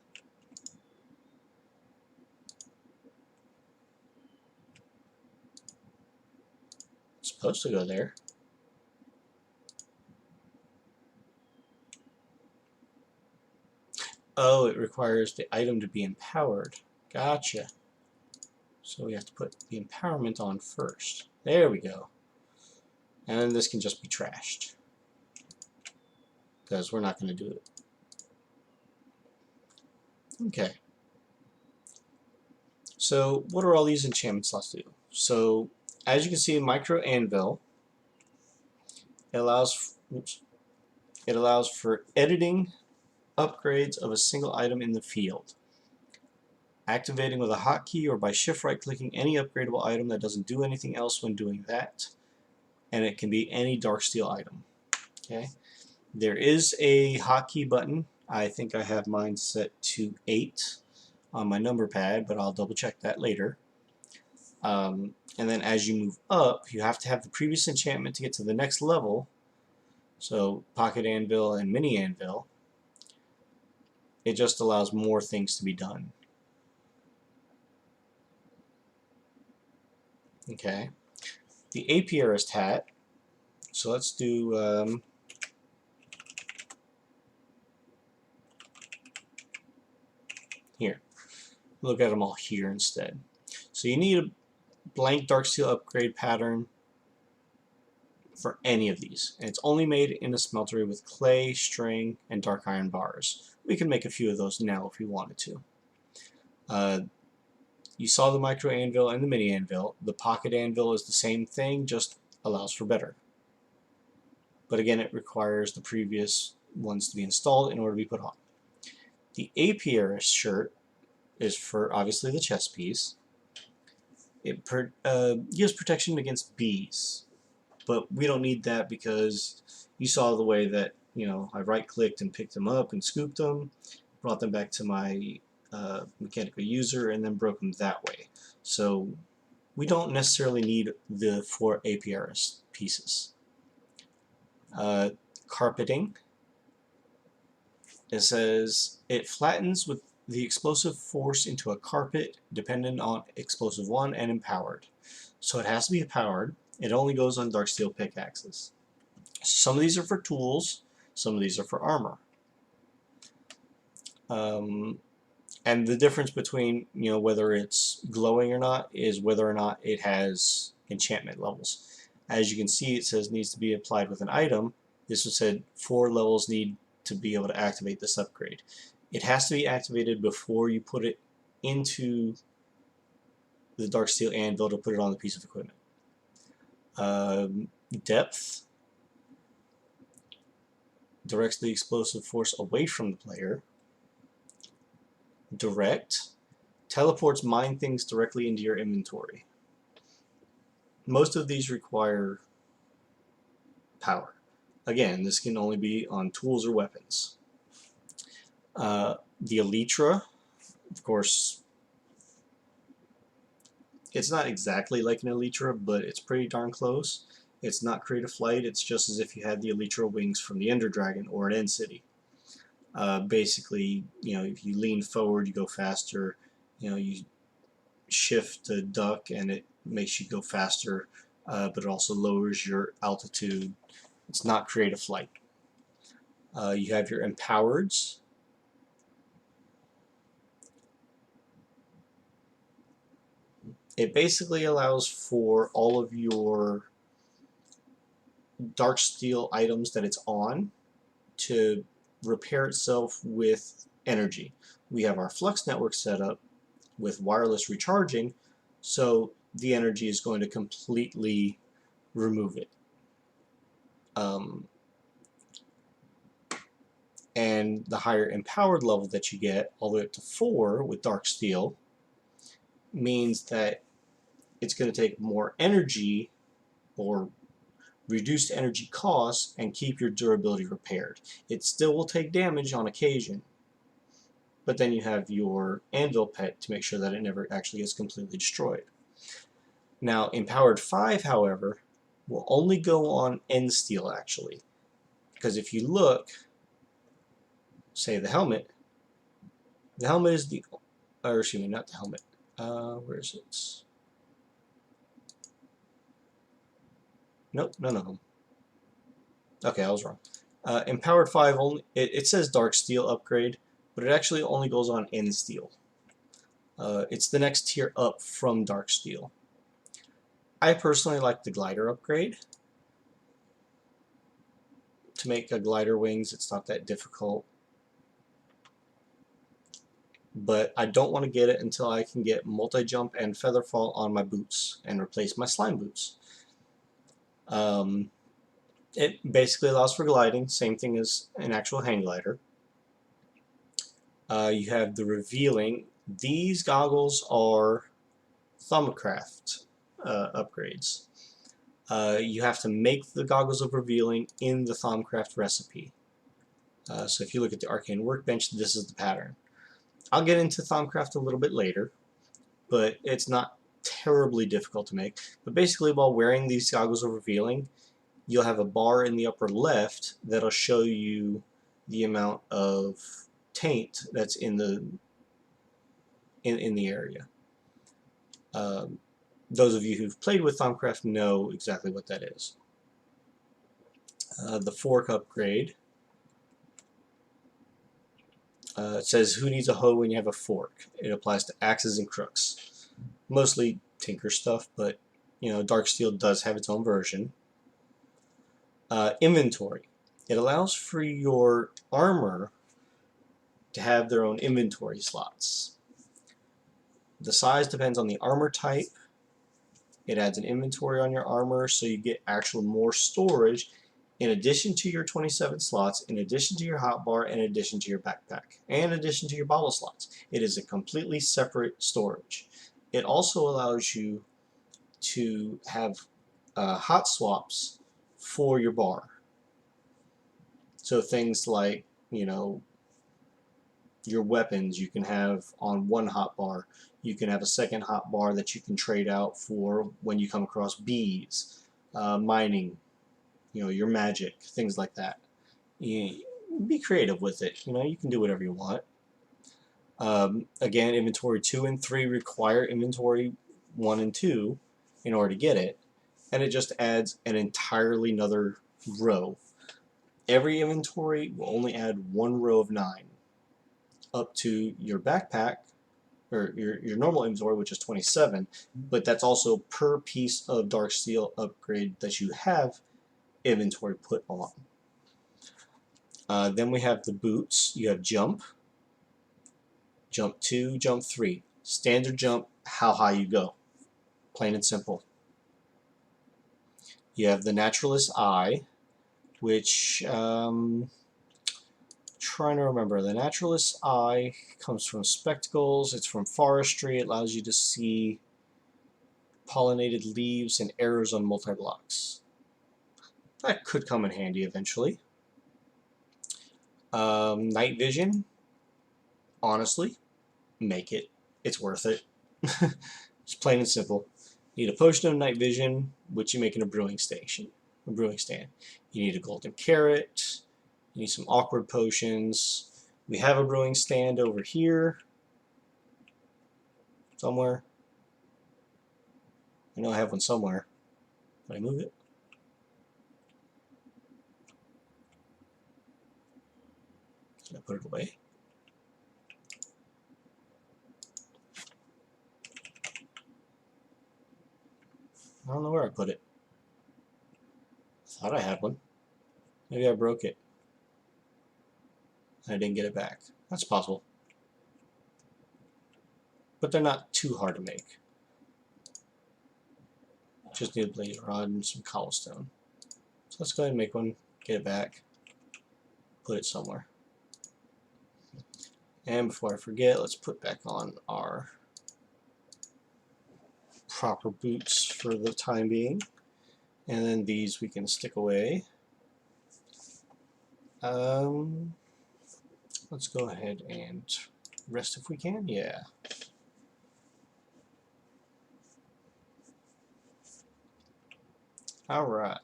It's supposed to go there. Oh, it requires the item to be empowered. Gotcha. So we have to put the empowerment on first. There we go. And then this can just be trashed, because we're not going to do it. Okay. So what do all these enchantment slots do? So as you can see, Micro Anvil, it allows for editing upgrades of a single item in the field, activating with a hotkey or by shift right clicking any upgradable item that doesn't do anything else when doing that, and it can be any Darksteel item. Okay, there is a hotkey button. I think I have mine set to 8 on my number pad, but I'll double check that later. And then as you move up, you have to have the previous enchantment to get to the next level. So Pocket Anvil and Mini Anvil, it just allows more things to be done. Okay, the Apiarist hat. So let's do here. Look at them all here instead. So you need a blank Darksteel upgrade pattern for any of these, and it's only made in a smeltery with clay, string, and dark iron bars. We can make a few of those now if we wanted to. You saw the Micro Anvil and the Mini Anvil. The Pocket Anvil is the same thing, just allows for better. But again, it requires the previous ones to be installed in order to be put on. The Apiarist shirt is for obviously the chest piece. It gives protection against bees, but we don't need that because you saw the way that, you know, I right-clicked and picked them up and scooped them, brought them back to my mechanical user, and then broke them that way. So we don't necessarily need the 4 Apiarist pieces. Carpeting. It says it flattens with the explosive force into a carpet dependent on explosive 1 and empowered. So it has to be powered. It only goes on Darksteel pickaxes. Some of these are for tools, some of these are for armor. And the difference between, you know, whether it's glowing or not is whether or not it has enchantment levels. As you can see, it says needs to be applied with an item. This was said 4 levels need to be able to activate this upgrade. It has to be activated before you put it into the Darksteel Anvil to put it on the piece of equipment. Depth directs the explosive force away from the player. Direct teleports mine things directly into your inventory. Most of these require power. Again, this can only be on tools or weapons. The Elytra, of course, it's not exactly like an Elytra, but it's pretty darn close. It's not Creative Flight, it's just as if you had the Elytra wings from the Ender Dragon or an End City. Basically, you know, if you lean forward, you go faster. You know, you shift to duck, and it makes you go faster, but it also lowers your altitude. It's not Creative Flight. You have your Empowereds. It basically allows for all of your Darksteel items that it's on to repair itself with energy. We have our flux network set up with wireless recharging, so the energy is going to completely remove it. And the higher empowered level that you get, all the way up to 4 with Darksteel, means that it's going to take more energy or reduced energy costs and keep your durability repaired. It still will take damage on occasion, but then you have your anvil pet to make sure that it never actually gets completely destroyed. Now, Empowered 5, however, will only go on end steel, actually. Because if you look, say the helmet is the, or excuse me, not the helmet. Where is it? Nope, none of them. Okay, I was wrong. Empowered 5 only, it says Dark Steel upgrade, but it actually only goes on end steel. It's the next tier up from Dark Steel. I personally like the glider upgrade. To make a glider wings, it's not that difficult. But I don't want to get it until I can get multi-jump and feather fall on my boots and replace my slime boots. It basically allows for gliding, same thing as an actual hang glider. You have the revealing. These goggles are Thumbcraft upgrades. You have to make the goggles of revealing in the Thumbcraft recipe. So if you look at the Arcane Workbench, this is the pattern. I'll get into Thumbcraft a little bit later, but it's not terribly difficult to make. But basically, while wearing these goggles of revealing, you'll have a bar in the upper left that'll show you the amount of taint that's in the area. Those of you who've played with Thumbcraft know exactly what that is. The fork upgrade. It says, who needs a hoe when you have a fork? It applies to axes and crooks. Mostly tinker stuff, but you know, Dark Steel does have its own version. Inventory. It allows for your armor to have their own inventory slots. The size depends on the armor type. It adds an inventory on your armor, so you get actual more storage in addition to your 27 slots, in addition to your hotbar, in addition to your backpack, and in addition to your bottle slots. It is a completely separate storage. It also allows you to have hot swaps for your bar. So things like, you know, your weapons you can have on one hotbar. You can have a second hotbar that you can trade out for when you come across bees, mining, you know, your magic, things like that. You be creative with it. You know, you can do whatever you want. Again, inventory 2 and 3 require inventory 1 and 2 in order to get it, and it just adds an entirely another row. Every inventory will only add 1 row of 9 up to your backpack, or your normal inventory, which is 27, but that's also per piece of Dark Steel upgrade that you have inventory put on. Then we have the boots. You have jump, jump 2, jump 3. Standard jump, how high you go. Plain and simple. You have the Naturalist Eye, which, trying to remember, the Naturalist Eye comes from spectacles, it's from forestry, it allows you to see pollinated leaves and errors on multi-blocks. That could come in handy eventually. Night vision, honestly, make it. It's worth it. It's plain and simple. You need a potion of night vision, which you make in a brewing stand. You need a golden carrot. You need some awkward potions. We have a brewing stand over here somewhere. I know I have one somewhere. Can I move it? Can I put it away? I don't know where I put it. I thought I had one. Maybe I broke it. I didn't get it back. That's possible. But they're not too hard to make. Just need a blaze rod and some cobblestone. So let's go ahead and make one, get it back, put it somewhere. And before I forget, let's put back on our proper boots for the time being. And then these we can stick away. Let's go ahead and Rest if we can? Yeah. Alright.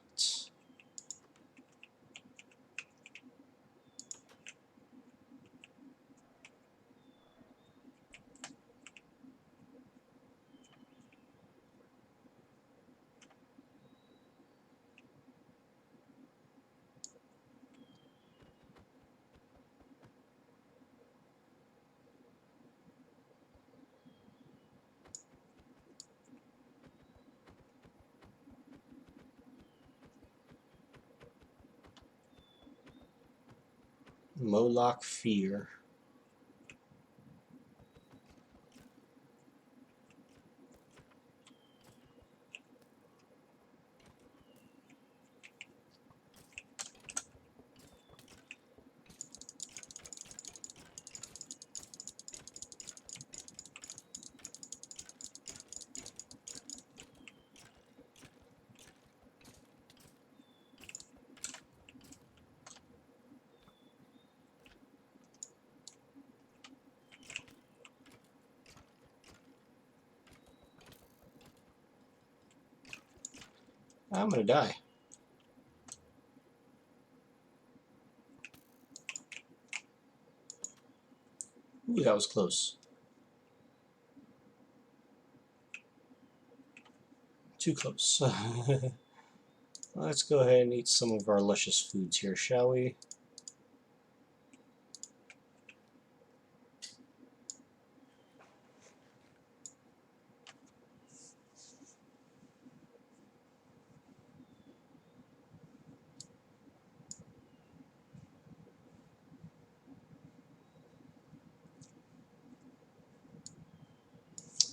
Moloch Fear. I'm gonna die. Ooh, that was close. Too close. Let's go ahead and eat some of our luscious foods here, shall we?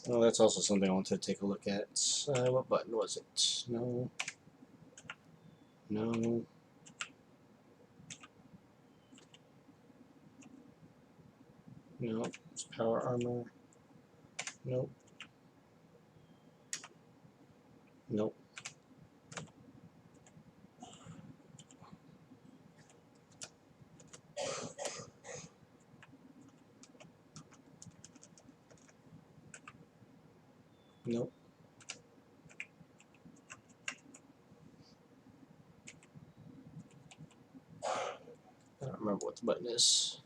Well, that's also something I want to take a look at. What button was it? No. No. No. It's power armor. Nope. Nope. Nope. I don't remember what the button is.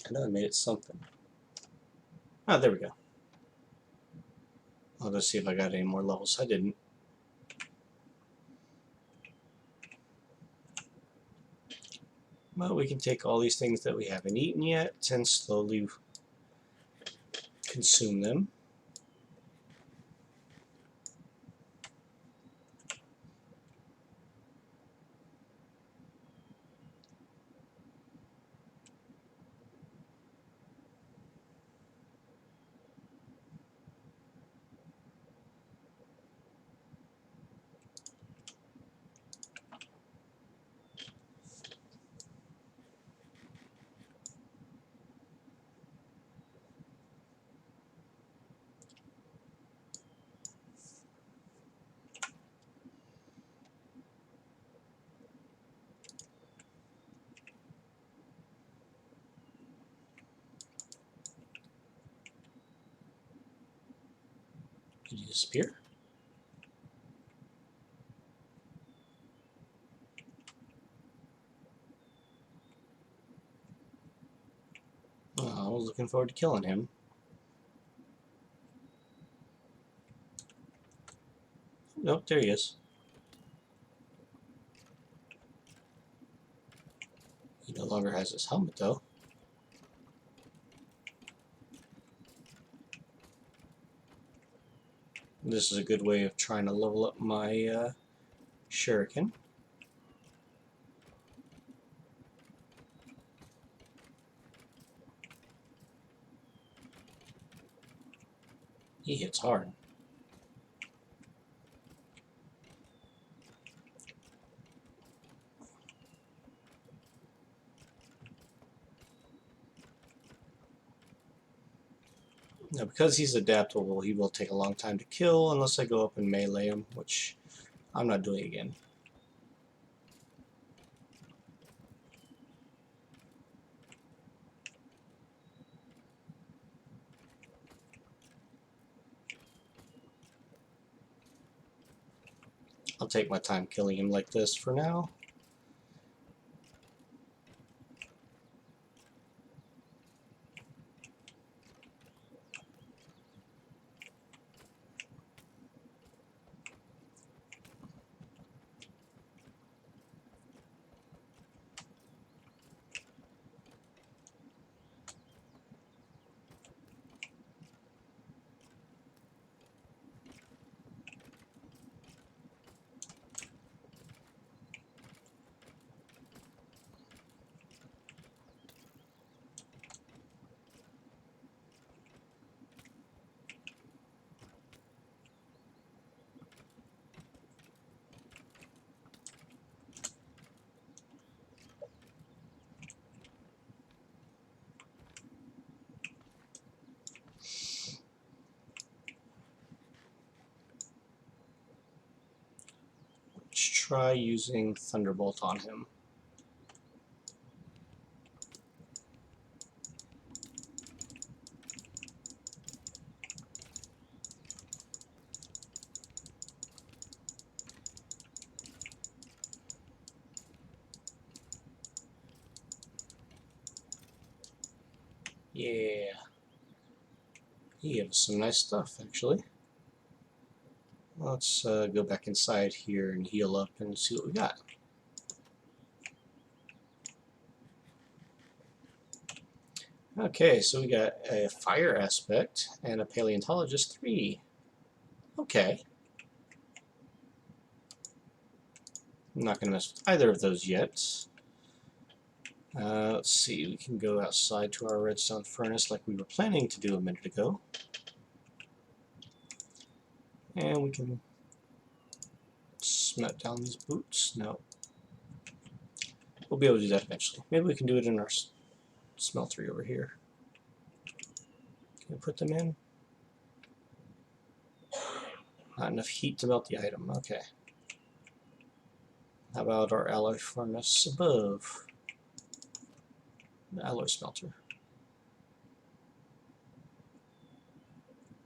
I know I made it something. Ah, there we go. I'll just see if I got any more levels. I didn't. Well, we can take all these things that we haven't eaten yet and slowly consume them. Did you disappear? Oh, I was looking forward to killing him. Nope, there he is. He no longer has his helmet, though. This is a good way of trying to level up my shuriken. He hits hard. Now, because he's adaptable, he will take a long time to kill unless I go up and melee him, which I'm not doing again. I'll take my time killing him like this for now. Let's try using Thunderbolt on him. Yeah, he gives some nice stuff actually. Let's go back inside here and heal up and see what we got. Okay, so we got a fire aspect and a paleontologist 3. Okay. I'm not going to mess with either of those yet. Let's see, we can go outside to our redstone furnace like we were planning to do a minute ago. And we can smelt down these boots. No. We'll be able to do that eventually. Maybe we can do it in our smeltery over here. Can we put them in? Not enough heat to melt the item. Okay. How about our alloy furnace above? The alloy smelter.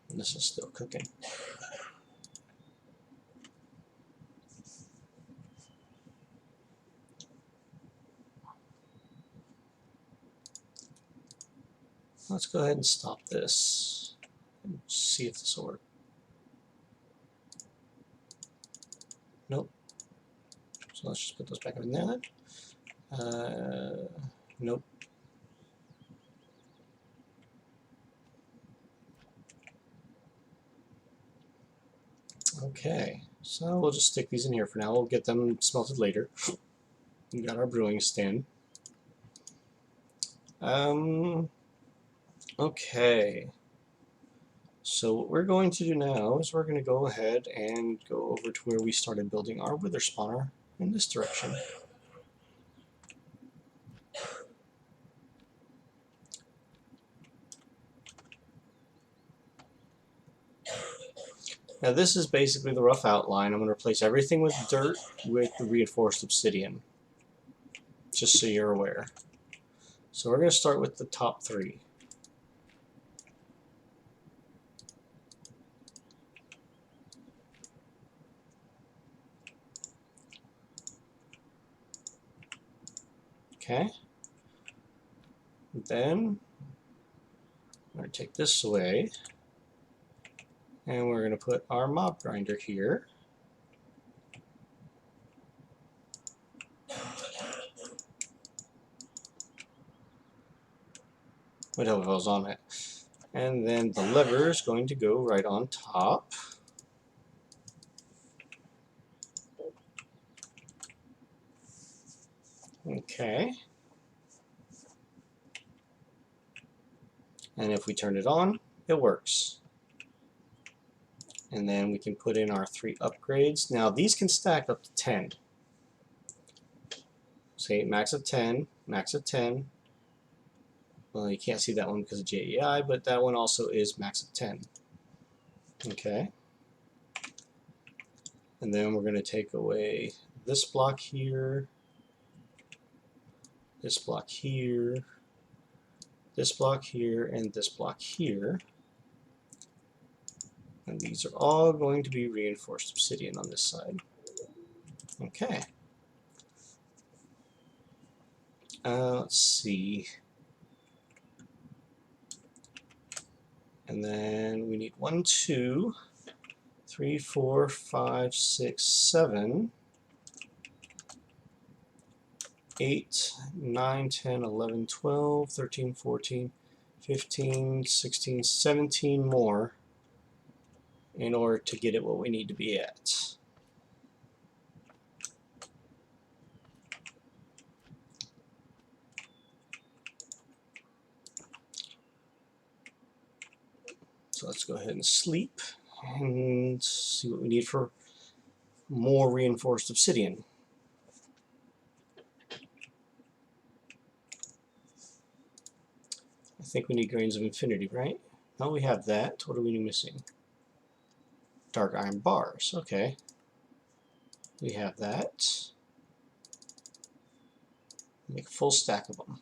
And this is still cooking. Let's go ahead and stop this and see if this will work. Nope. So let's just put those back in there then. Nope. Okay, so we'll just stick these in here for now. We'll get them smelted later. We got our brewing stand. Okay. So what we're going to do now is we're going to go ahead and go over to where we started building our wither spawner in this direction. Now this is basically the rough outline. I'm going to replace everything with dirt with the reinforced obsidian, just so you're aware. So we're going to start with the top 3. Okay. Then I'm going to take this away, and we're going to put our mob grinder here. Would help if I was on it. And then the lever is going to go right on top. Okay. And if we turn it on, it works. And then we can put in our 3 upgrades. Now these can stack up to 10. Say max of 10, max of 10. Well, you can't see that one because of JEI, but that one also is max of 10. Okay. And then we're going to take away this block here, this block here, this block here, and this block here. And these are all going to be reinforced obsidian on this side. Okay. Let's see. And then we need 1, 2, 3, 4, 5, 6, 7, 8, 9, 10, 11, 12, 13, 14, 15, 16, 17 more in order to get it what we need to be at. So let's go ahead and sleep and see what we need for more reinforced obsidian. I think we need grains of infinity, right? No, we have that. What are we missing? Dark iron bars. Okay. We have that. Make a full stack of them.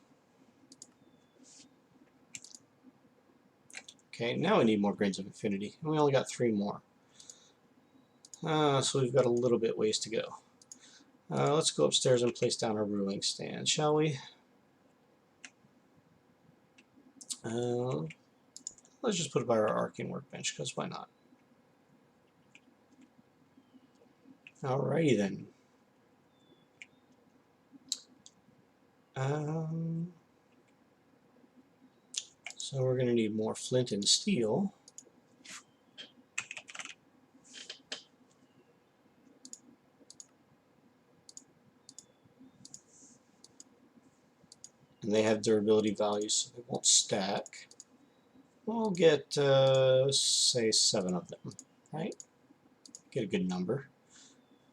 Okay, now we need more grains of infinity. And we only got 3 more. So we've got a little bit ways to go. Let's go upstairs and place down our brewing stand, shall we? Let's just put it by our arcane workbench, because why not? Alrighty then. So we're going to need more flint and steel. And they have durability values, so they won't stack. We'll get, say, 7 of them, right? Get a good number.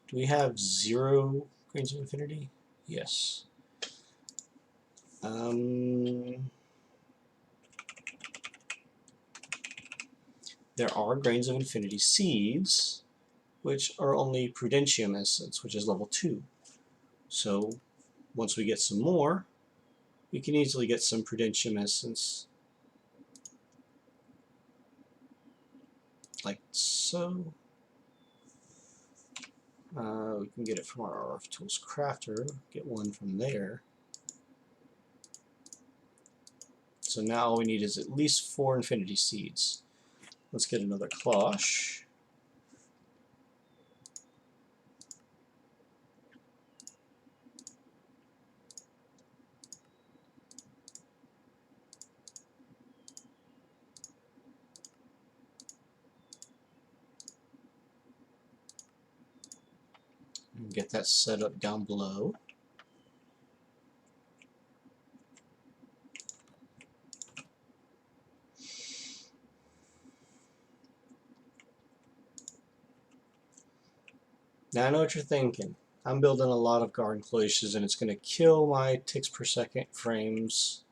Do we have 0 grains of infinity? Yes. There are grains of infinity seeds, which are only prudentium essence, which is level 2. So once we get some more, we can easily get some prudentium essence, like so. We can get it from our RF Tools crafter, get 1 from there. So now all we need is at least 4 infinity seeds. Let's get another cloche. And get that set up down below. Now I know what you're thinking. I'm building a lot of garden cloches and it's going to kill my ticks per second frames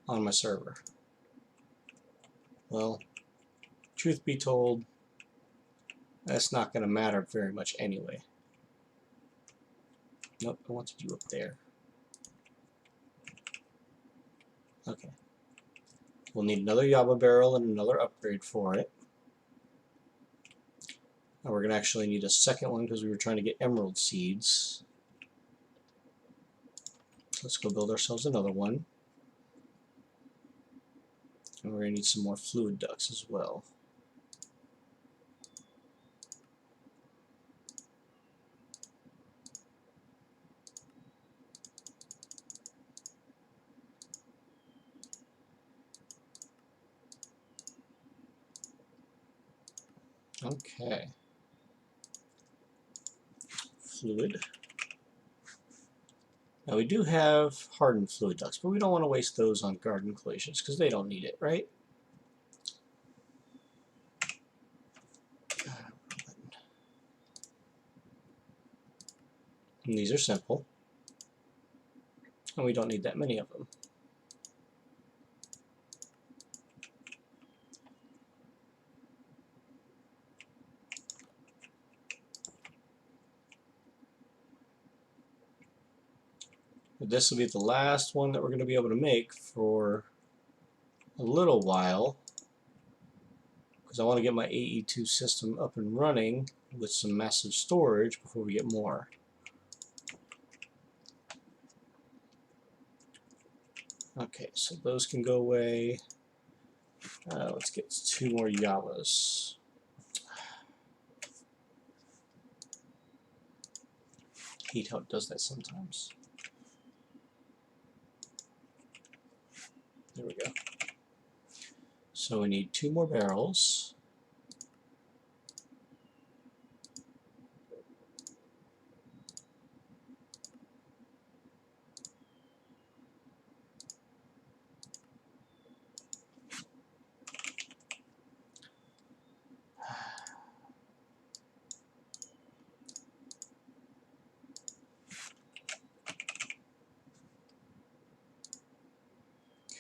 on my server. Well, truth be told, that's not going to matter very much anyway. Nope, I wanted you up there. Okay. We'll need another Yaba barrel and another upgrade for it. And we're going to actually need a second one because we were trying to get emerald seeds. Let's go build ourselves another one. And we're going to need some more fluid ducts as well. Okay. Fluid. Now we do have hardened fluid ducts, but we don't want to waste those on garden cloches because they don't need it, right? And these are simple. And we don't need that many of them. But this will be the last one that we're going to be able to make for a little while, because I want to get my AE2 system up and running with some massive storage before we get more. Okay, so those can go away. Let's get 2 more Yawas. Hate how it does that sometimes. There we go. So we need 2 more barrels.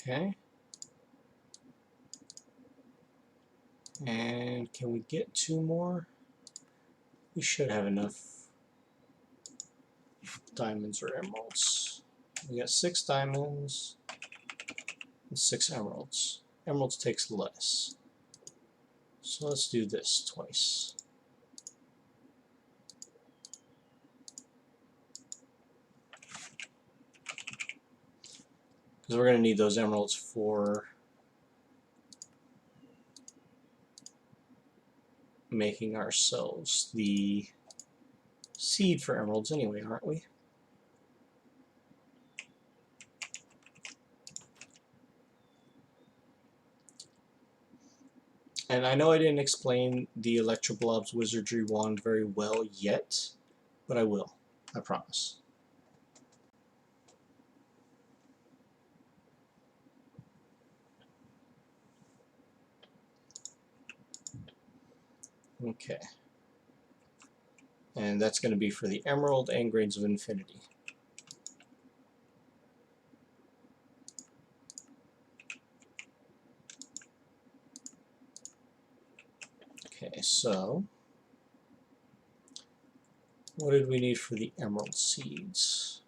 Okay. And can we get 2 more? We should have enough diamonds or emeralds. We got 6 diamonds and 6 emeralds. Emeralds takes less. So let's do this twice. Because we're going to need those emeralds for making ourselves the seed for emeralds anyway, aren't we? And I know I didn't explain the Electroblob's Wizardry Wand very well yet, but I will. I promise. Okay. And that's going to be for the Emerald and Grains of Infinity. Okay, so what did we need for the Emerald Seeds?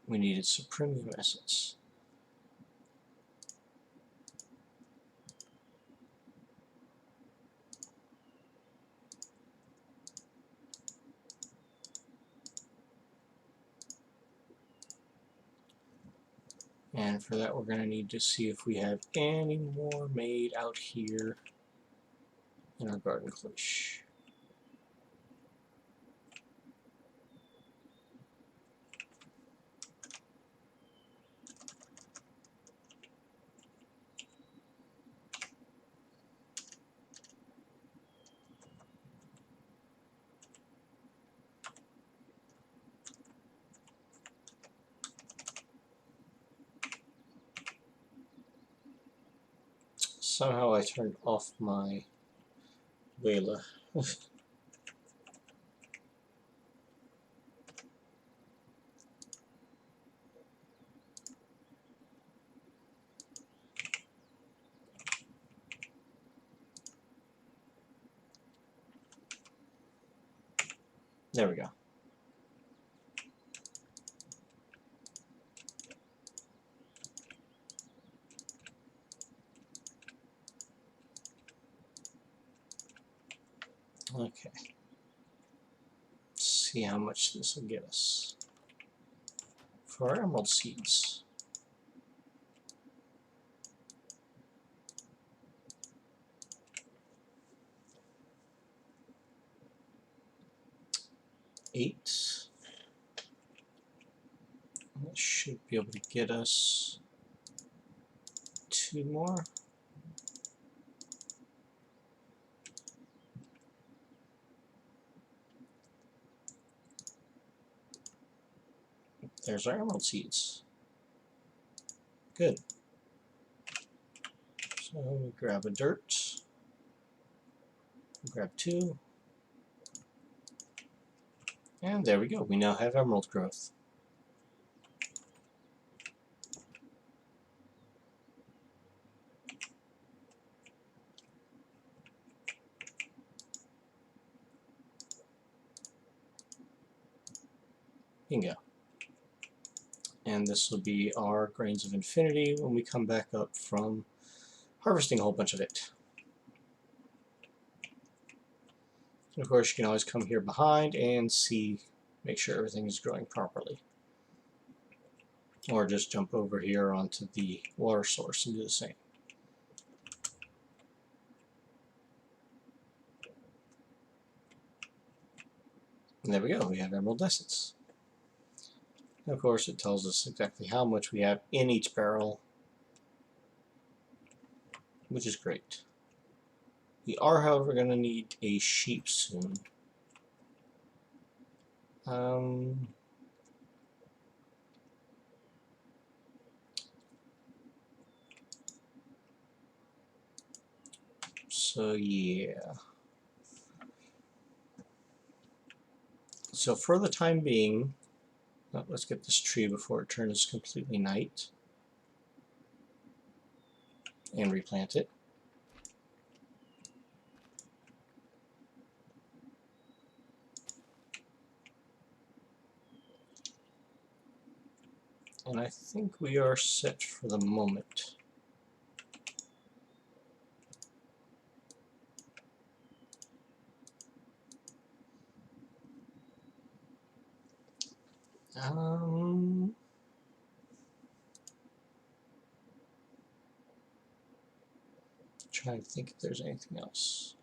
We needed Supremium Essence. And for that, we're going to need to see if we have any more made out here in our garden cliche. Somehow I turned off my Layla. There we go. Okay. Let's see how much this will get us for our emerald seeds. Eight. That should be able to get us 2 more. There's our emerald seeds. Good. So we grab a dirt. Grab 2. And there we go. We now have emerald growth. Bingo. And this will be our Grains of Infinity when we come back up from harvesting a whole bunch of it. And of course, you can always come here behind and see, make sure everything is growing properly. Or just jump over here onto the water source and do the same. And there we go, we have emerald essence. And of course, it tells us exactly how much we have in each barrel, which is great. We are, however, going to need a sheep soon. So yeah. So for the time being, let's get this tree before it turns completely night and replant it. And I think we are set for the moment. Trying to think if there's anything else.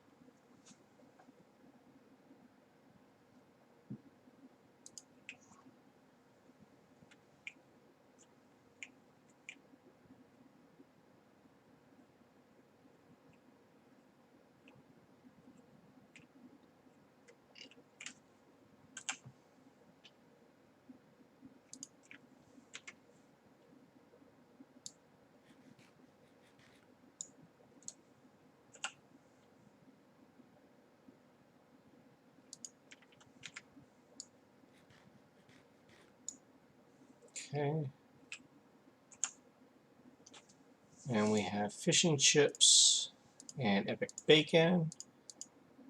Okay. And we have fishing chips and epic bacon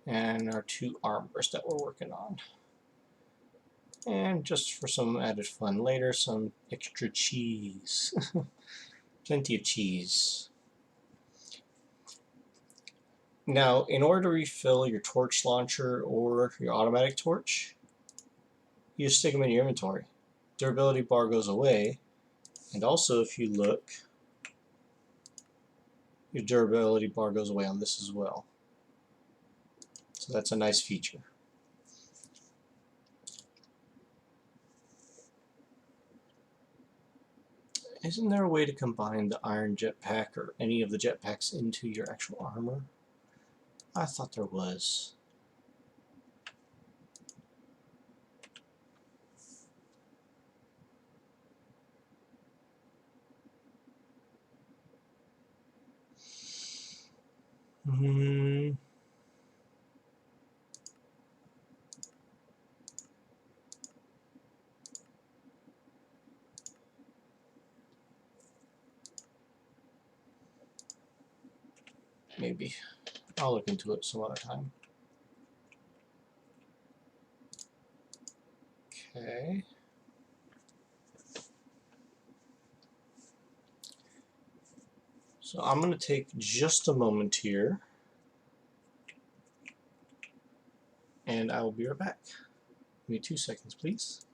and our 2 armors that we're working on. And just for some added fun later, some extra cheese. Plenty of cheese. Now, in order to refill your torch launcher or your automatic torch, you just stick them in your inventory. Durability bar goes away, and also if you look, your durability bar goes away on this as well. So that's a nice feature. Isn't there a way to combine the iron jetpack or any of the jetpacks into your actual armor? I thought there was. Maybe. I'll look into it some other time. Okay. So I'm going to take just a moment here, and I will be right back. Give me 2 seconds, please.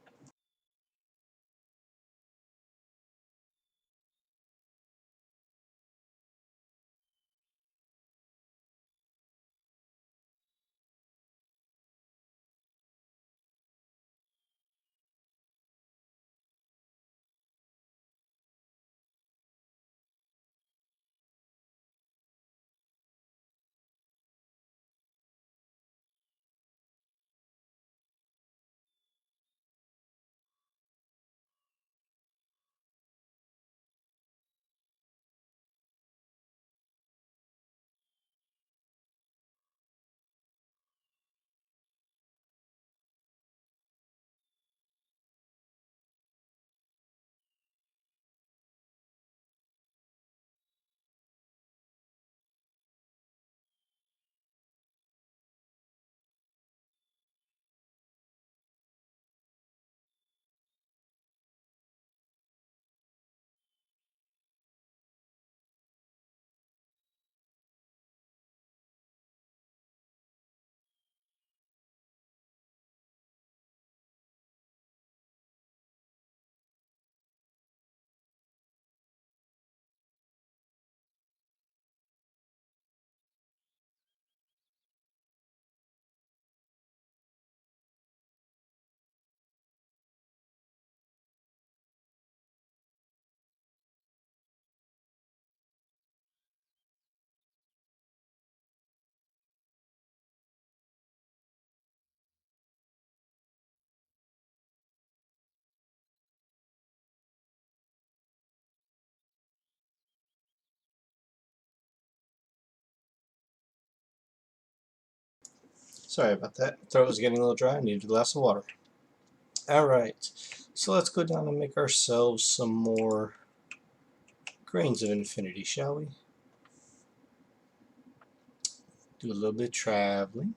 Sorry about that. Throat was getting a little dry. I needed a glass of water. Alright, so let's go down and make ourselves some more grains of infinity, shall we? Do a little bit of traveling.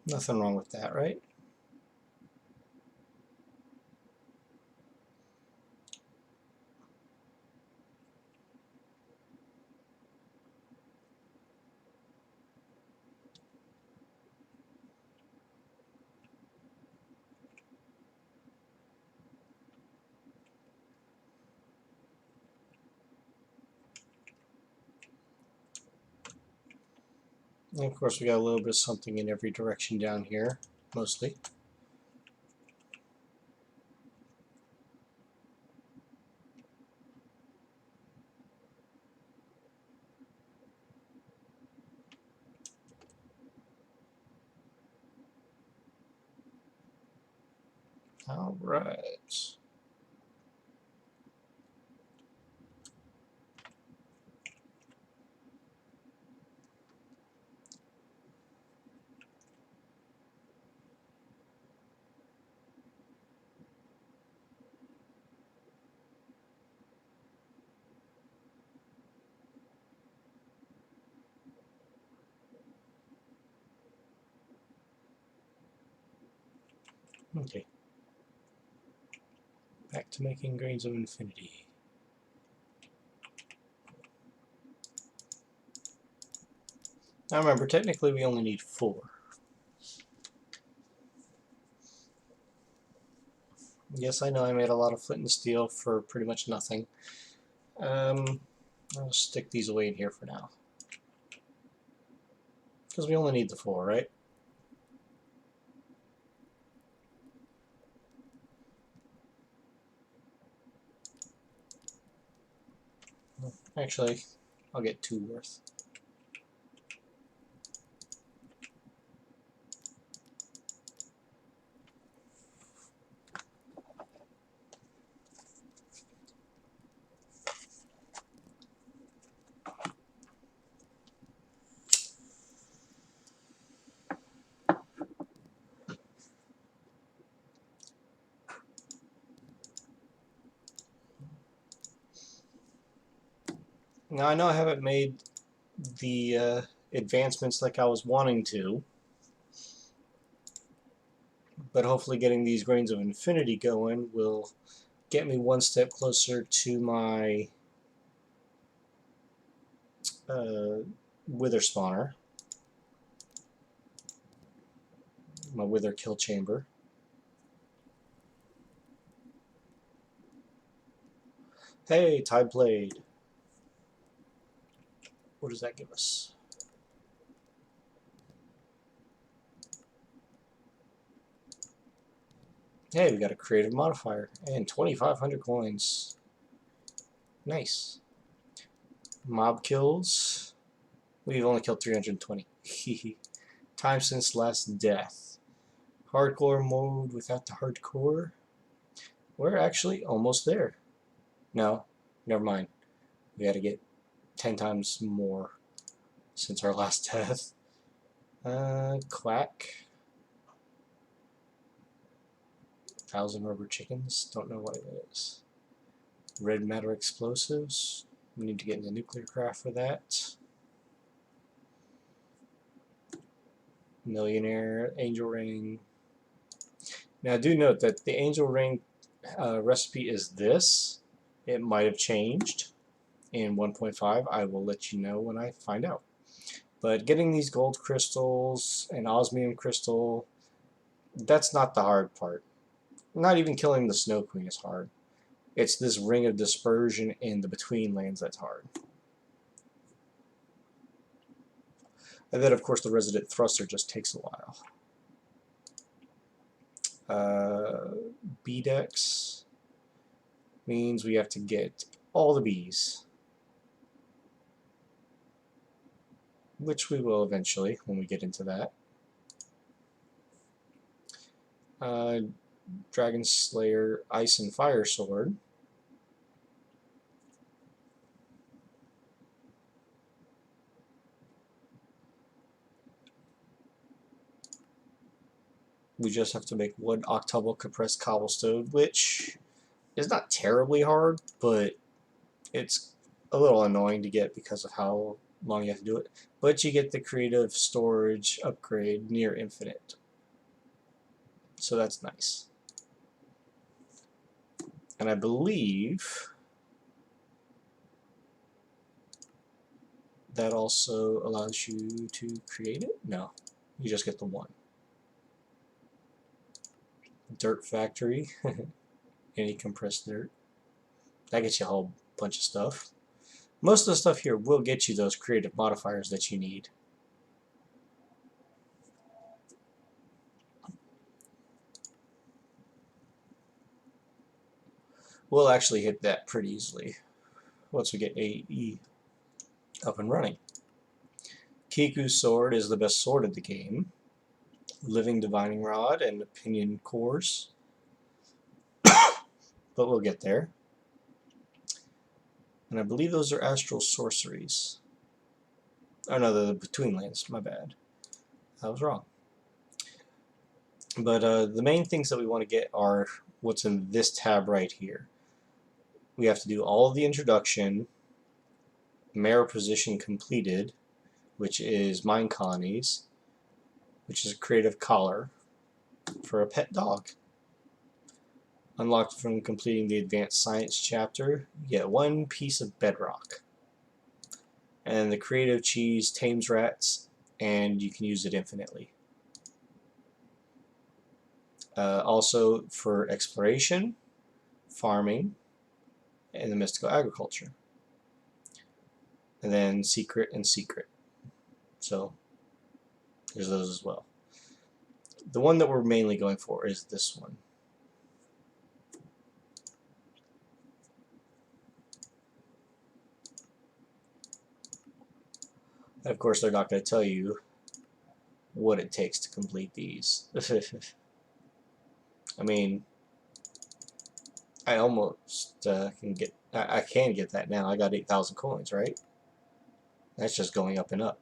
Nothing wrong with that, right? And of course we got a little bit of something in every direction down here, mostly. Alright. Okay. Back to making grains of infinity. Now remember, technically we only need 4. Yes, I know I made a lot of flint and steel for pretty much nothing. I'll stick these away in here for now. Because we only need the 4, right? Actually, I'll get 2 worth. Now I know I haven't made the advancements like I was wanting to, but hopefully getting these grains of infinity going will get me one step closer to my wither spawner, my wither kill chamber. Hey, Tide Blade. What does that give us? Hey, we got a creative modifier and 2,500 coins. Nice. Mob kills. We've only killed 320. Time since last death. Hardcore mode without the hardcore. We're actually almost there. No, never mind. We got to get 10 times more since our last death. Quack. 1,000 rubber chickens. Don't know what it is. Red matter explosives. We need to get into nuclear craft for that. Millionaire. Angel ring. Now do note that the angel ring recipe is this. It might have changed in 1.5. I will let you know when I find out. But getting these gold crystals and osmium crystal, that's not the hard part. Not even killing the Snow Queen is hard. It's this ring of dispersion in the between lands that's hard. And then of course the resident thruster just takes a while. B-Dex means we have to get all the bees, which we will eventually when we get into that. Dragon Slayer Ice and Fire Sword. we just have to make one octuple compressed cobblestone, which is not terribly hard, but it's a little annoying to get because of how long you have to do it. But you get the creative storage upgrade near infinite. So that's nice. And I believe that also allows you to create it? No, you just get the one. Dirt factory, any compressed dirt. That gets you a whole bunch of stuff. Most of the stuff here will get you those creative modifiers that you need. We'll actually hit that pretty easily once we get AE up and running. Kiku's sword is the best sword of the game. Living divining rod and opinion cores. But we'll get there. And I believe those are astral sorceries. Oh no, they're the between lands, my bad. I was wrong. But the main things that we want to get are what's in this tab right here. We have to do all of the introduction, Mare position completed, which is Mine Colonies, which is a creative collar for a pet dog. Unlocked from completing the advanced science chapter, you get one piece of bedrock. And the creative cheese tames rats, and you can use it infinitely. Also for exploration, farming, and the mystical agriculture. And then secret and secret. So there's those as well. The one that we're mainly going for is this one. And of course, they're not going to tell you what it takes to complete these. I mean, I almost can get. I can get that now. I got 8,000 coins, right? That's just going up and up.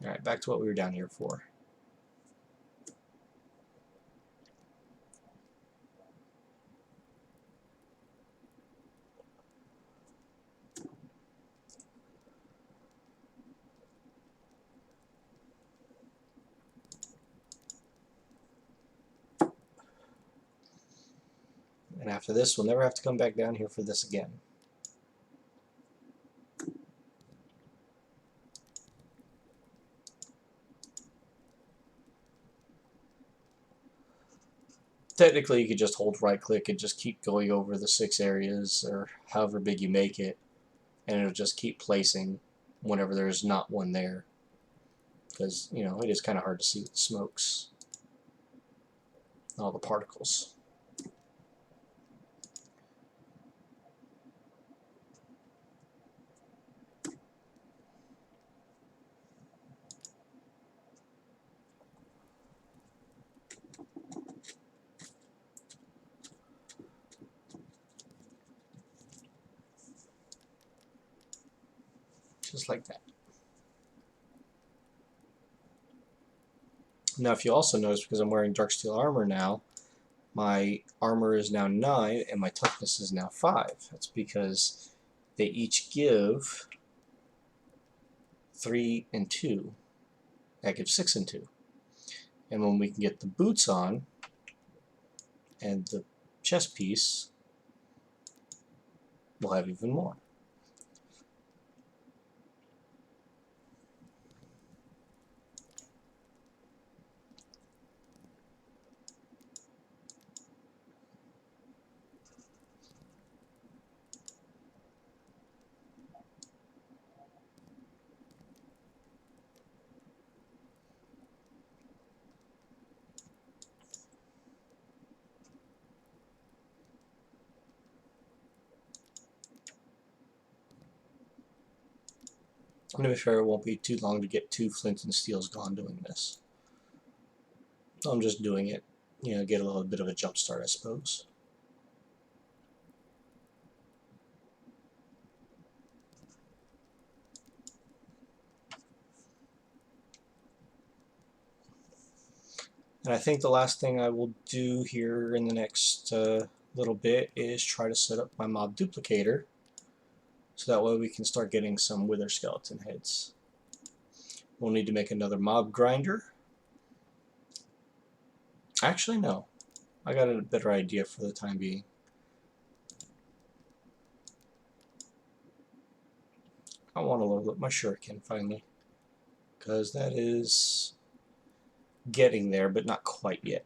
All right, back to what we were down here for. And after this, we'll never have to come back down here for this again. Technically, you could just hold right-click and just keep going over the 6 areas, or however big you make it, and it'll just keep placing whenever there's not one there. Because, you know, it is kind of hard to see with the smokes. All the particles. Just like that. Now, if you also notice, because I'm wearing dark steel armor now, my armor is now 9 and my toughness is now 5. That's because they each give 3 and 2. That gives 6 and 2. And when we can get the boots on and the chest piece, we'll have even more. And to be fair, it won't be too long to get 2 flint and steels gone doing this. So I'm just doing it, you know, get a little bit of a jump start, I suppose. And I think the last thing I will do here in the next little bit is try to set up my mob duplicator, so that way we can start getting some wither skeleton heads. We'll need to make another mob grinder. Actually, no. I got a better idea for the time being. I want to load up my shuriken finally, because that is getting there, but not quite yet.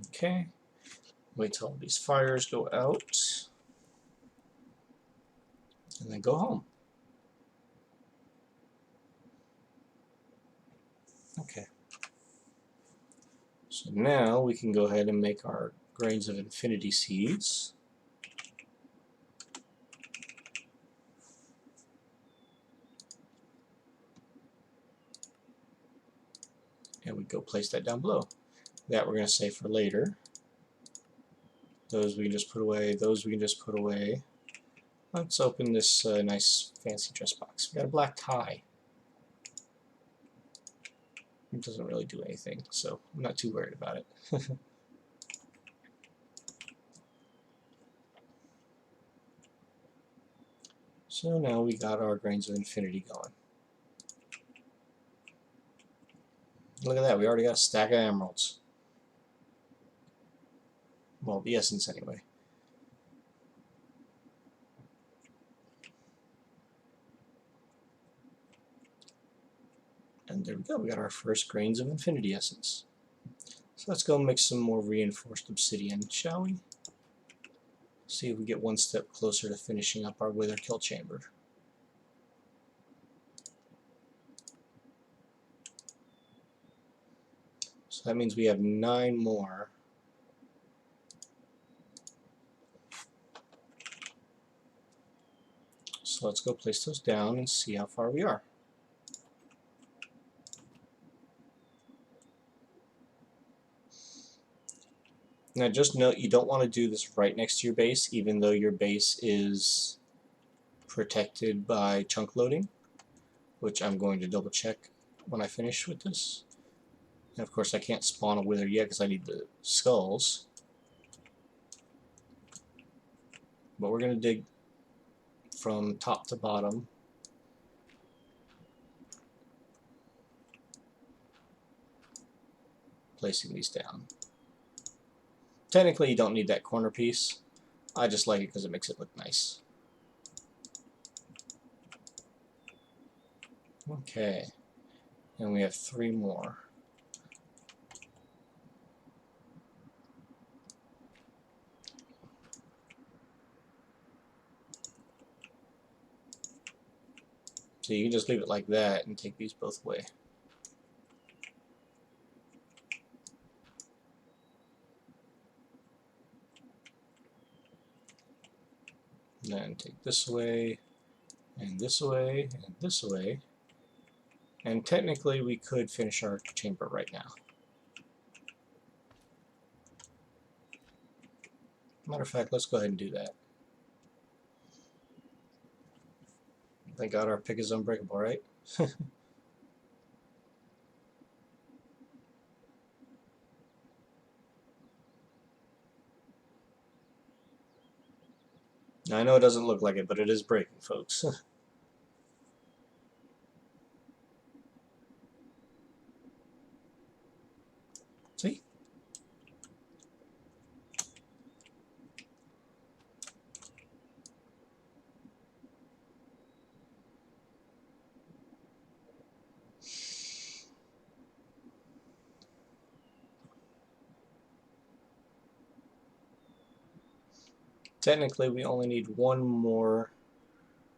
Okay, wait till all these fires go out, and then go home. Okay, so now we can go ahead and make our grains of infinity seeds. And we go place that down below. That we're going to save for later. Those we can just put away. Those we can just put away. Let's open this nice fancy dress box. We got a black tie. It doesn't really do anything, so I'm not too worried about it. So now we got our grains of infinity going. Look at that, we already got a stack of emeralds. Well, the essence anyway. And there we go, we got our first grains of infinity essence. So let's go make some more reinforced obsidian, shall we? See if we get one step closer to finishing up our wither kill chamber. So that means we have 9 more. So let's go place those down and see how far we are. Now just note, you don't want to do this right next to your base, even though your base is protected by chunk loading, which I'm going to double check when I finish with this. And of course I can't spawn a wither yet because I need the skulls. But we're going to dig from top to bottom. Placing these down. Technically you don't need that corner piece. I just like it because it makes it look nice. Okay. And we have 3 more. So you can just leave it like that and take these both away. And then take this away, and this away, and this away. And technically we could finish our chamber right now. Matter of fact, let's go ahead and do that. Thank God our pick is unbreakable, right? Now, I know it doesn't look like it, but it is breaking, folks. See? Technically, we only need 1 more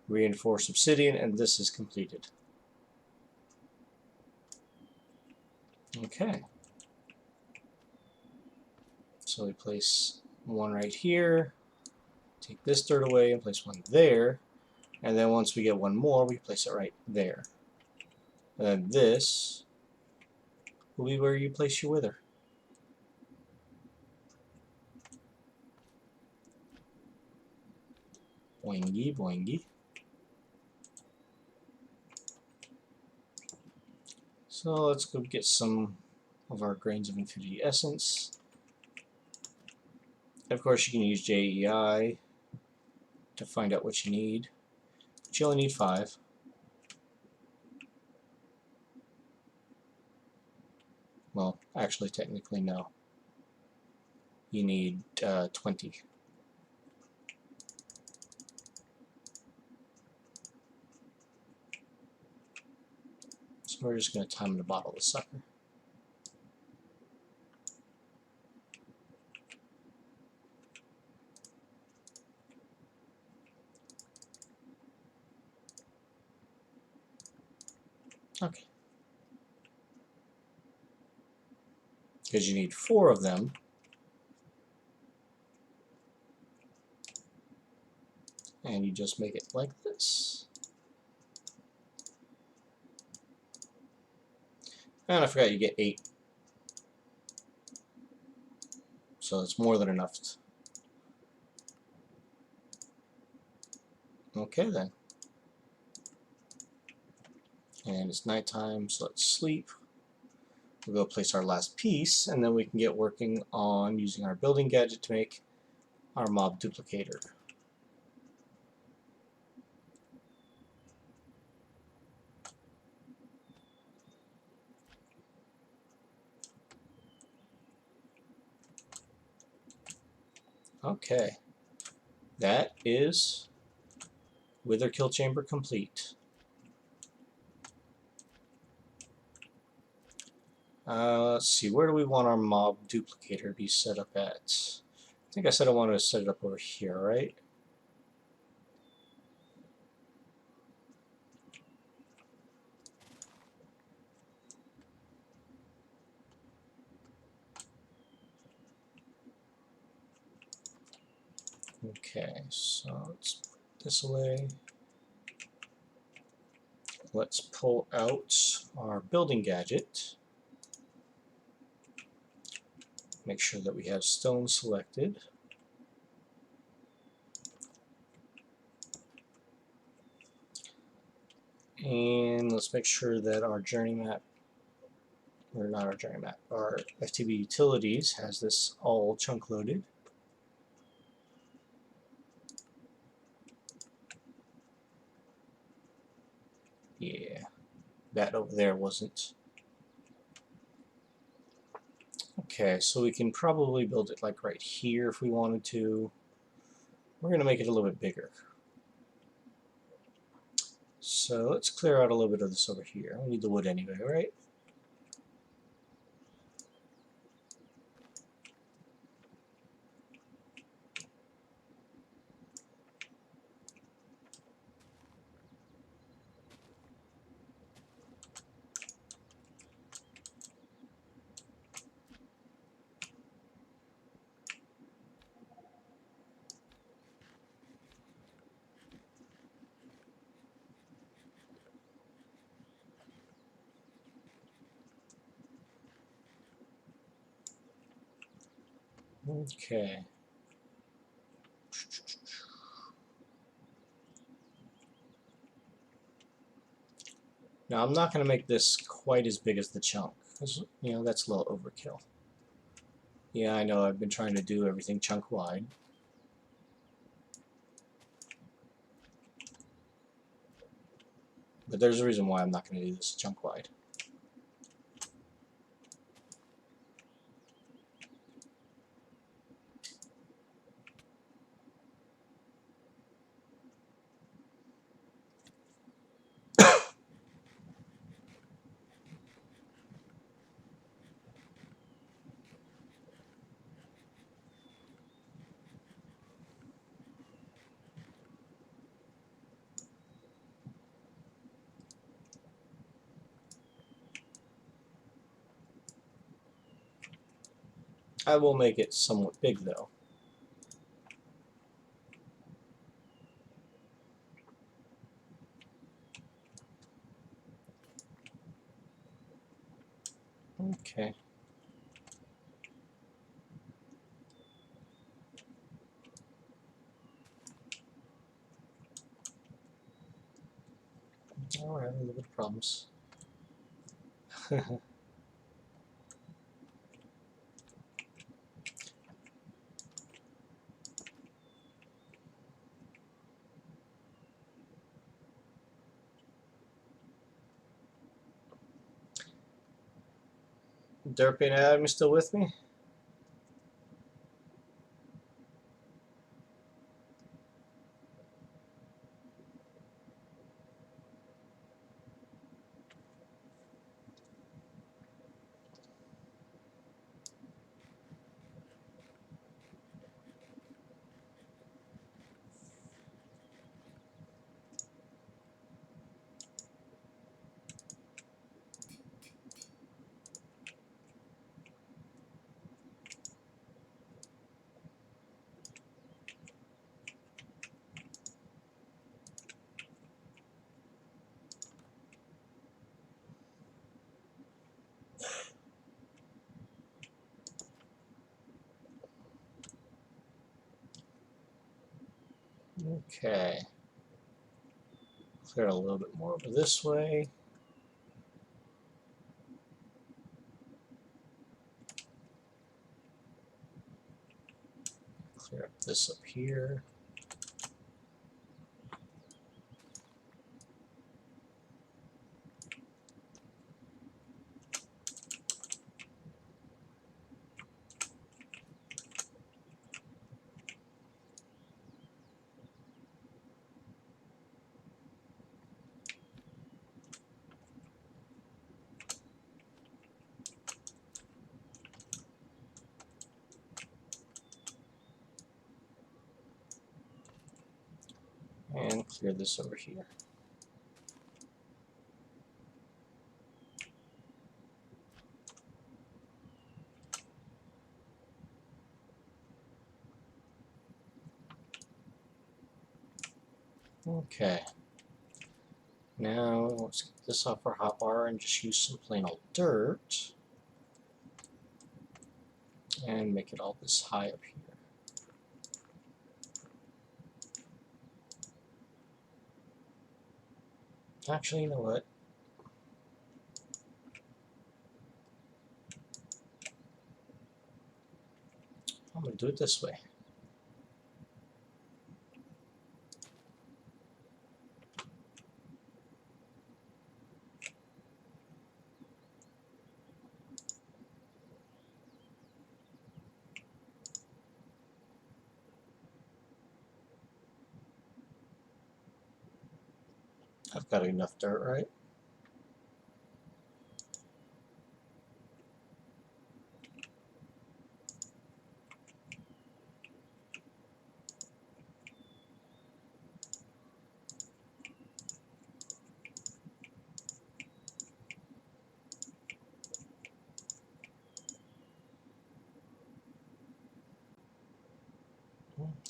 reinforced obsidian, and this is completed. Okay. So we place 1 right here, take this dirt away, and place 1 there, and then once we get 1 more, we place it right there. And then this will be where you place your wither. Boingy, boingy. So let's go get some of our grains of infinity essence. Of course, you can use JEI to find out what you need. But you only need 5. Well, actually, technically, no. You need 20. So we're just going to time to bottle the sucker. Okay. Because you need 4 of them. And you just make it like this. And I forgot you get 8. So it's more than enough. Okay then. And it's nighttime, so let's sleep. We'll go place our last piece, and then we can get working on using our building gadget to make our mob duplicator. Okay, that is Wither Kill Chamber complete. Let's see, where do we want our mob duplicator to be set up at? I think I said I wanted to set it up over here, right? Okay, so let's put this away. Let's pull out our building gadget. Make sure that we have stone selected. And let's make sure that our journey map, or not our journey map, our FTB utilities has this all chunk loaded. Yeah, that over there wasn't. Okay, so we can probably build it like right here if we wanted to. We're going to make it a little bit bigger. So let's clear out a little bit of this over here. We need the wood anyway, right? Okay. Now I'm not going to make this quite as big as the chunk, because, you know, that's a little overkill. Yeah, I know, I've been trying to do everything chunk wide. But there's a reason why I'm not going to do this chunk wide. I will make it somewhat big though. Okay. Oh, we're having a little bit of problems. Derpy and Adam, you still with me? Okay. Clear a little bit more over this way. Clear up this up here. And clear this over here. Okay. Now let's get this off our hotbar and just use some plain old dirt and make it all this high up here. Actually, you know what? I'm going to do it this way. I've got enough dirt, right?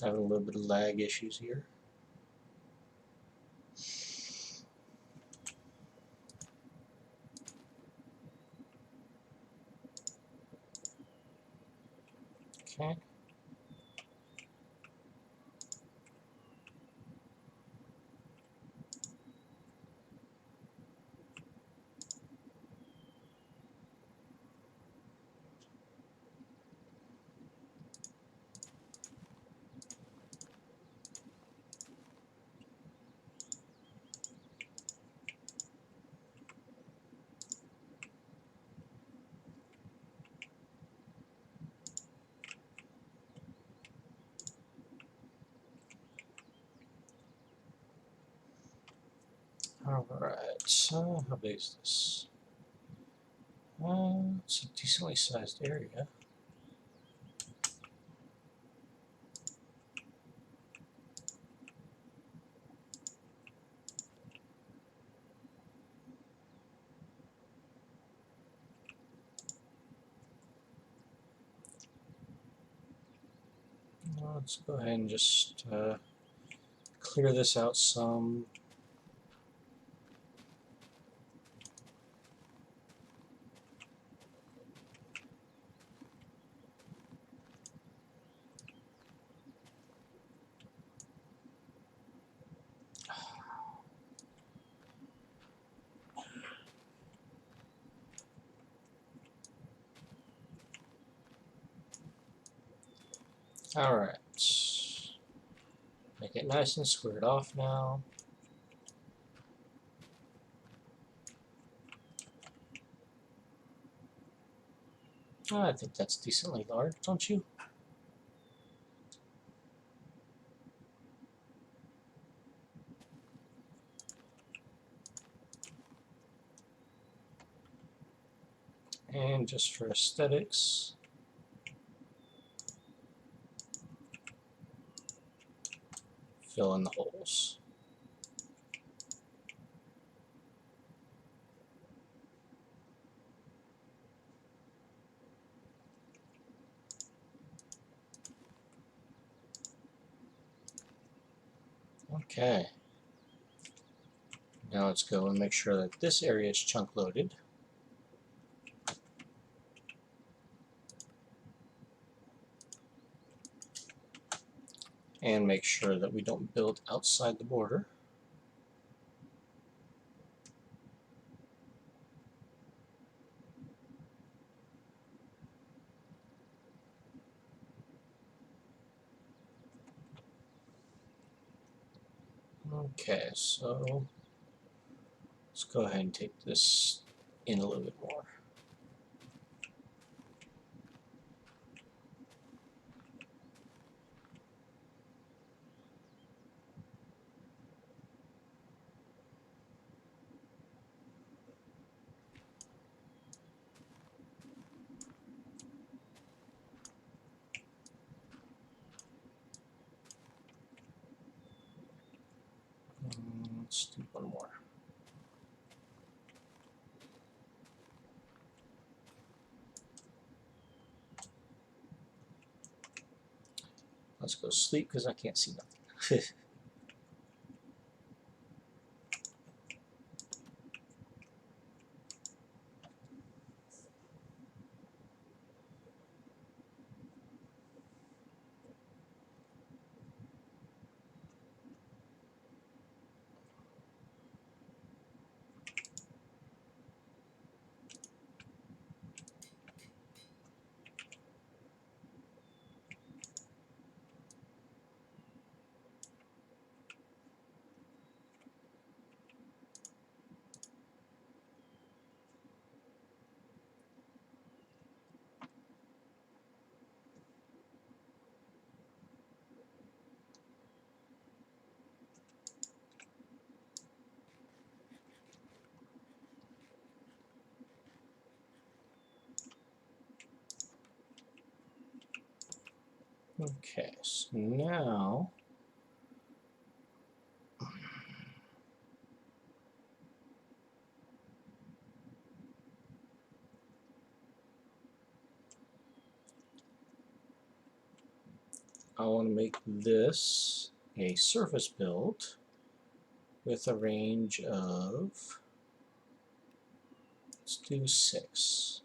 Having a little bit of lag issues here. Okay. Alright, so how big is this? It's a decently sized area. Let's go ahead and just clear this out some. Alright. Make it nice and squared off now. I think that's decently large, don't you? And just for aesthetics, fill in the holes. Okay. Now let's go and make sure that this area is chunk loaded. And make sure that we don't build outside the border. Okay, so let's go ahead and take this in a little bit more. Let's do one more. Let's go sleep because I can't see nothing. Okay, so now I want to make this a surface build with a range of, let's do 6.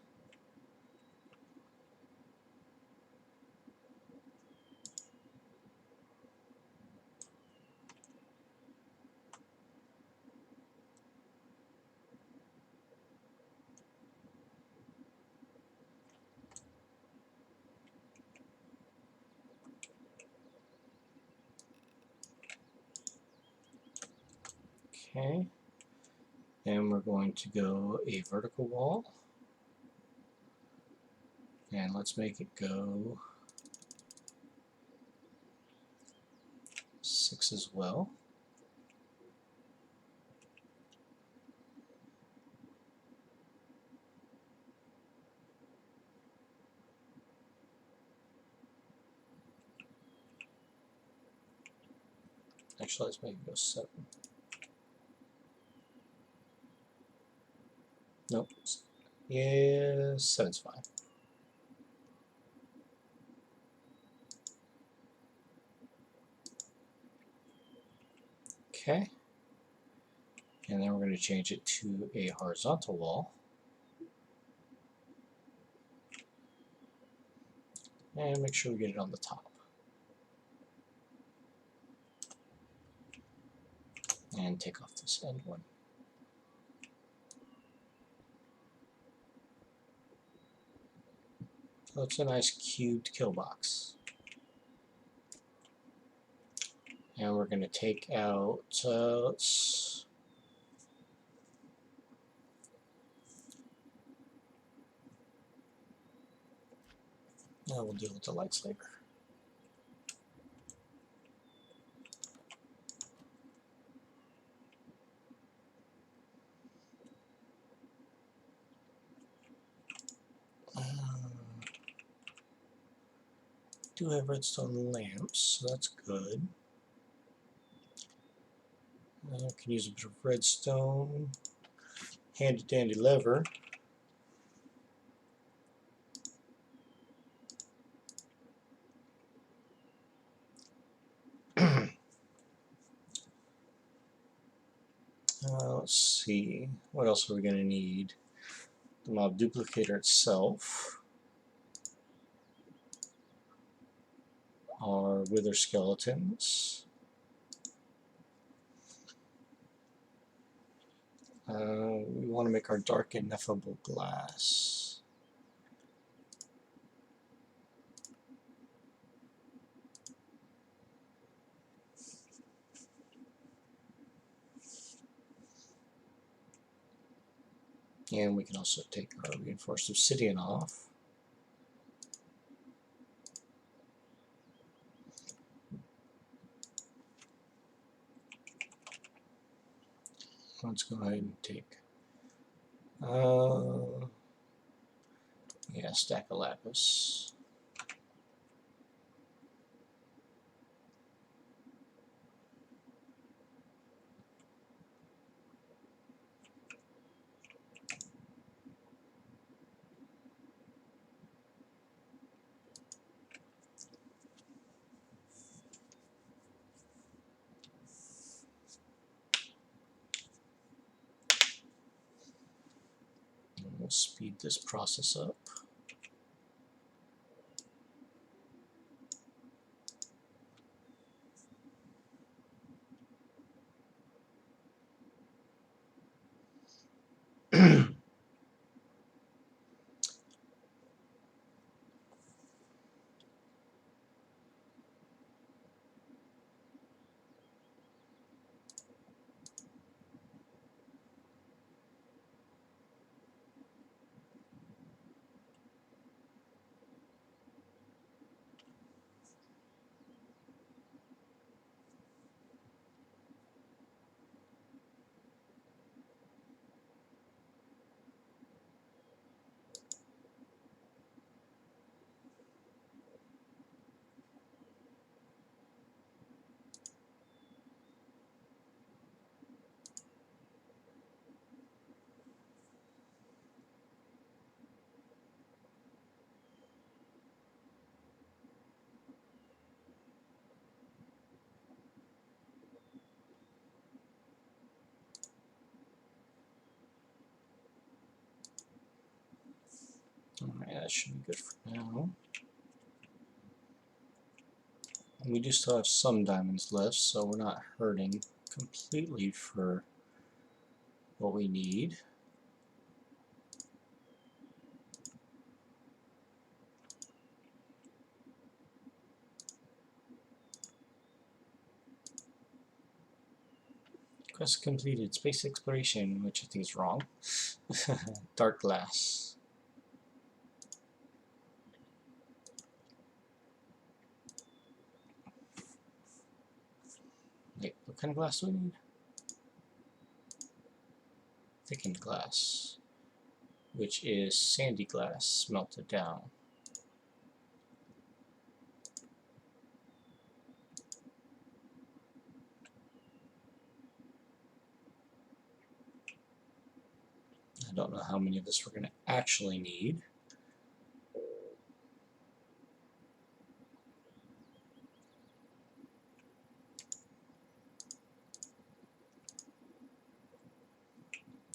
Okay, and we're going to go a vertical wall, and let's make it go 6 as well. Actually, let's make it go 7. Nope. Yeah, 7's fine. Okay. And then we're going to change it to a horizontal wall. And make sure we get it on the top. And take off this end one. So it's a nice cubed kill box. And we're going to take out, we'll deal with the lights later. Do have redstone lamps, so that's good. Can use a bit of redstone. Handy dandy lever. Let's see, what else are we going to need? The mob duplicator itself. Our wither skeletons. We want to make our dark ineffable glass. And we can also take our reinforced obsidian off. Let's go ahead and take yeah, stack of lapis. And we'll speed this process up. Alright, that should be good for now. And we do still have some diamonds left, so we're not hurting completely for what we need. Quest completed. Space exploration, which I think is wrong. Dark glass. Wait, what kind of glass do we need? Thickened glass, which is sandy glass melted down. I don't know how many of this we're going to actually need.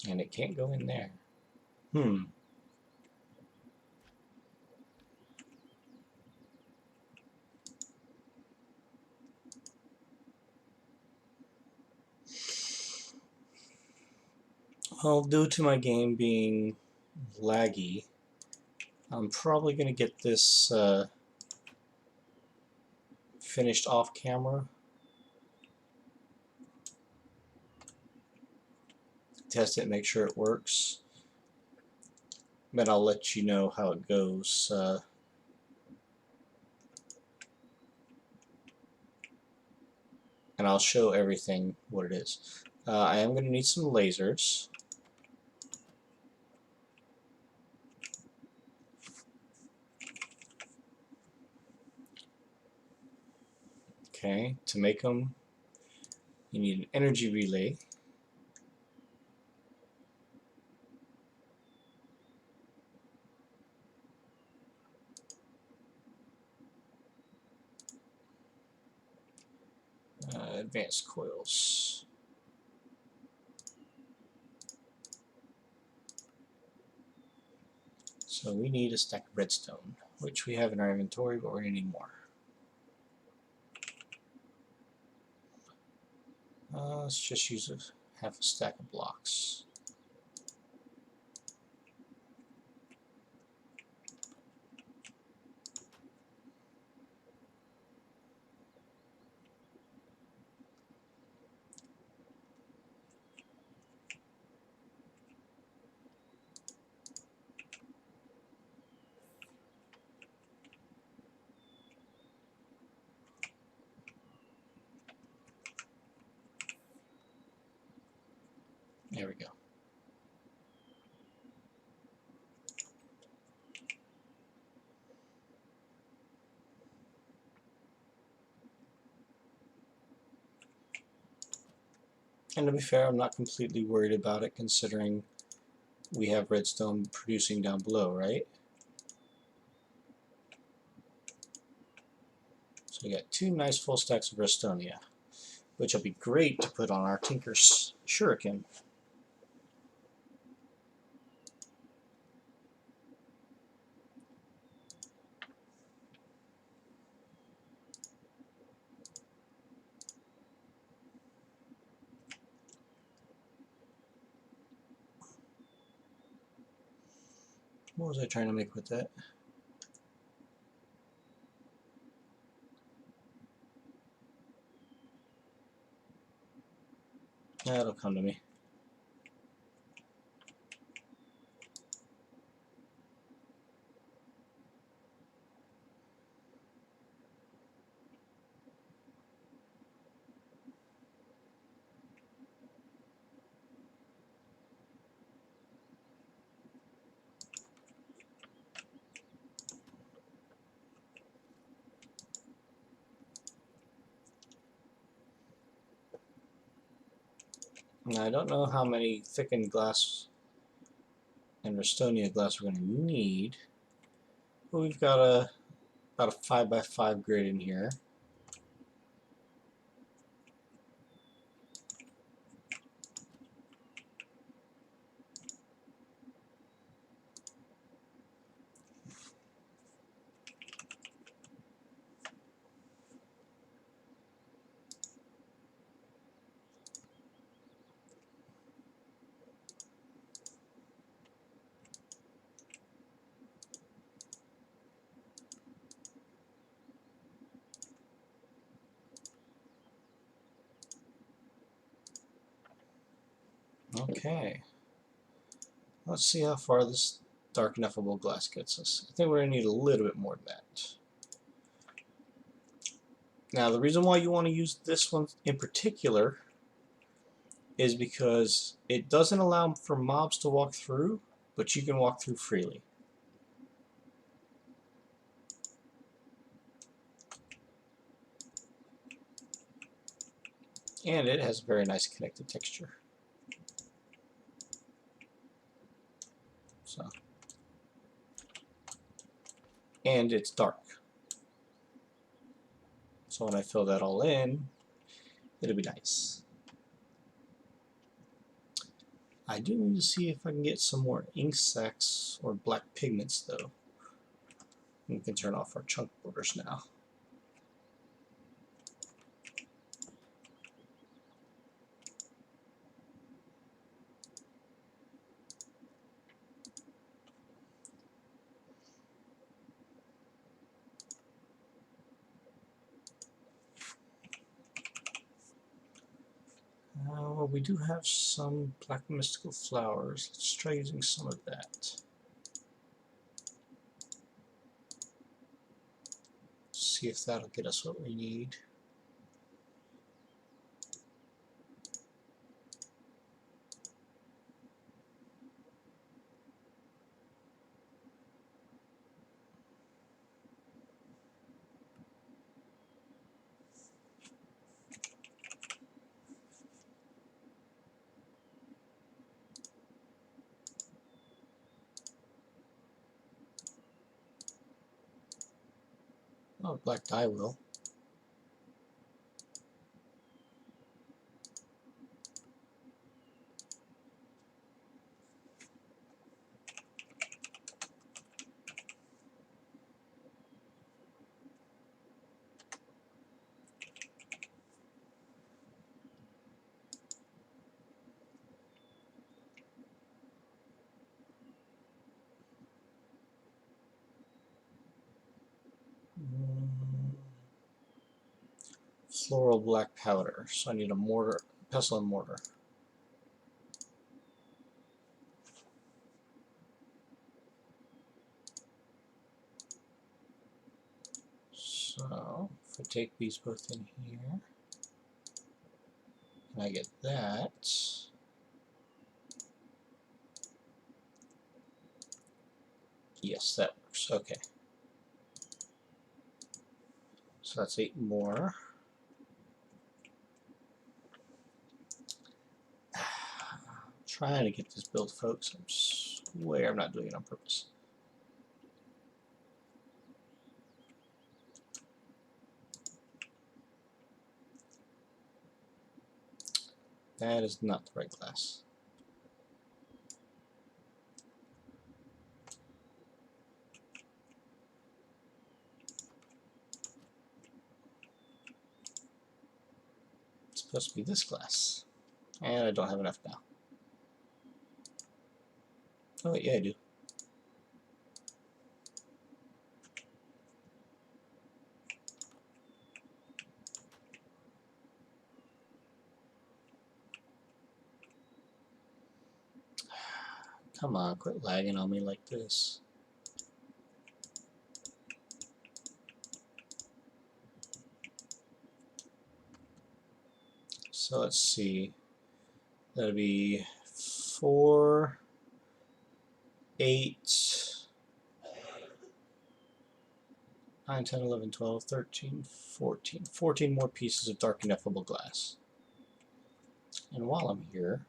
And it can't go in there. Well, due to my game being laggy, I'm probably going to get this finished off camera. test it and make sure it works. But I'll let you know how it goes. And I'll show everything what it is. I am going to need some lasers. Okay, to make them, you need an energy relay. Advanced coils. So we need a stack of redstone, which we have in our inventory, but we're going to need more. Let's just use half a stack of blocks. There we go. And to be fair, I'm not completely worried about it considering we have redstone producing down below, right? So we got 2 nice full stacks of redstonia, which will be great to put on our Tinker's shuriken. What was I trying to make with that? That'll come to me. Now, I don't know how many thickened glass and redstonia glass we're going to need, but we've got about a 5x5 grid in here. Okay. Let's see how far this dark ineffable glass gets us. I think we're going to need a little bit more than that. Now, the reason why you want to use this one in particular is because it doesn't allow for mobs to walk through, but you can walk through freely. And it has a very nice connected texture. So, and it's dark. So when I fill that all in, it'll be nice. I do need to see if I can get some more ink sacs or black pigments though. We can turn off our chunk borders now. We do have some black mystical flowers. Let's try using some of that. See if that'll get us what we need. Oh, black dye will. Floral black powder. So I need a mortar, pestle and mortar. So if I take these both in here, and I get that. Yes, that works. Okay. So that's 8 more. Trying to get this built, folks. I swear I'm not doing it on purpose. That is not the right glass. It's supposed to be this glass. And I don't have enough now. Oh wait, yeah I do. Come on, quit lagging on me like this. So let's see. That'll be 4, 8, 9, 10, 11, 12, 13, 14. 14 more pieces of dark ineffable glass. And while I'm here,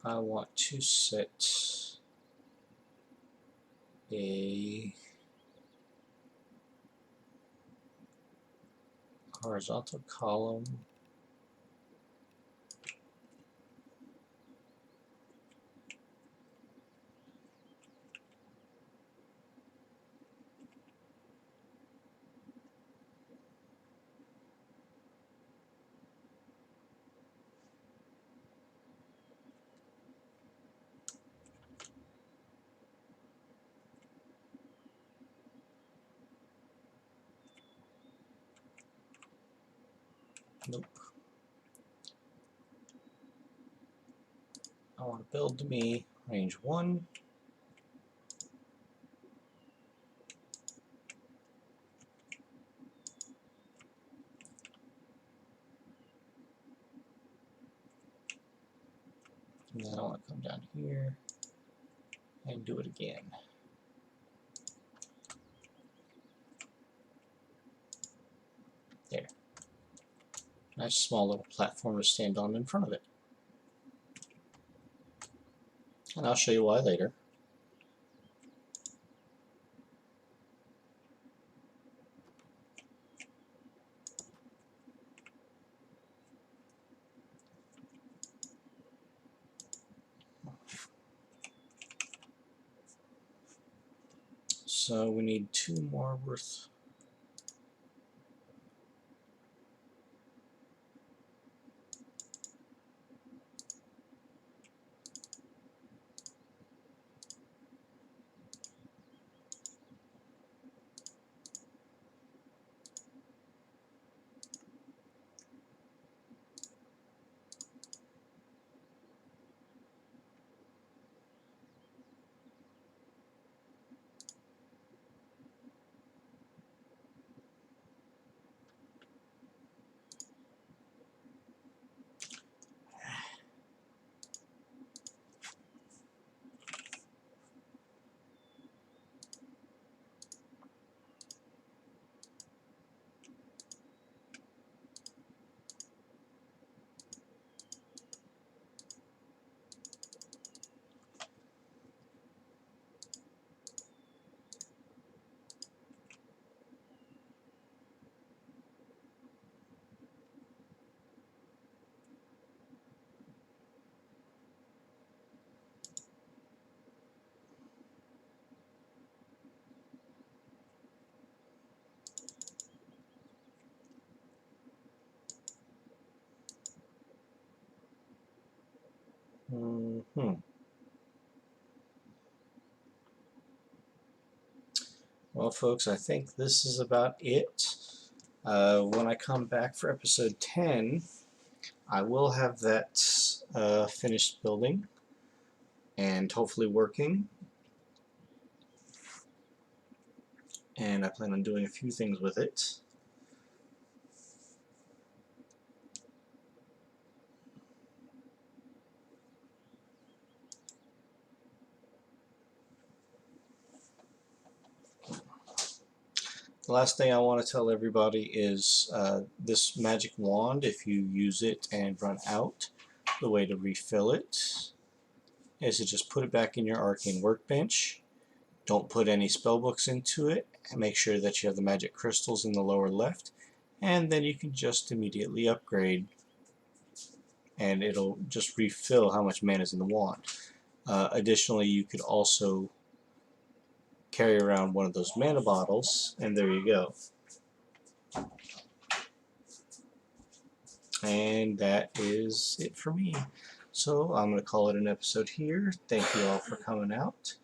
I want to set a horizontal column Nope. I want to build me range 1. And then I want to come down here and do it again. There. Nice small little platform to stand on in front of it. And I'll show you why later. So we need 2 more worth. Well, folks, I think this is about it. When I come back for episode 10, I will have that finished building and hopefully working. And I plan on doing a few things with it. The last thing I want to tell everybody is this magic wand, if you use it and run out, the way to refill it is to just put it back in your arcane workbench. Don't put any spell books into it, and make sure that you have the magic crystals in the lower left, and then you can just immediately upgrade and it'll just refill how much mana is in the wand. Additionally, you could also carry around one of those mana bottles, and there you go. And that is it for me. So I'm going to call it an episode here. Thank you all for coming out.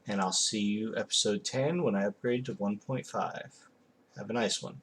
And I'll see you episode 10 when I upgrade to 1.5. Have a nice one.